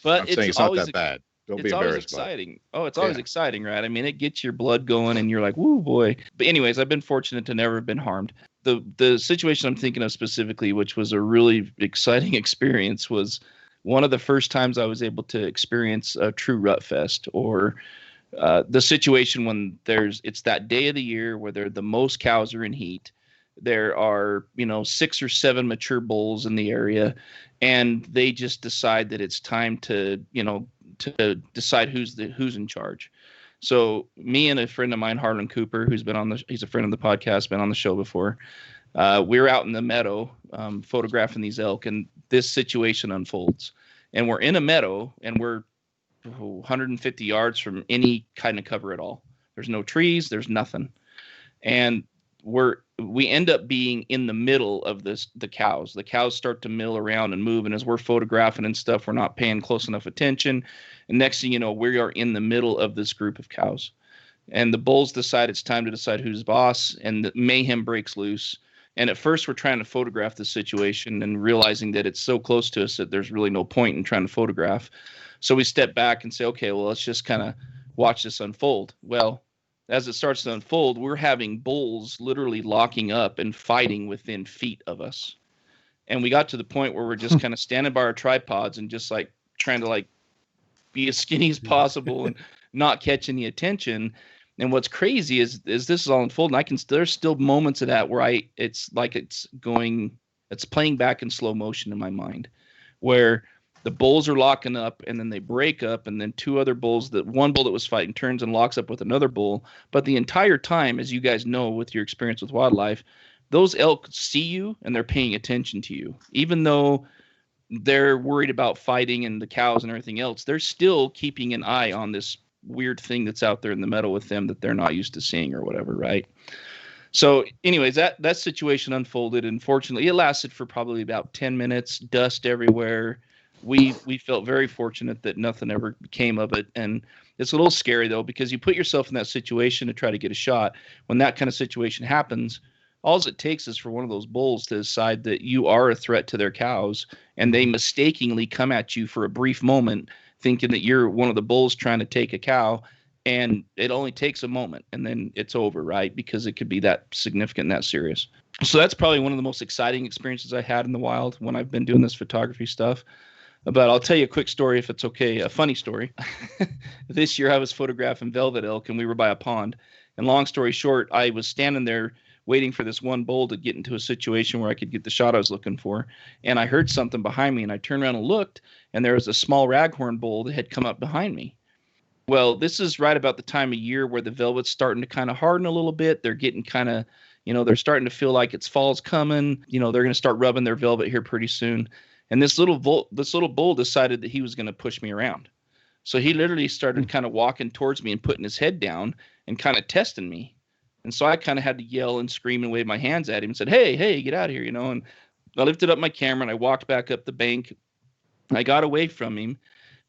But I'm saying it's not that bad. Don't be embarrassed. It's always exciting. Oh, it's always exciting, right? I mean, it gets your blood going, and you're like, "Woo, boy!" But anyways, I've been fortunate to never have been harmed. The situation I'm thinking of specifically, which was a really exciting experience, was one of the first times I was able to experience a true rut fest, or the situation when it's that day of the year where the most cows are in heat. There are 6 or 7 mature bulls in the area, and they just decide that it's time to decide who's in charge. So me and a friend of mine, Harlan Cooper, he's a friend of the podcast, been on the show before. We were out in the meadow photographing these elk, and this situation unfolds. And we're in a meadow, and we're 150 yards from any kind of cover at all. There's no trees, there's nothing. And we end up being in the middle of the cows. The cows start to mill around and move, and as we're photographing and stuff, we're not paying close enough attention. And next thing you know, we are in the middle of this group of cows. And the bulls decide it's time to decide who's boss, and the mayhem breaks loose. And at first, we're trying to photograph the situation and realizing that it's so close to us that there's really no point in trying to photograph. So we step back and say, okay, well, let's just kind of watch this unfold. Well, as it starts to unfold, we're having bulls literally locking up and fighting within feet of us. And we got to the point where we're just kind of standing by our tripods and just like trying to like be as skinny as possible and not catch any attention. And what's crazy is this is all unfolding. There's still moments of that where it's playing back in slow motion in my mind, where the bulls are locking up and then they break up, and then 2 other bulls, one bull that was fighting turns and locks up with another bull. But the entire time, as you guys know with your experience with wildlife, those elk see you and they're paying attention to you. Even though they're worried about fighting and the cows and everything else, they're still keeping an eye on this weird thing that's out there in the meadow with them that they're not used to seeing or whatever, right? So anyways, that situation unfolded, and fortunately it lasted for probably about 10 minutes, dust everywhere. We felt very fortunate that nothing ever came of it. And it's a little scary though, because you put yourself in that situation to try to get a shot. When that kind of situation happens, all it takes is for one of those bulls to decide that you are a threat to their cows, and they mistakenly come at you for a brief moment thinking that you're one of the bulls trying to take a cow, and it only takes a moment and then it's over, right? Because it could be that significant and that serious. So that's probably one of the most exciting experiences I had in the wild when I've been doing this photography stuff. But I'll tell you a quick story if it's okay, a funny story. This year I was photographing velvet elk, and we were by a pond. And long story short, I was standing there waiting for this one bull to get into a situation where I could get the shot I was looking for. And I heard something behind me, and I turned around and looked, and there was a small raghorn bull that had come up behind me. Well, this is right about the time of year where the velvet's starting to kind of harden a little bit. They're getting kind of, they're starting to feel like it's fall's coming. They're going to start rubbing their velvet here pretty soon. And this little bull decided that he was going to push me around. So he literally started kind of walking towards me and putting his head down and kind of testing me. And so I kind of had to yell and scream and wave my hands at him and said, hey, get out of here, And I lifted up my camera and I walked back up the bank. I got away from him.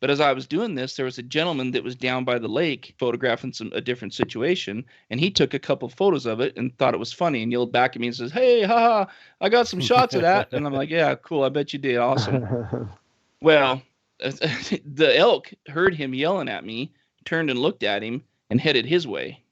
But as I was doing this, there was a gentleman that was down by the lake photographing a different situation, and he took a couple photos of it and thought it was funny and yelled back at me and says, "Hey, haha, I got some shots of that." And I'm like, "Yeah, cool. I bet you did. Awesome." Well, the elk heard him yelling at me, turned and looked at him, and headed his way.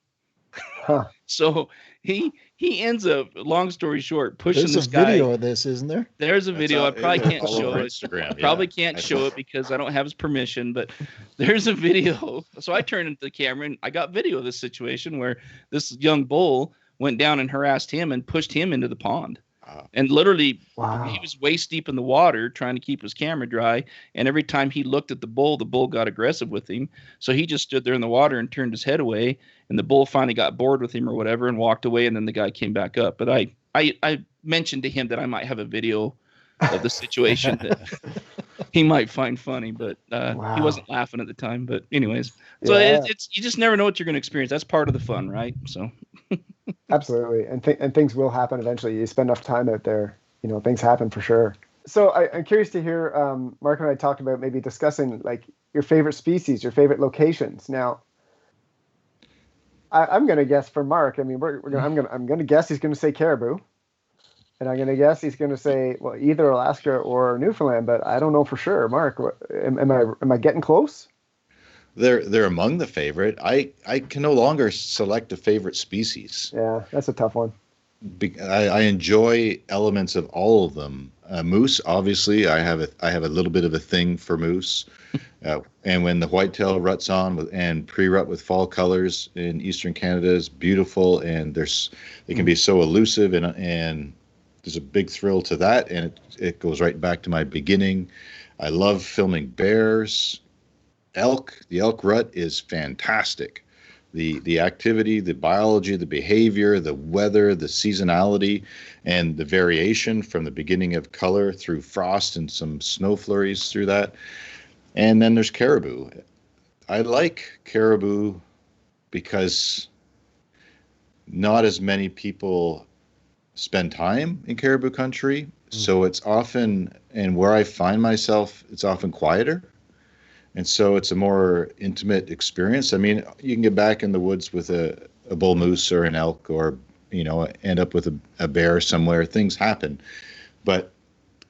Huh. So he ends up, long story short, pushing There's this a guy. video of this, isn't there? There's a video. I probably can't all show over it. Instagram. Probably yeah. can't show it because I don't have his permission, but there's a video. So I turned into the camera and I got video of this situation where this young bull went down and harassed him and pushed him into the pond. And literally, he was waist deep in the water trying to keep his camera dry. And every time he looked at the bull got aggressive with him. So he just stood there in the water and turned his head away. And the bull finally got bored with him or whatever and walked away. And then the guy came back up. But I mentioned to him that I might have a video of the situation that he might find funny, but he wasn't laughing at the time. But anyways, so it's you just never know what you're going to experience. That's part of the fun, right? So absolutely, and things will happen eventually. You spend enough time out there, things happen for sure. So I'm curious to hear, Mark and I talked about maybe discussing like your favorite species, your favorite locations. Now, I'm going to guess for Mark. I mean, I'm going to guess he's going to say caribou. And I'm going to guess he's going to say, well, either Alaska or Newfoundland, but I don't know for sure. Mark, am I getting close? They're among the favorite. I can no longer select a favorite species. Yeah, that's a tough one. I enjoy elements of all of them. Moose, obviously, I have a little bit of a thing for moose. And when the whitetail ruts on and pre-rut with fall colors in eastern Canada is beautiful, and they can be so elusive and there's a big thrill to that, and it goes right back to my beginning. I love filming bears, elk. The elk rut is fantastic. The activity, the biology, the behavior, the weather, the seasonality, and the variation from the beginning of color through frost and some snow flurries through that. And then there's caribou. I like caribou because not as many people spend time in caribou country. So it's often, and where I find myself, it's often quieter. And so it's a more intimate experience. I mean, you can get back in the woods with a bull moose or an elk, or, end up with a bear somewhere. Things happen. But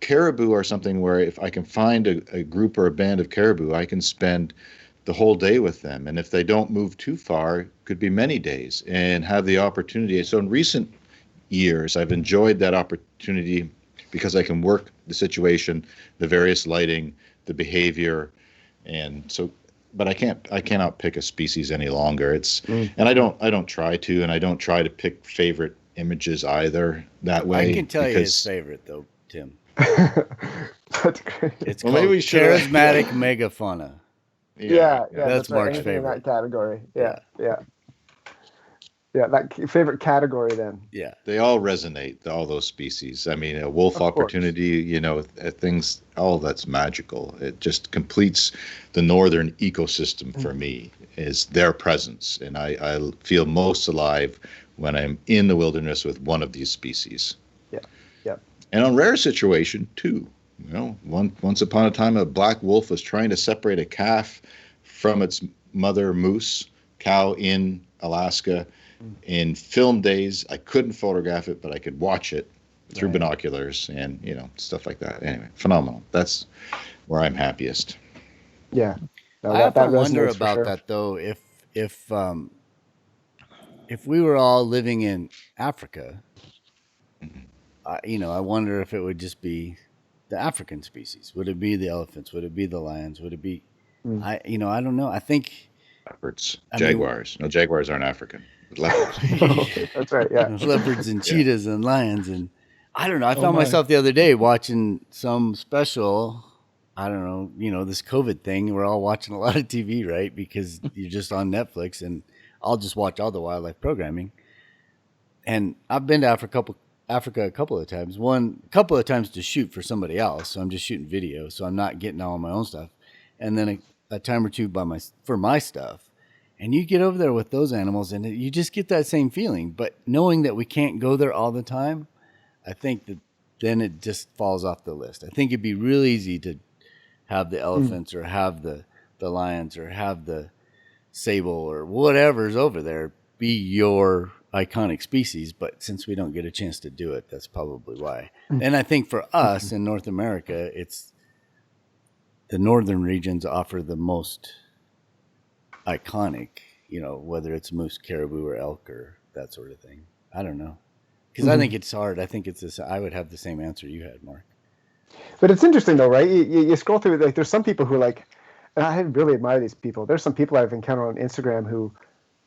caribou are something where if I can find a group or a band of caribou, I can spend the whole day with them. And if they don't move too far, it could be many days, and have the opportunity. So in recent years, I've enjoyed that opportunity because I can work the situation, the various lighting, the behavior, and so. But I cannot pick a species any longer. And I don't try to, and I don't try to pick favorite images either that way. I can tell you his favorite though, Tim. That's great. It's called charismatic megafauna. Yeah, that's Mark's favorite. In that category. Yeah. That favorite category then. Yeah. They all resonate, all those species. I mean, a wolf opportunity, things, all that's magical. It just completes the northern ecosystem for me, is their presence. And I feel most alive when I'm in the wilderness with one of these species. Yeah. And on rare situation, too. Once upon a time, a black wolf was trying to separate a calf from its mother moose cow in Alaska. In film days, I couldn't photograph it, but I could watch it through binoculars and, stuff like that. Anyway, phenomenal. That's where I'm happiest. Yeah. No, I often wonder about that, though, if we were all living in Africa, I wonder if it would just be the African species. Would it be the elephants? Would it be the lions? Would it be, I don't know. I think leopards, jaguars. No, jaguars aren't African. Leopards. That's right. Yeah. Leopards and cheetahs and lions. And I don't know. I found myself the other day watching some special, I don't know, this COVID thing. We're all watching a lot of TV, right? Because you're just on Netflix, and I'll just watch all the wildlife programming. And I've been to Africa a couple of times. A couple of times to shoot for somebody else. So I'm just shooting video. So I'm not getting all my own stuff. And then a time or two for my stuff. And you get over there with those animals, and you just get that same feeling. But knowing that we can't go there all the time, I think that then it just falls off the list. I think it'd be real easy to have the elephants or have the the lions or have the sable or whatever's over there be your iconic species. But since we don't get a chance to do it, that's probably why. And I think for us in North America, it's the northern regions offer the most iconic, whether it's moose, caribou, or elk or that sort of thing. I don't know. Because I think it's hard. I think it's this. I would have the same answer you had, Mark. But it's interesting though, right? You scroll through, like, there's some people who are like, and I really admire these people. There's some people I've encountered on Instagram who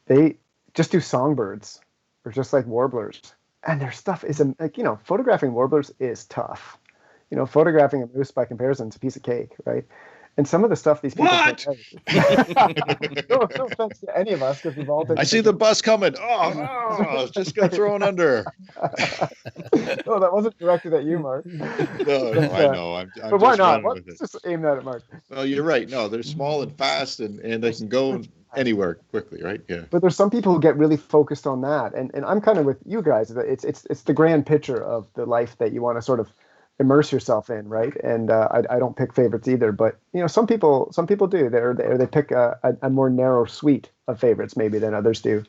they just do songbirds or just like warblers, and their stuff is like, photographing warblers is tough. Photographing a moose by comparison is a piece of cake, right? And some of the stuff these people What? no offense to any of us, because we've all been. I see the bus coming. Oh, just got thrown under. No, that wasn't directed at you, Mark. No, I know. I'm but just why not? running with Let's it. just aim that at Mark. Well, you're right. No, they're small and fast, and they can go anywhere quickly, right? Yeah. But there's some people who get really focused on that, and I'm kind of with you guys. It's the grand picture of the life that you want to sort of immerse yourself in, right? And I don't pick favorites either, but some people do. They pick a more narrow suite of favorites maybe than others do.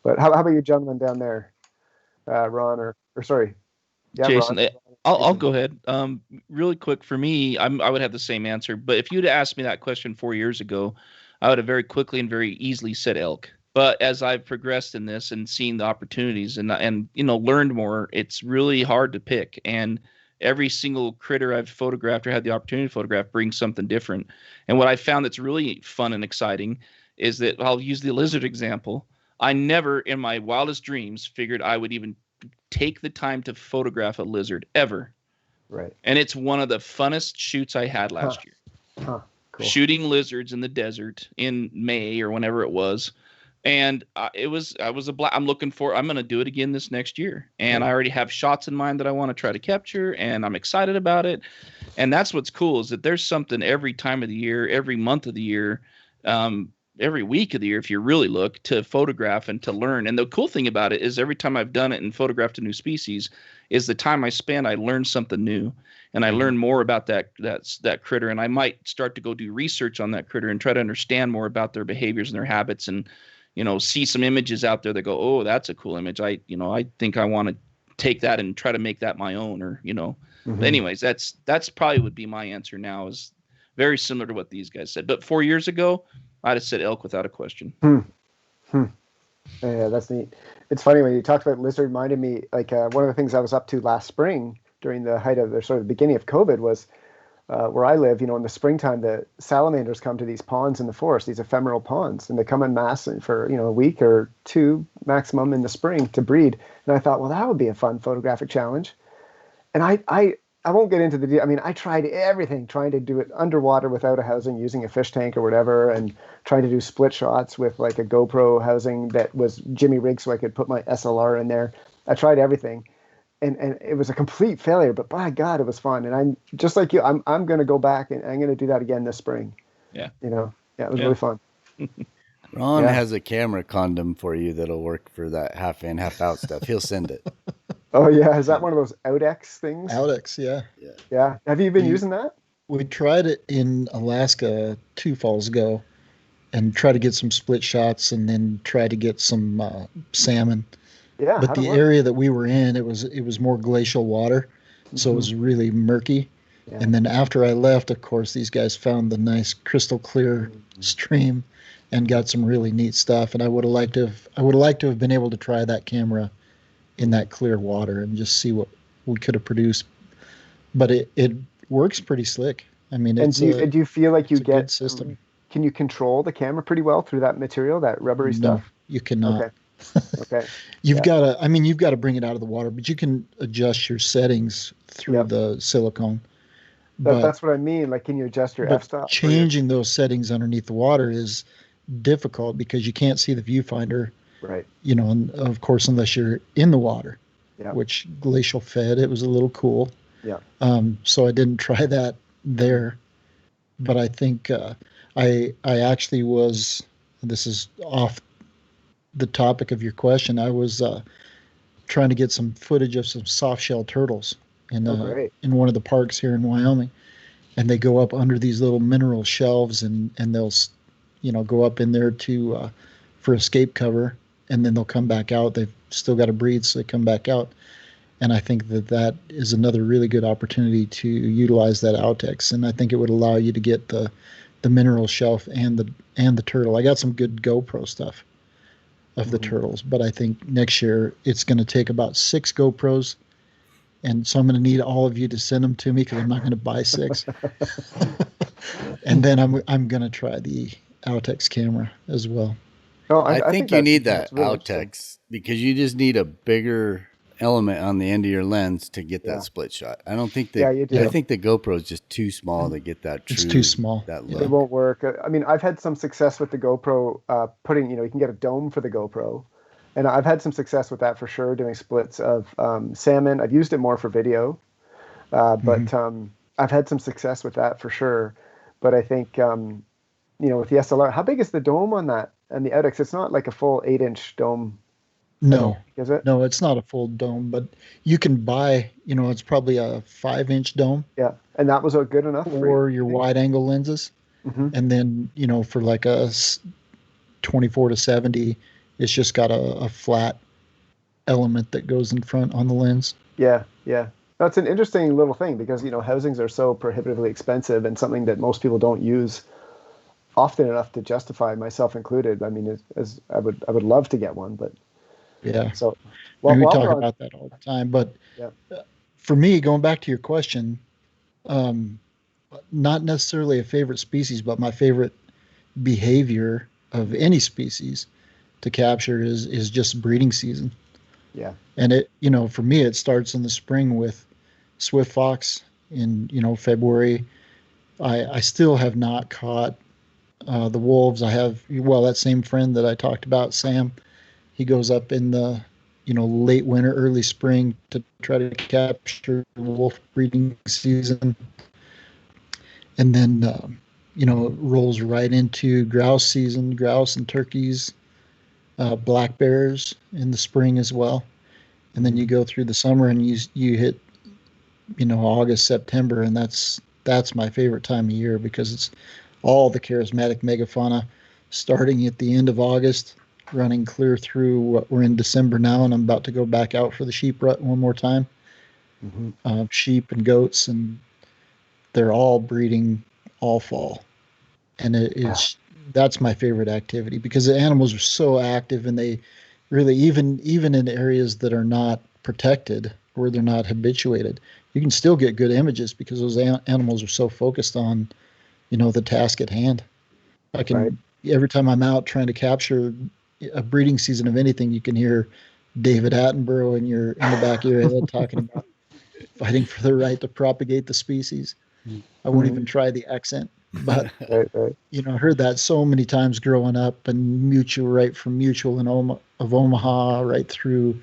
But how about you gentlemen down there, Ron or sorry, yeah, Jason? Ron. I'll go ahead. Really quick for me, I would have the same answer. But if you'd asked me that question 4 years ago, I would have very quickly and very easily said elk. But as I've progressed in this and seen the opportunities and learned more, it's really hard to pick. And every single critter I've photographed or had the opportunity to photograph brings something different. And what I found that's really fun and exciting is that I'll use the lizard example. I never in my wildest dreams figured I would even take the time to photograph a lizard ever. Right. And it's one of the funnest shoots I had last year. Cool. Shooting lizards in the desert in May or whenever it was. And I was a I'm going to do it again this next year. And I already have shots in mind that I want to try to capture, and I'm excited about it. And that's what's cool, is that there's something every time of the year, every month of the year, every week of the year, if you really look, to photograph and to learn. And the cool thing about it is every time I've done it and photographed a new species is the time I spend, I learn something new. And I learn more about that critter. And I might start to go do research on that critter and try to understand more about their behaviors and their habits, and see some images out there that go, oh, that's a cool image. I think I want to take that and try to make that my own, or. But anyways, that's probably would be my answer now, is very similar to what these guys said. But 4 years ago, I'd have said elk without a question. Yeah, that's neat. It's funny when you talked about lizard, reminded me, like, one of the things I was up to last spring during the height of the sort of beginning of COVID was where I live, in the springtime, the salamanders come to these ponds in the forest, these ephemeral ponds, and they come in mass for, a week or two maximum in the spring to breed. And I thought, well, that would be a fun photographic challenge. And I won't get into the, I tried everything, trying to do it underwater without a housing, using a fish tank or whatever, and trying to do split shots with like a GoPro housing that was Jimmy rigged so I could put my SLR in there. I tried everything. And it was a complete failure, but by God, it was fun. And I'm just like you. I'm going to go back and I'm going to do that again this spring. Yeah. It was really fun. Ron has a camera condom for you that'll work for that half in, half out stuff. He'll send it. Oh yeah, is that one of those Outex things? Outex, yeah. Yeah. Have you been using that? We tried it in Alaska 2 falls ago, and tried to get some split shots, and then try to get some salmon. Yeah, but the area that we were in, it was more glacial water, so it was really murky. Yeah. And then after I left, of course, these guys found the nice crystal clear stream, and got some really neat stuff. And I would have liked to have been able to try that camera in that clear water and just see what we could have produced. But it works pretty slick. I mean, and do you feel like you get system? Can you control the camera pretty well through that material, that rubbery stuff? No, you cannot. Okay. Okay. You've got to bring it out of the water, but you can adjust your settings through the silicone. That's what I mean. Like, can you adjust your f-stop? Changing those settings underneath the water is difficult because you can't see the viewfinder. Right. And of course, unless you're in the water, which glacial fed, it was a little cool. Yeah. So I didn't try that there, but I think I actually was. This is off the topic of your question. I was trying to get some footage of some soft shell turtles in one of the parks here in Wyoming, and they go up under these little mineral shelves, and they'll, go up in there to for escape cover, and then they'll come back out. They've still got to breathe, so they come back out. And I think that is another really good opportunity to utilize that Outex. And I think it would allow you to get the mineral shelf and the turtle. I got some good GoPro stuff of the turtles, but I think next year it's going to take about 6 GoPros. And so I'm going to need all of you to send them to me, because I'm not going to buy 6. And then I'm going to try the Outex camera as well. No, I think you need that really Outex, because you just need a bigger element on the end of your lens to get that split shot. I don't think that. you do. I think the GoPro is just too small to get that. It's too small. That It look. won't work. I mean, I've had some success with the GoPro putting, you can get a dome for the GoPro. And I've had some success with that for sure, doing splits of salmon. I've used it more for video, but I've had some success with that for sure. But I think, with the SLR, how big is the dome on that? And the Outex, it's not like a full 8-inch dome. No, is it? No, it's not a full dome, but you can buy, it's probably a 5-inch dome. Yeah, and that was good enough for your wide angle lenses. And then, for like a 24 to 70, it's just got a flat element that goes in front on the lens. Yeah. That's an interesting little thing, because, housings are so prohibitively expensive, and something that most people don't use often enough to justify, myself included. I mean, as I would love to get one, but yeah. So we talk about that all the time. But for me, going back to your question, not necessarily a favorite species, but my favorite behavior of any species to capture is just breeding season. Yeah. And it, for me, it starts in the spring with swift fox in, February. I still have not caught the wolves. I have, that same friend that I talked about, Sam, he goes up in the, late winter, early spring to try to capture the wolf breeding season. And then, it rolls right into grouse season, grouse and turkeys, black bears in the spring as well. And then you go through the summer and you hit, August, September, and that's my favorite time of year, because it's all the charismatic megafauna starting at the end of August, running clear through what we're in December now, and I'm about to go back out for the sheep rut one more time. Sheep and goats, and they're all breeding all fall. And that's my favorite activity, because the animals are so active, and they really, even in areas that are not protected or they're not habituated, you can still get good images, because those animals are so focused on, the task at hand. I can, every time I'm out trying to capture a breeding season of anything, you can hear David Attenborough in the back of your head talking about fighting for the right to propagate the species. I won't even try the accent, but I heard that so many times growing up, and right from Mutual of Omaha right through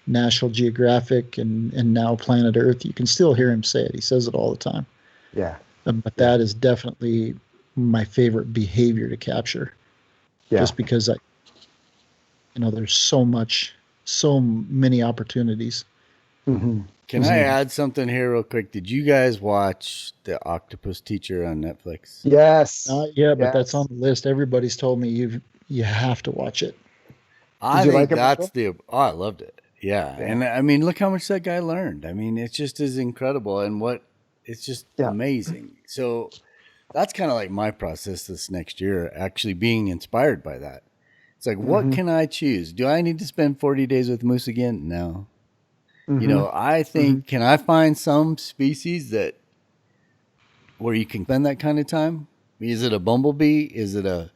National Geographic and now Planet Earth. You can still hear him say it. He says it all the time. Yeah. But that is definitely my favorite behavior to capture. Yeah. Just because there's so many opportunities. Can I add something here real quick? Did you guys watch the Octopus Teacher on Netflix? Yes. But that's on the list. Everybody's told me you have to watch it. I think that's I loved it. Yeah. And I mean, look how much that guy learned. I mean, it's just as incredible, and it's just amazing. So that's kind of like my process this next year, actually being inspired by that. It's like, what can I choose? Do I need to spend 40 days with moose again? No. I think, can I find some species where you can spend that kind of time? Is it a bumblebee? Is it a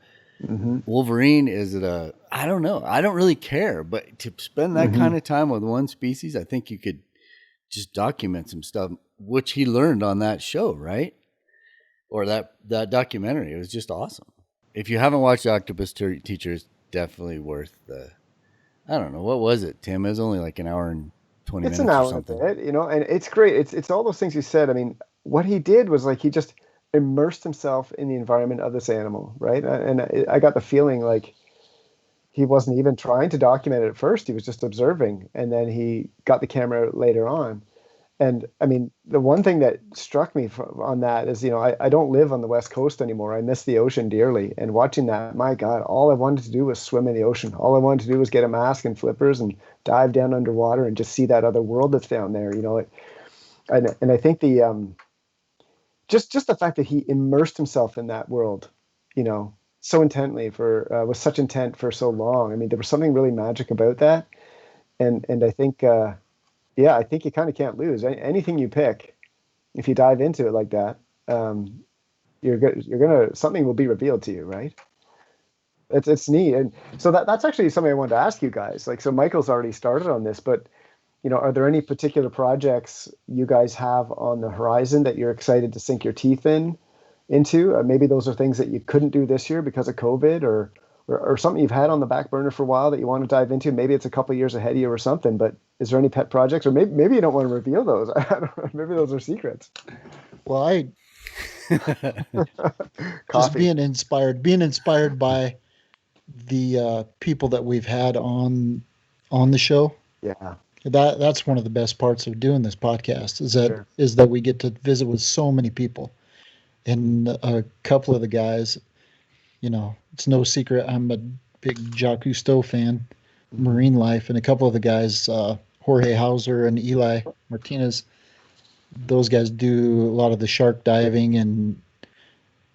wolverine? Is it I don't know. I don't really care, but to spend that kind of time with one species, I think you could just document some stuff, which he learned on that show, right? Or that documentary. It was just awesome. If you haven't watched Octopus Teacher, it's definitely worth I don't know. What was it, Tim? It was only like an hour and 20 minutes or something. It's an hour and a bit, and it's great. It's all those things you said. I mean, what he did was like he just immersed himself in the environment of this animal, right? And I got the feeling like he wasn't even trying to document it at first. He was just observing, and then he got the camera later on. And I mean, the one thing that struck me on that is, I don't live on the West Coast anymore. I miss the ocean dearly. And watching that, my God, all I wanted to do was swim in the ocean. All I wanted to do was get a mask and flippers and dive down underwater and just see that other world that's down there. And I think just the fact that he immersed himself in that world, so intently with such intent for so long. I mean, there was something really magic about that. And I think, I think you kind of can't lose. Anything you pick, if you dive into it like that, something will be revealed to you, right? It's neat. And so that's actually something I wanted to ask you guys. Like, so Michael's already started on this, but are there any particular projects you guys have on the horizon that you're excited to sink your teeth into? Maybe those are things that you couldn't do this year because of COVID, or something you've had on the back burner for a while that you want to dive into. Maybe it's a couple of years ahead of you or something, but is there any pet projects, or maybe you don't want to reveal those? I don't know. Maybe those are secrets. Well, just being inspired by the people that we've had on the show. Yeah. That's one of the best parts of doing this podcast is that we get to visit with so many people. And a couple of the guys, it's no secret I'm a big Jacques Cousteau fan, marine life, and a couple of the guys, Jorge Hauser and Eli Martinez, those guys do a lot of the shark diving, and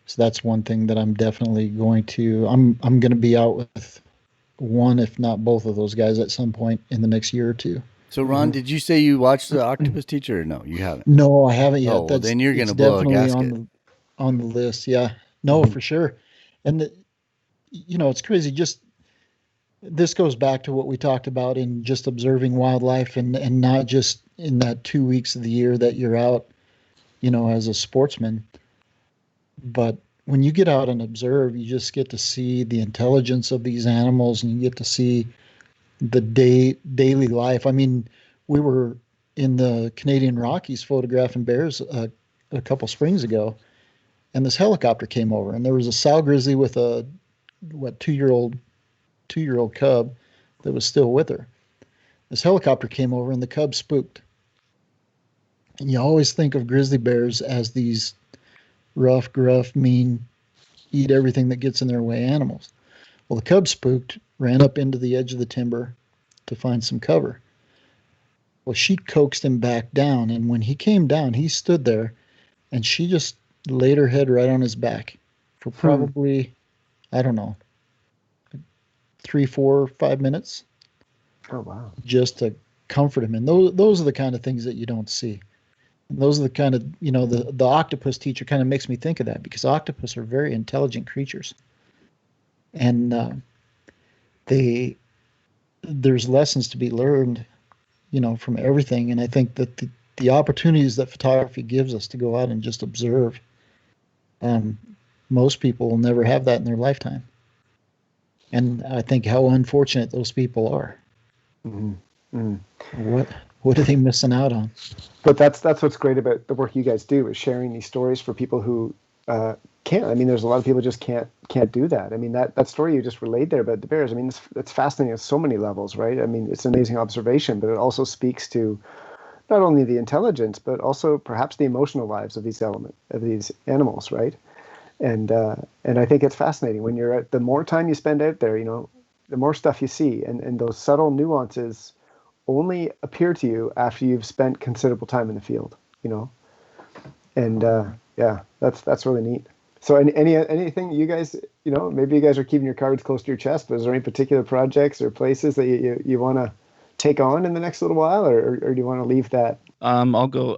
so that's one thing that I'm definitely going to. I'm going to be out with one, if not both of those guys at some point in the next year or two. So, Ron, did you say you watched the Octopus Teacher? Or no, you haven't. No, I haven't yet. Oh, well, then you're going to blow a gasket. On the list, yeah. No, for sure. And it's crazy. Just this goes back to what we talked about in just observing wildlife, and not just in that 2 weeks of the year that you're out, as a sportsman. But when you get out and observe, you just get to see the intelligence of these animals, and you get to see the daily life. I mean, we were in the Canadian Rockies photographing bears a couple springs ago, and this helicopter came over, and there was a sow grizzly with a 2-year-old cub that was still with her. This helicopter came over, and the cub spooked. And you always think of grizzly bears as these rough, gruff, mean, eat everything that gets in their way animals. Well, the cub spooked, ran up into the edge of the timber to find some cover. Well, she coaxed him back down, and when he came down, he stood there, and she just laid her head right on his back for probably, I don't know, 3, 4, 5 minutes. Oh, wow. Just to comfort him. And those are the kind of things that you don't see. And those are the kind of, the Octopus Teacher kind of makes me think of that, because octopus are very intelligent creatures. And there's lessons to be learned, from everything. And I think that the opportunities that photography gives us to go out and just observe, most people will never have that in their lifetime. And I think how unfortunate those people are. Mm-hmm. Mm-hmm. What are they missing out on? But that's what's great about the work you guys do, is sharing these stories for people who can't. I mean, there's a lot of people just can't do that. I mean, that story you just relayed there about the bears, I mean, it's fascinating on so many levels, right? I mean, it's an amazing observation, but it also speaks to not only the intelligence, but also perhaps the emotional lives of these animals, right? And I think it's fascinating when the more time you spend out there, the more stuff you see, and those subtle nuances only appear to you after you've spent considerable time in the field, and that's really neat. So anything you guys, maybe you guys are keeping your cards close to your chest, but is there any particular projects or places that you want to take on in the next little while, or do you want to leave that? I'll go.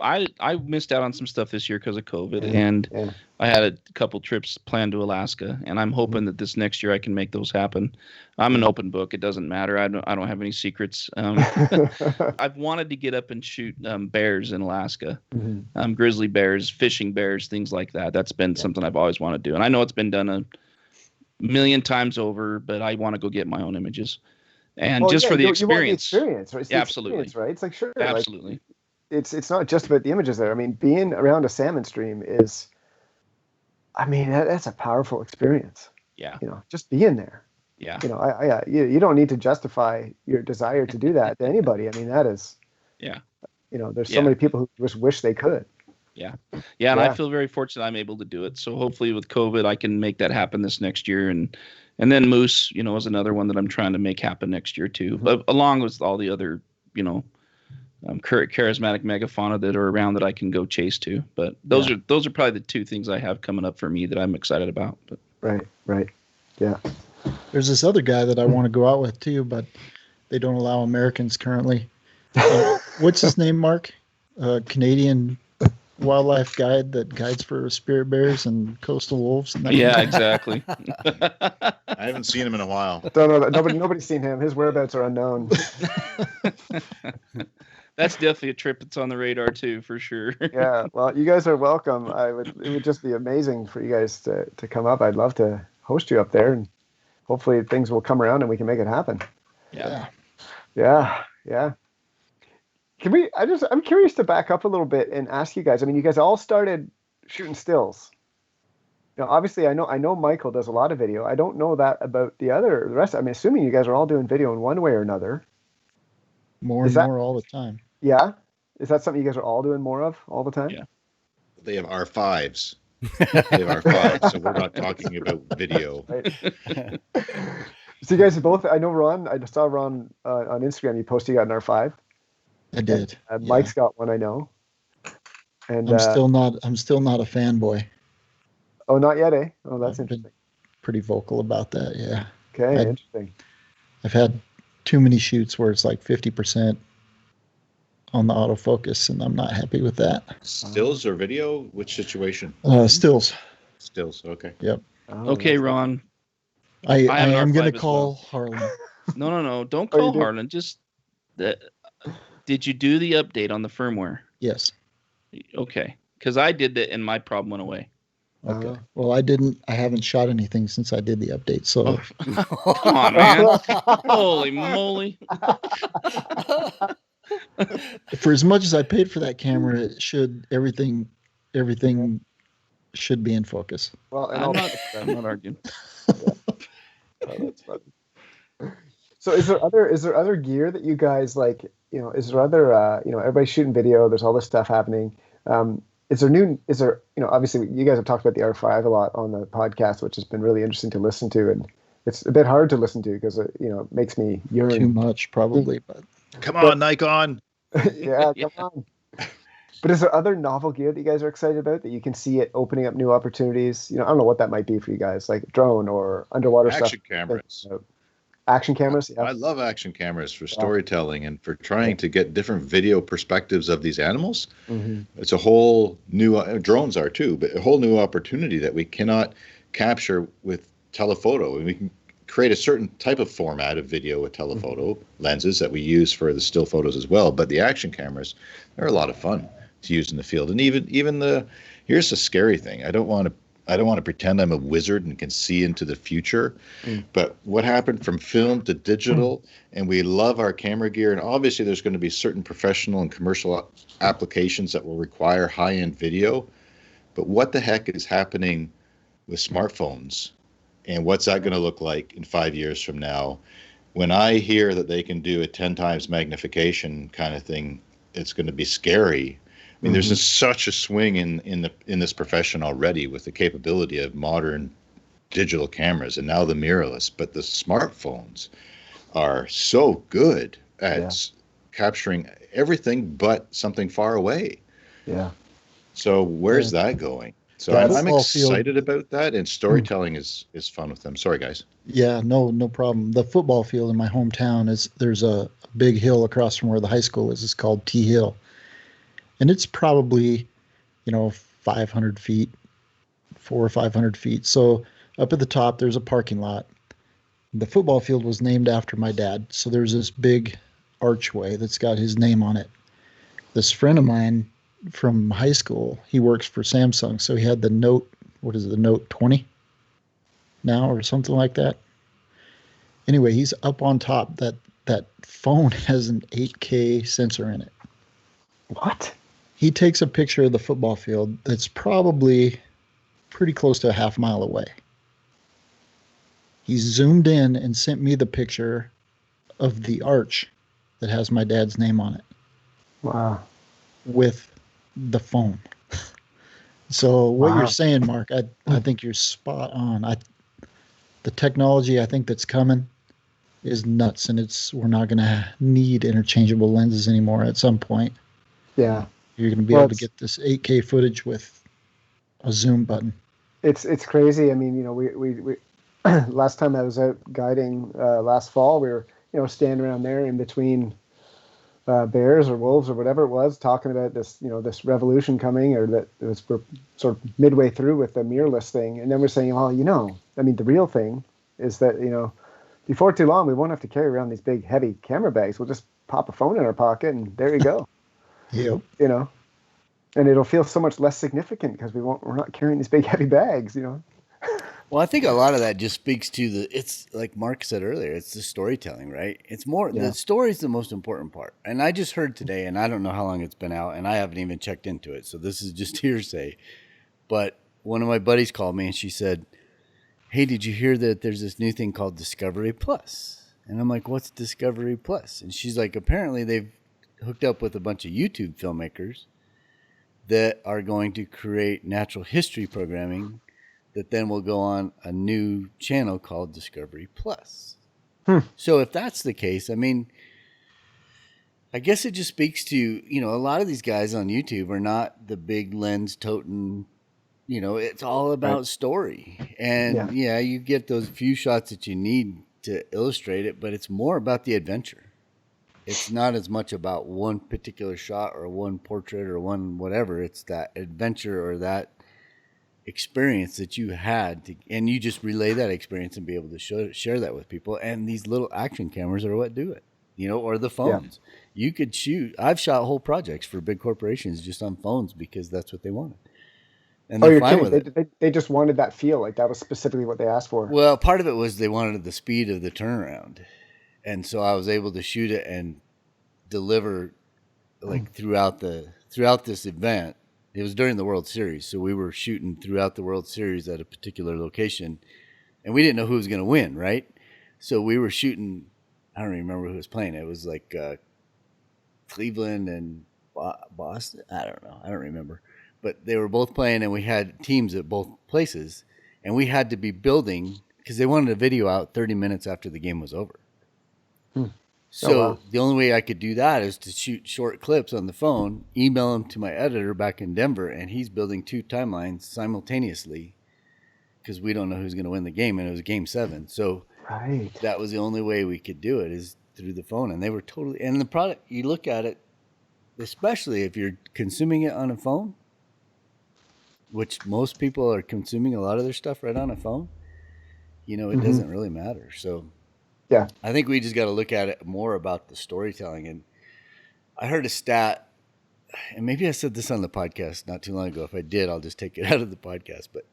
I missed out on some stuff this year because of COVID, and I had a couple trips planned to Alaska, and I'm hoping that this next year I can make those happen. I'm an open book; it doesn't matter. I don't have any secrets. I've wanted to get up and shoot bears in Alaska, grizzly bears, fishing bears, things like that. That's been something I've always wanted to do, and I know it's been done a million times over, but I want to go get my own images. And for the experience. You want the experience, right? It's absolutely. Right? It's like, sure. Absolutely. Like, it's not just about the images there. I mean, being around a salmon stream is, that's a powerful experience. Yeah. Just being there. Yeah. You don't need to justify your desire to do that to anybody. I mean, that is. Yeah. there's so Yeah. many people who just wish they could. Yeah. And I feel very fortunate I'm able to do it. So hopefully with COVID, I can make that happen this next year. And then Moose, is another one that I'm trying to make happen next year too. But along with all the other, charismatic megafauna that are around that I can go chase to. But those are probably the two things I have coming up for me that I'm excited about. But Right. Yeah. There's this other guy that I want to go out with too, but they don't allow Americans currently. What's his name, Mark? Canadian wildlife guide that guides for spirit bears and coastal wolves. And yeah, exactly. I haven't seen him in a while. Don't know that. Nobody's seen him. His whereabouts are unknown. That's definitely a trip that's on the radar too, for sure. Yeah. Well, you guys are welcome. It would just be amazing for you guys to come up. I'd love to host you up there, and hopefully things will come around and we can make it happen. Yeah. I'm curious to back up a little bit and ask you guys. I mean, you guys all started shooting stills. Obviously, I know Michael does a lot of video. I don't know that about the rest. I'm assuming you guys are all doing video in one way or another. More all the time. Yeah. Is that something you guys are all doing more of all the time? Yeah. They have R5s. So we're not talking about video. Right. So you guys are both. I know Ron. I saw Ron on Instagram. You posted you got an R5. I did. Mike's got one. I know. And I'm still not a fanboy. Oh, not yet, eh? Oh, that's I've interesting. been pretty vocal about that. Yeah. Okay, interesting. I've had too many shoots where it's like 50% on the autofocus, and I'm not happy with that. Stills or video? Which situation? Stills. Stills. Okay. Yep. Oh, Okay, Ron. I have an am going R5 to as call well. Harlan. No. Don't Oh, you call did? Harlan. Just did you do the update on the firmware? Yes. Okay, because I did that and my problem went away. Okay. Well, I haven't shot anything since I did the update. So Come on, man. Holy moly. for as much as I paid for that camera, everything should be in focus. Well, and I'm not arguing. that's funny. So is there other gear that you guys like, is there other, everybody's shooting video, there's all this stuff happening. Obviously you guys have talked about the R5 a lot on the podcast, which has been really interesting to listen to. And it's a bit hard to listen to because it, makes me yearn. Too much probably, but Come on, Nikon. Yeah, come on. But is there other novel gear that you guys are excited about that you can see it opening up new opportunities? I don't know what that might be for you guys, like drone or underwater stuff. Action cameras. Action cameras. Yeah. I love action cameras for storytelling and for trying to get different video perspectives of these animals. Mm-hmm. It's a whole new, drones are too, but a whole new opportunity that we cannot capture with telephoto. And we can create a certain type of format of video with telephoto lenses that we use for the still photos as well. But the action cameras, they're a lot of fun to use in the field. And even here's the scary thing. I don't want to pretend I'm a wizard and can see into the future, but what happened from film to digital, and we love our camera gear, and obviously there's going to be certain professional and commercial applications that will require high-end video, but what the heck is happening with smartphones, and what's that going to look like in 5 years from now? When I hear that they can do a 10 times magnification kind of thing, it's going to be scary. I mean, there's such a swing in this profession already with the capability of modern digital cameras and now the mirrorless. But the smartphones are so good at capturing everything but something far away. Yeah. So where's that going? So I'm excited about that, and storytelling is fun with them. Sorry, guys. Yeah, no problem. The football field in my hometown there's a big hill across from where the high school is. It's called T Hill. And it's probably, 500 feet, 400 or 500 feet. So up at the top, there's a parking lot. The football field was named after my dad. So there's this big archway that's got his name on it. This friend of mine from high school, he works for Samsung. So he had the Note 20 now or something like that. Anyway, he's up on top. That phone has an 8K sensor in it. What? He takes a picture of the football field that's probably pretty close to a half mile away. He zoomed in and sent me the picture of the arch that has my dad's name on it. Wow. with the phone. So what Wow. you're saying, Mark, I think you're spot on. The technology I think that's coming is nuts, and we're not going to need interchangeable lenses anymore. At some point, Yeah. you're going to be able to get this 8K footage with a zoom button. It's crazy. I mean, you know, we last time I was out guiding last fall, we were, you know, standing around there in between bears or wolves or whatever it was, talking about this, you know, this revolution coming, or that we're sort of midway through with the mirrorless thing, and then we're saying, well, you know, I mean, the real thing is that, you know, before too long, we won't have to carry around these big, heavy camera bags. We'll just pop a phone in our pocket, and there you go. Yep. You know, and it'll feel so much less significant because we're not carrying these big, heavy bags. You know. Well, I think a lot of that just speaks to it's like Mark said earlier, it's the storytelling, right? It's more, the story's the most important part. And I just heard today, and I don't know how long it's been out, and I haven't even checked into it. So this is just hearsay. But one of my buddies called me and she said, hey, did you hear that there's this new thing called Discovery Plus? And I'm like, what's Discovery Plus? And she's like, apparently they've hooked up with a bunch of YouTube filmmakers that are going to create natural history programming that then will go on a new channel called Discovery Plus. So if that's the case, I mean, I guess it just speaks to, you know, a lot of these guys on YouTube are not the big lens toting, you know, it's all about story. And yeah, you get those few shots that you need to illustrate it, but it's more about the adventure. It's not as much about one particular shot or one portrait or one whatever. It's that adventure or that experience that you had to, and you just relay that experience and be able to share that with people. And these little action cameras are what do it, you know, or the phones. You could shoot. I've shot whole projects for big corporations just on phones because that's what they wanted. And they're fine with it. They just wanted that feel, like that was specifically what they asked for. Well, part of it was they wanted the speed of the turnaround. And so I was able to shoot it and deliver like throughout this event. It was during the World Series, so we were shooting throughout the World Series at a particular location, and we didn't know who was going to win, right? So we were shooting. I don't even remember who was playing. It was like Cleveland and Boston. I don't know. I don't remember. But they were both playing, and we had teams at both places, and we had to be building because they wanted a video out 30 minutes after the game was over. So the only way I could do that is to shoot short clips on the phone, email them to my editor back in Denver, and he's building 2 timelines simultaneously because we don't know who's going to win the game, and it was Game 7. So that was the only way we could do it is through the phone, and they were totally. And the product, you look at it, especially if you're consuming it on a phone, which most people are consuming a lot of their stuff right on a phone. You know, it doesn't really matter. So. Yeah, I think we just got to look at it more about the storytelling. And I heard a stat, and maybe I said this on the podcast not too long ago. If I did, I'll just take it out of the podcast. But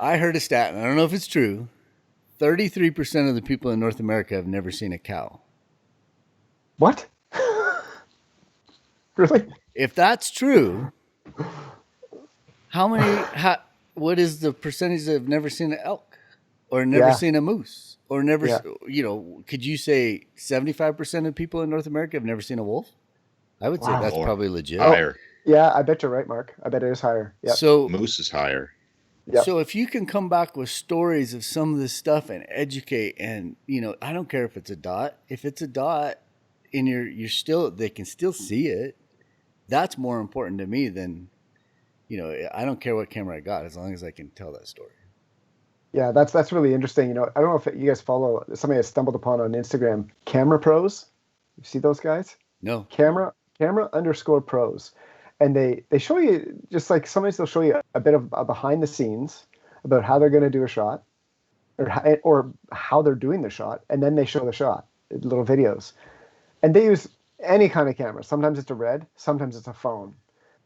I heard a stat, and I don't know if it's true. 33% of the people in North America have never seen a cow. What? Really? If that's true, what is the percentage that have never seen an elk or never seen a moose? Or never, you know, could you say 75% of people in North America have never seen a wolf? I would say that's probably legit. Higher. Yeah, I bet you're right, Mark. I bet it is higher. Yep. So moose is higher. Yep. So if you can come back with stories of some of this stuff and educate, and you know, I don't care if it's a dot. If it's a dot, and you're still, they can still see it. That's more important to me than, you know, I don't care what camera I got as long as I can tell that story. Yeah, that's really interesting. You know, I don't know if you guys follow somebody I stumbled upon on Instagram, Camera Pros. You see those guys? No. Camera_pros. And they show you, just like sometimes they'll show you a bit of behind the scenes about how they're going to do a shot or how they're doing the shot. And then they show the shot, little videos. And they use any kind of camera. Sometimes it's a red, sometimes it's a phone.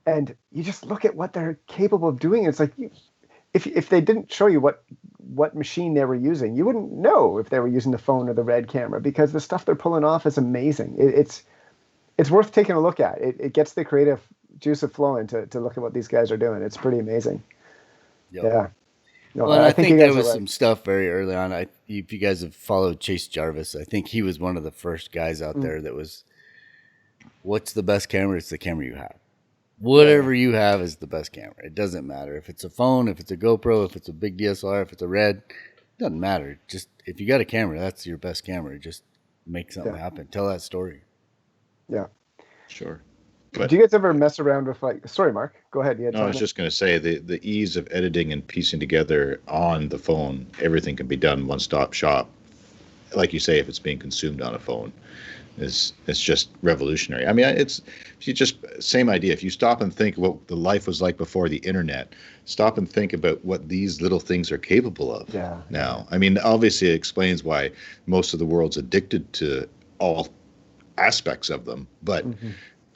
And you just look at what they're capable of doing. It's like, if they didn't show you what machine they were using, you wouldn't know if they were using the phone or the red camera, because the stuff they're pulling off is amazing. It's worth taking a look at. It gets the creative juice flowing to look at what these guys are doing. It's pretty amazing. Yep. Yeah. No, well, I think there was some stuff very early on. If you guys have followed Chase Jarvis, I think he was one of the first guys out there that was, what's the best camera? It's the camera you have. Whatever you have is the best camera. It doesn't matter if it's a phone, if it's a GoPro, if it's a big DSLR, if it's a Red. It doesn't matter. Just if you got a camera, that's your best camera. Just make something happen. Tell that story. Yeah. Sure. But do you guys ever mess around with sorry, Mark, go ahead. No, I was just going to say the ease of editing and piecing together on the phone, everything can be done one-stop shop. Like you say, if it's being consumed on a phone, it's just revolutionary. I mean, it's same idea. If you stop and think what the life was like before the internet, stop and think about what these little things are capable of now. I mean, obviously it explains why most of the world's addicted to all aspects of them, but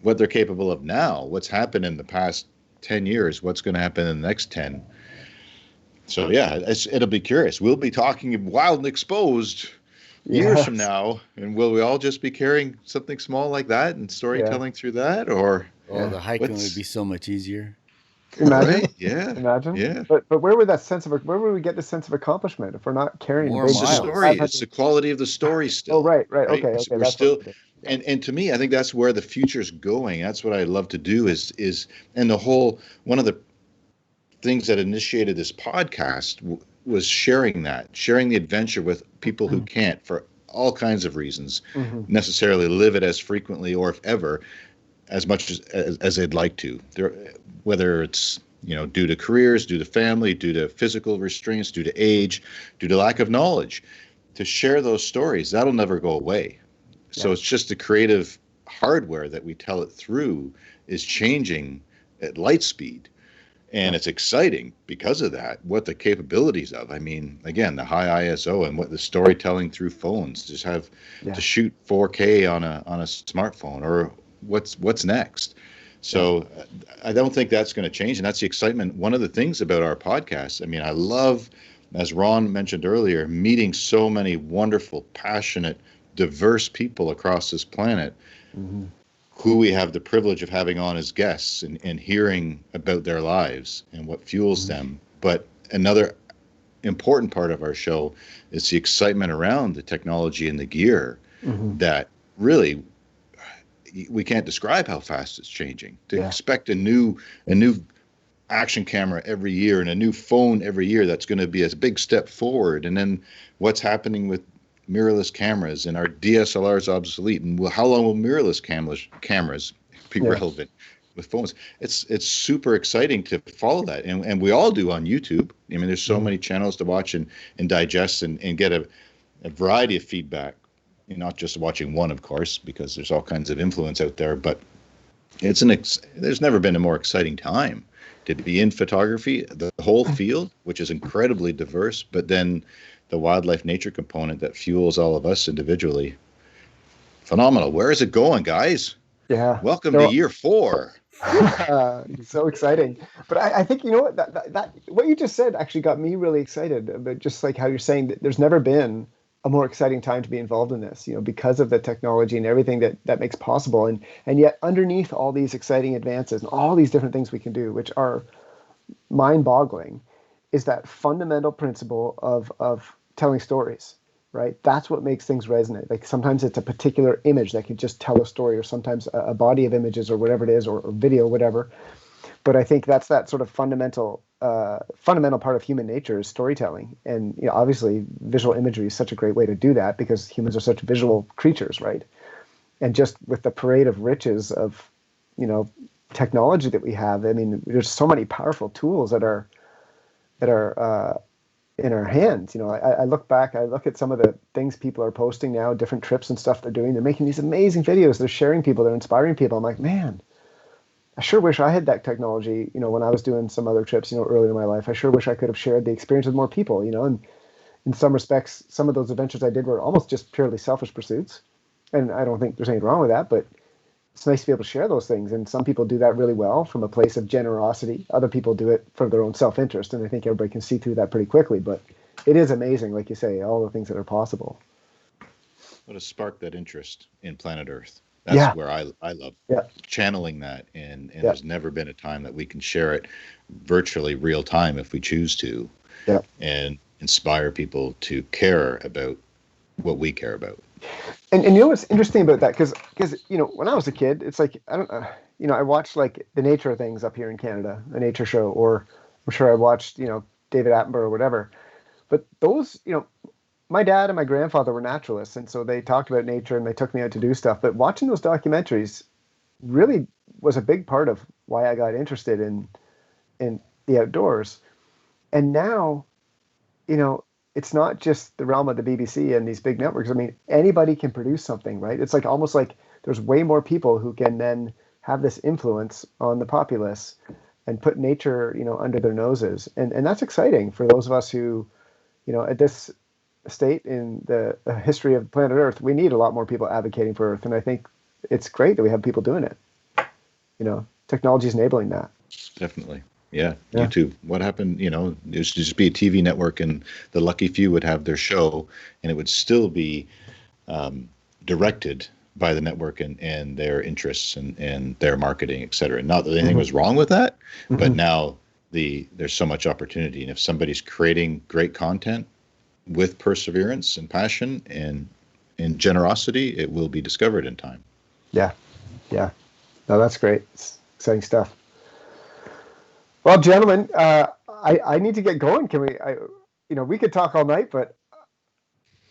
what they're capable of now, what's happened in the past 10 years, what's going to happen in the next 10. So yeah, it'll be curious. We'll be talking Wild and Exposed years from now, and will we all just be carrying something small like that and storytelling through that, or the hiking would be so much easier. Imagine, right? Yeah, imagine. Yeah. But where would we get the sense of accomplishment if we're not carrying More a big miles. It's the story. It's the quality of the story still. Oh, right. Okay. We're that's still, and to me, I think that's where the future's going. That's what I love to do is and the whole, one of the things that initiated this podcast was sharing the adventure with people who can't, for all kinds of reasons, necessarily live it as frequently or if ever as much as they'd like to. Whether it's due to careers, due to family, due to physical restraints, due to age, due to lack of knowledge, to share those stories, that'll never go away. So it's just the creative hardware that we tell it through is changing at light speed. And it's exciting because of that, what the capabilities of. I mean, again, the high ISO and what the storytelling through phones, just have to shoot 4K on a smartphone, or what's next. So I don't think that's going to change. And that's the excitement. One of the things about our podcast, I mean, I love, as Ron mentioned earlier, meeting so many wonderful, passionate, diverse people across this planet who we have the privilege of having on as guests and hearing about their lives and what fuels them. But another important part of our show is the excitement around the technology and the gear that really we can't describe how fast it's changing. To expect a new action camera every year and a new phone every year, that's going to be a big step forward. And then what's happening with mirrorless cameras, and our DSLRs obsolete, and how long will mirrorless cameras be relevant with phones? It's super exciting to follow that, and we all do on YouTube. I mean, there's so many channels to watch and digest and get a variety of feedback. You're not just watching one, of course, because there's all kinds of influence out there, but there's never been a more exciting time to be in photography, the whole field, which is incredibly diverse, but then the wildlife nature component that fuels all of us individually. Phenomenal. Where is it going, guys? Yeah. Welcome to year 4. So exciting. But I think, that what you just said actually got me really excited about, just like how you're saying that there's never been a more exciting time to be involved in this, because of the technology and everything that makes possible. And yet underneath all these exciting advances and all these different things we can do, which are mind-boggling, is that fundamental principle of telling stories, right? That's what makes things resonate. Like sometimes it's a particular image that can just tell a story, or sometimes a body of images, or whatever it is, or video, whatever. But I think that's that sort of fundamental part of human nature is storytelling. And obviously visual imagery is such a great way to do that, because humans are such visual creatures, right? And just with the parade of riches of technology that we have, I mean, there's so many powerful tools that are in our hands. I look back, I look at some of the things people are posting now, different trips and stuff they're doing. They're making these amazing videos. They're sharing people. They're inspiring people. I'm like, man, I sure wish I had that technology, when I was doing some other trips, earlier in my life. I sure wish I could have shared the experience with more people, and in some respects, some of those adventures I did were almost just purely selfish pursuits. And I don't think there's anything wrong with that, but it's nice to be able to share those things. And some people do that really well from a place of generosity. Other people do it for their own self-interest. And I think everybody can see through that pretty quickly. But it is amazing, like you say, all the things that are possible. What has sparked that interest in planet Earth? That's where I love channeling that. And there's never been a time that we can share it virtually real time if we choose to, and inspire people to care about what we care about. And what's interesting about that, because when I was a kid, it's like, I don't I watched like the nature of things up here in Canada, a nature show, or I'm sure I watched, David Attenborough or whatever. But those, my dad and my grandfather were naturalists, and so they talked about nature and they took me out to do stuff. But watching those documentaries really was a big part of why I got interested in the outdoors. And now, it's not just the realm of the BBC and these big networks. I mean, anybody can produce something, right? It's like almost like there's way more people who can then have this influence on the populace and put nature, under their noses. And that's exciting for those of us who, at this state in the history of planet Earth, we need a lot more people advocating for Earth. And I think it's great that we have people doing it. Technology is enabling that. Definitely. Yeah. YouTube. What happened? It used to just be a TV network, and the lucky few would have their show, and it would still be directed by the network and their interests and their marketing, et cetera. Not that anything was wrong with that, but now there's so much opportunity. And if somebody's creating great content with perseverance and passion and generosity, it will be discovered in time. Yeah. Yeah. No, that's great. It's exciting stuff. Well, gentlemen, I need to get going. Can we? We could talk all night, but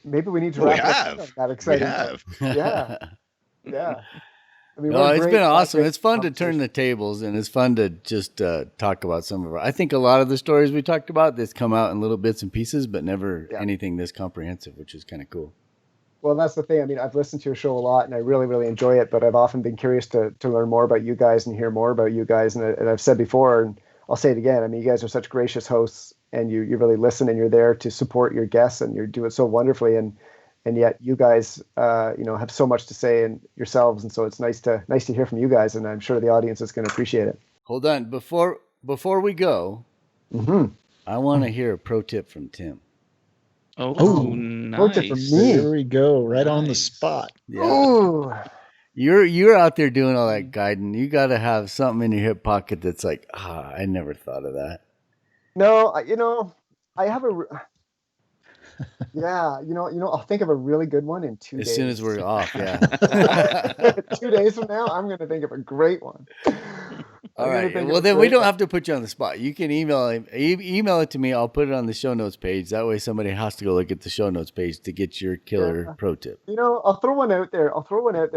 maybe we need to wrap up. That exciting. We have. Yeah. Yeah. I mean, no, it's been awesome. It's fun to turn the tables, and it's fun to just talk about some of our. I think a lot of the stories we talked about, this come out in little bits and pieces, but never anything this comprehensive, which is kind of cool. Well, that's the thing. I mean, I've listened to your show a lot, and I really, really enjoy it. But I've often been curious to learn more about you guys and hear more about you guys. And I've said before, and I'll say it again. I mean, you guys are such gracious hosts, and you really listen, and you're there to support your guests, and you do it so wonderfully. And yet, you guys, have so much to say and yourselves, and so it's nice to hear from you guys, and I'm sure the audience is going to appreciate it. Hold on, before we go, I want to hear a pro tip from Tim. Oh, nice. Pro tip from me. There we go, right on the spot. Yeah. Oh. You're out there doing all that guiding. You got to have something in your hip pocket that's like, I never thought of that. No, I have a. Yeah, I'll think of a really good one in 2 days. As soon as we're off, yeah. 2 days from now, I'm going to think of a great one. All right. Well, then we don't have to put you on the spot. You can email it to me. I'll put it on the show notes page. That way somebody has to go look at the show notes page to get your killer pro tip. I'll throw one out there.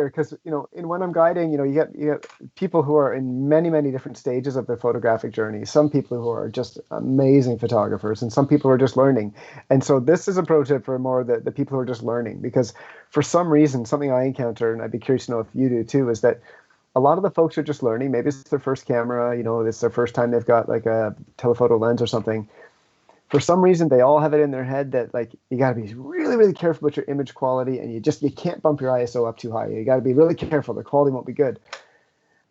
Because, in when I'm guiding, you get people who are in many, many different stages of their photographic journey. Some people who are just amazing photographers, and some people who are just learning. And so this is a pro tip for more the people who are just learning, because for some reason, something I encounter, and I'd be curious to know if you do too, is that a lot of the folks are just learning. Maybe it's their first camera, it's their first time they've got like a telephoto lens or something. For some reason, they all have it in their head that like you got to be really, really careful with your image quality, and you can't bump your ISO up too high. You got to be really careful. The quality won't be good.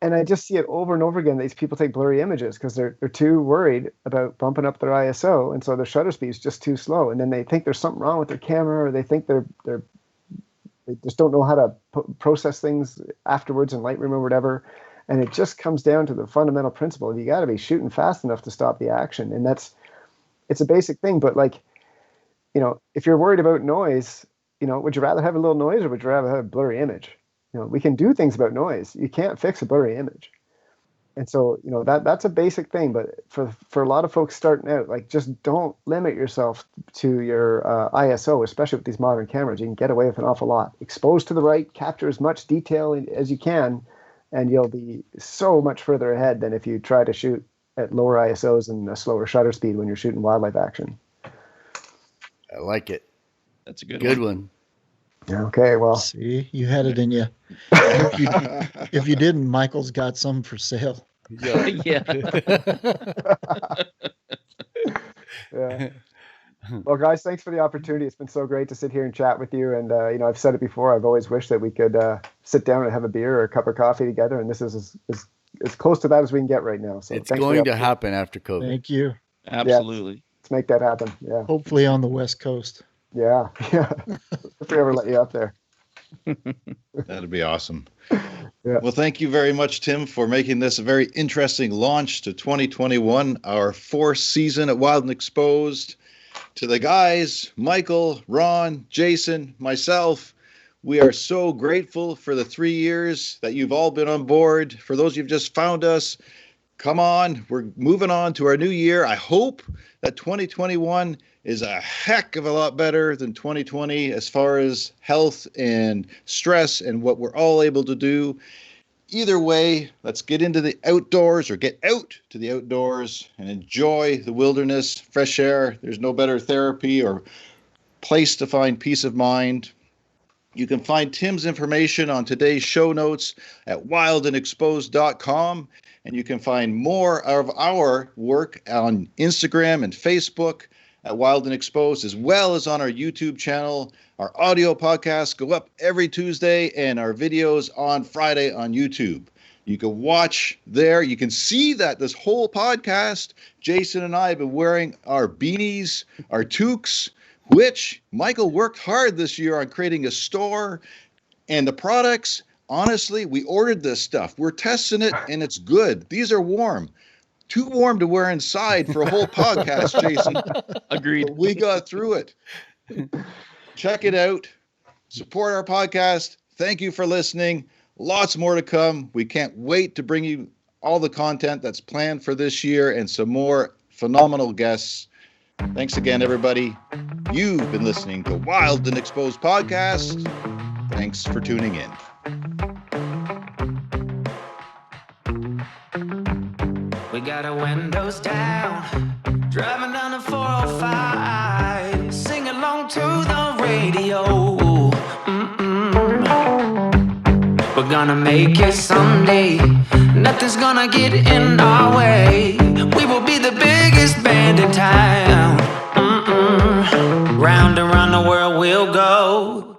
And I just see it over and over again. These people take blurry images because they're too worried about bumping up their ISO, and so their shutter speed is just too slow. And then they think there's something wrong with their camera, or they think they just don't know how to process things afterwards in Lightroom or whatever. And it just comes down to the fundamental principle. You got to be shooting fast enough to stop the action. And it's a basic thing. But like, if you're worried about noise, would you rather have a little noise, or would you rather have a blurry image? We can do things about noise. You can't fix a blurry image. And so, that's a basic thing. But for a lot of folks starting out, like, just don't limit yourself to your ISO, especially with these modern cameras. You can get away with an awful lot. Expose to the right, capture as much detail as you can, and you'll be so much further ahead than if you try to shoot at lower ISOs and a slower shutter speed when you're shooting wildlife action. I like it. That's a good one. Okay, well. See, you had it in you. If you didn't, Michael's got some for sale. Yeah. Yeah. Well, guys, thanks for the opportunity. It's been so great to sit here and chat with you. And, I've said it before, I've always wished that we could sit down and have a beer or a cup of coffee together. And this is as close to that as we can get right now. So it's going to happen after COVID. Thank you. Absolutely. Yeah, let's make that happen. Yeah. Hopefully on the West Coast. Yeah. If we ever let you up there. That'd be awesome. Yeah. Well, thank you very much, Tim, for making this a very interesting launch to 2021, our fourth season at Wild and Exposed. To the guys, Michael, Ron, Jason, myself, We are so grateful for the 3 years that you've all been on board. For those you've just found us, come on, we're moving on to our new year. I hope that 2021 is a heck of a lot better than 2020 as far as health and stress and what we're all able to do. Either way, let's get into the outdoors or get out to the outdoors and enjoy the wilderness, fresh air. There's no better therapy or place to find peace of mind. You can find Tim's information on today's show notes at wildandexposed.com, and you can find more of our work on Instagram and Facebook at Wild and Exposed, as well as on our YouTube channel. Our audio podcasts go up every Tuesday, and our videos on Friday on YouTube. You can watch there. You can see that this whole podcast, Jason and I have been wearing our beanies, our toques, which Michael worked hard this year on creating a store. And the products, honestly, we ordered this stuff. We're testing it, and it's good. These are warm. Too warm to wear inside for a whole podcast, Jason. Agreed. But we got through it. Check it out. Support our podcast. Thank you for listening. Lots more to come. We can't wait to bring you all the content that's planned for this year and some more phenomenal guests. Thanks again, everybody. You've been listening to Wild and Exposed Podcast. Thanks for tuning in. We got our windows down, driving down the 405, sing along to the radio. We're gonna make it someday, nothing's gonna get in our way. We will be the biggest band in town. Round and round the world we'll go.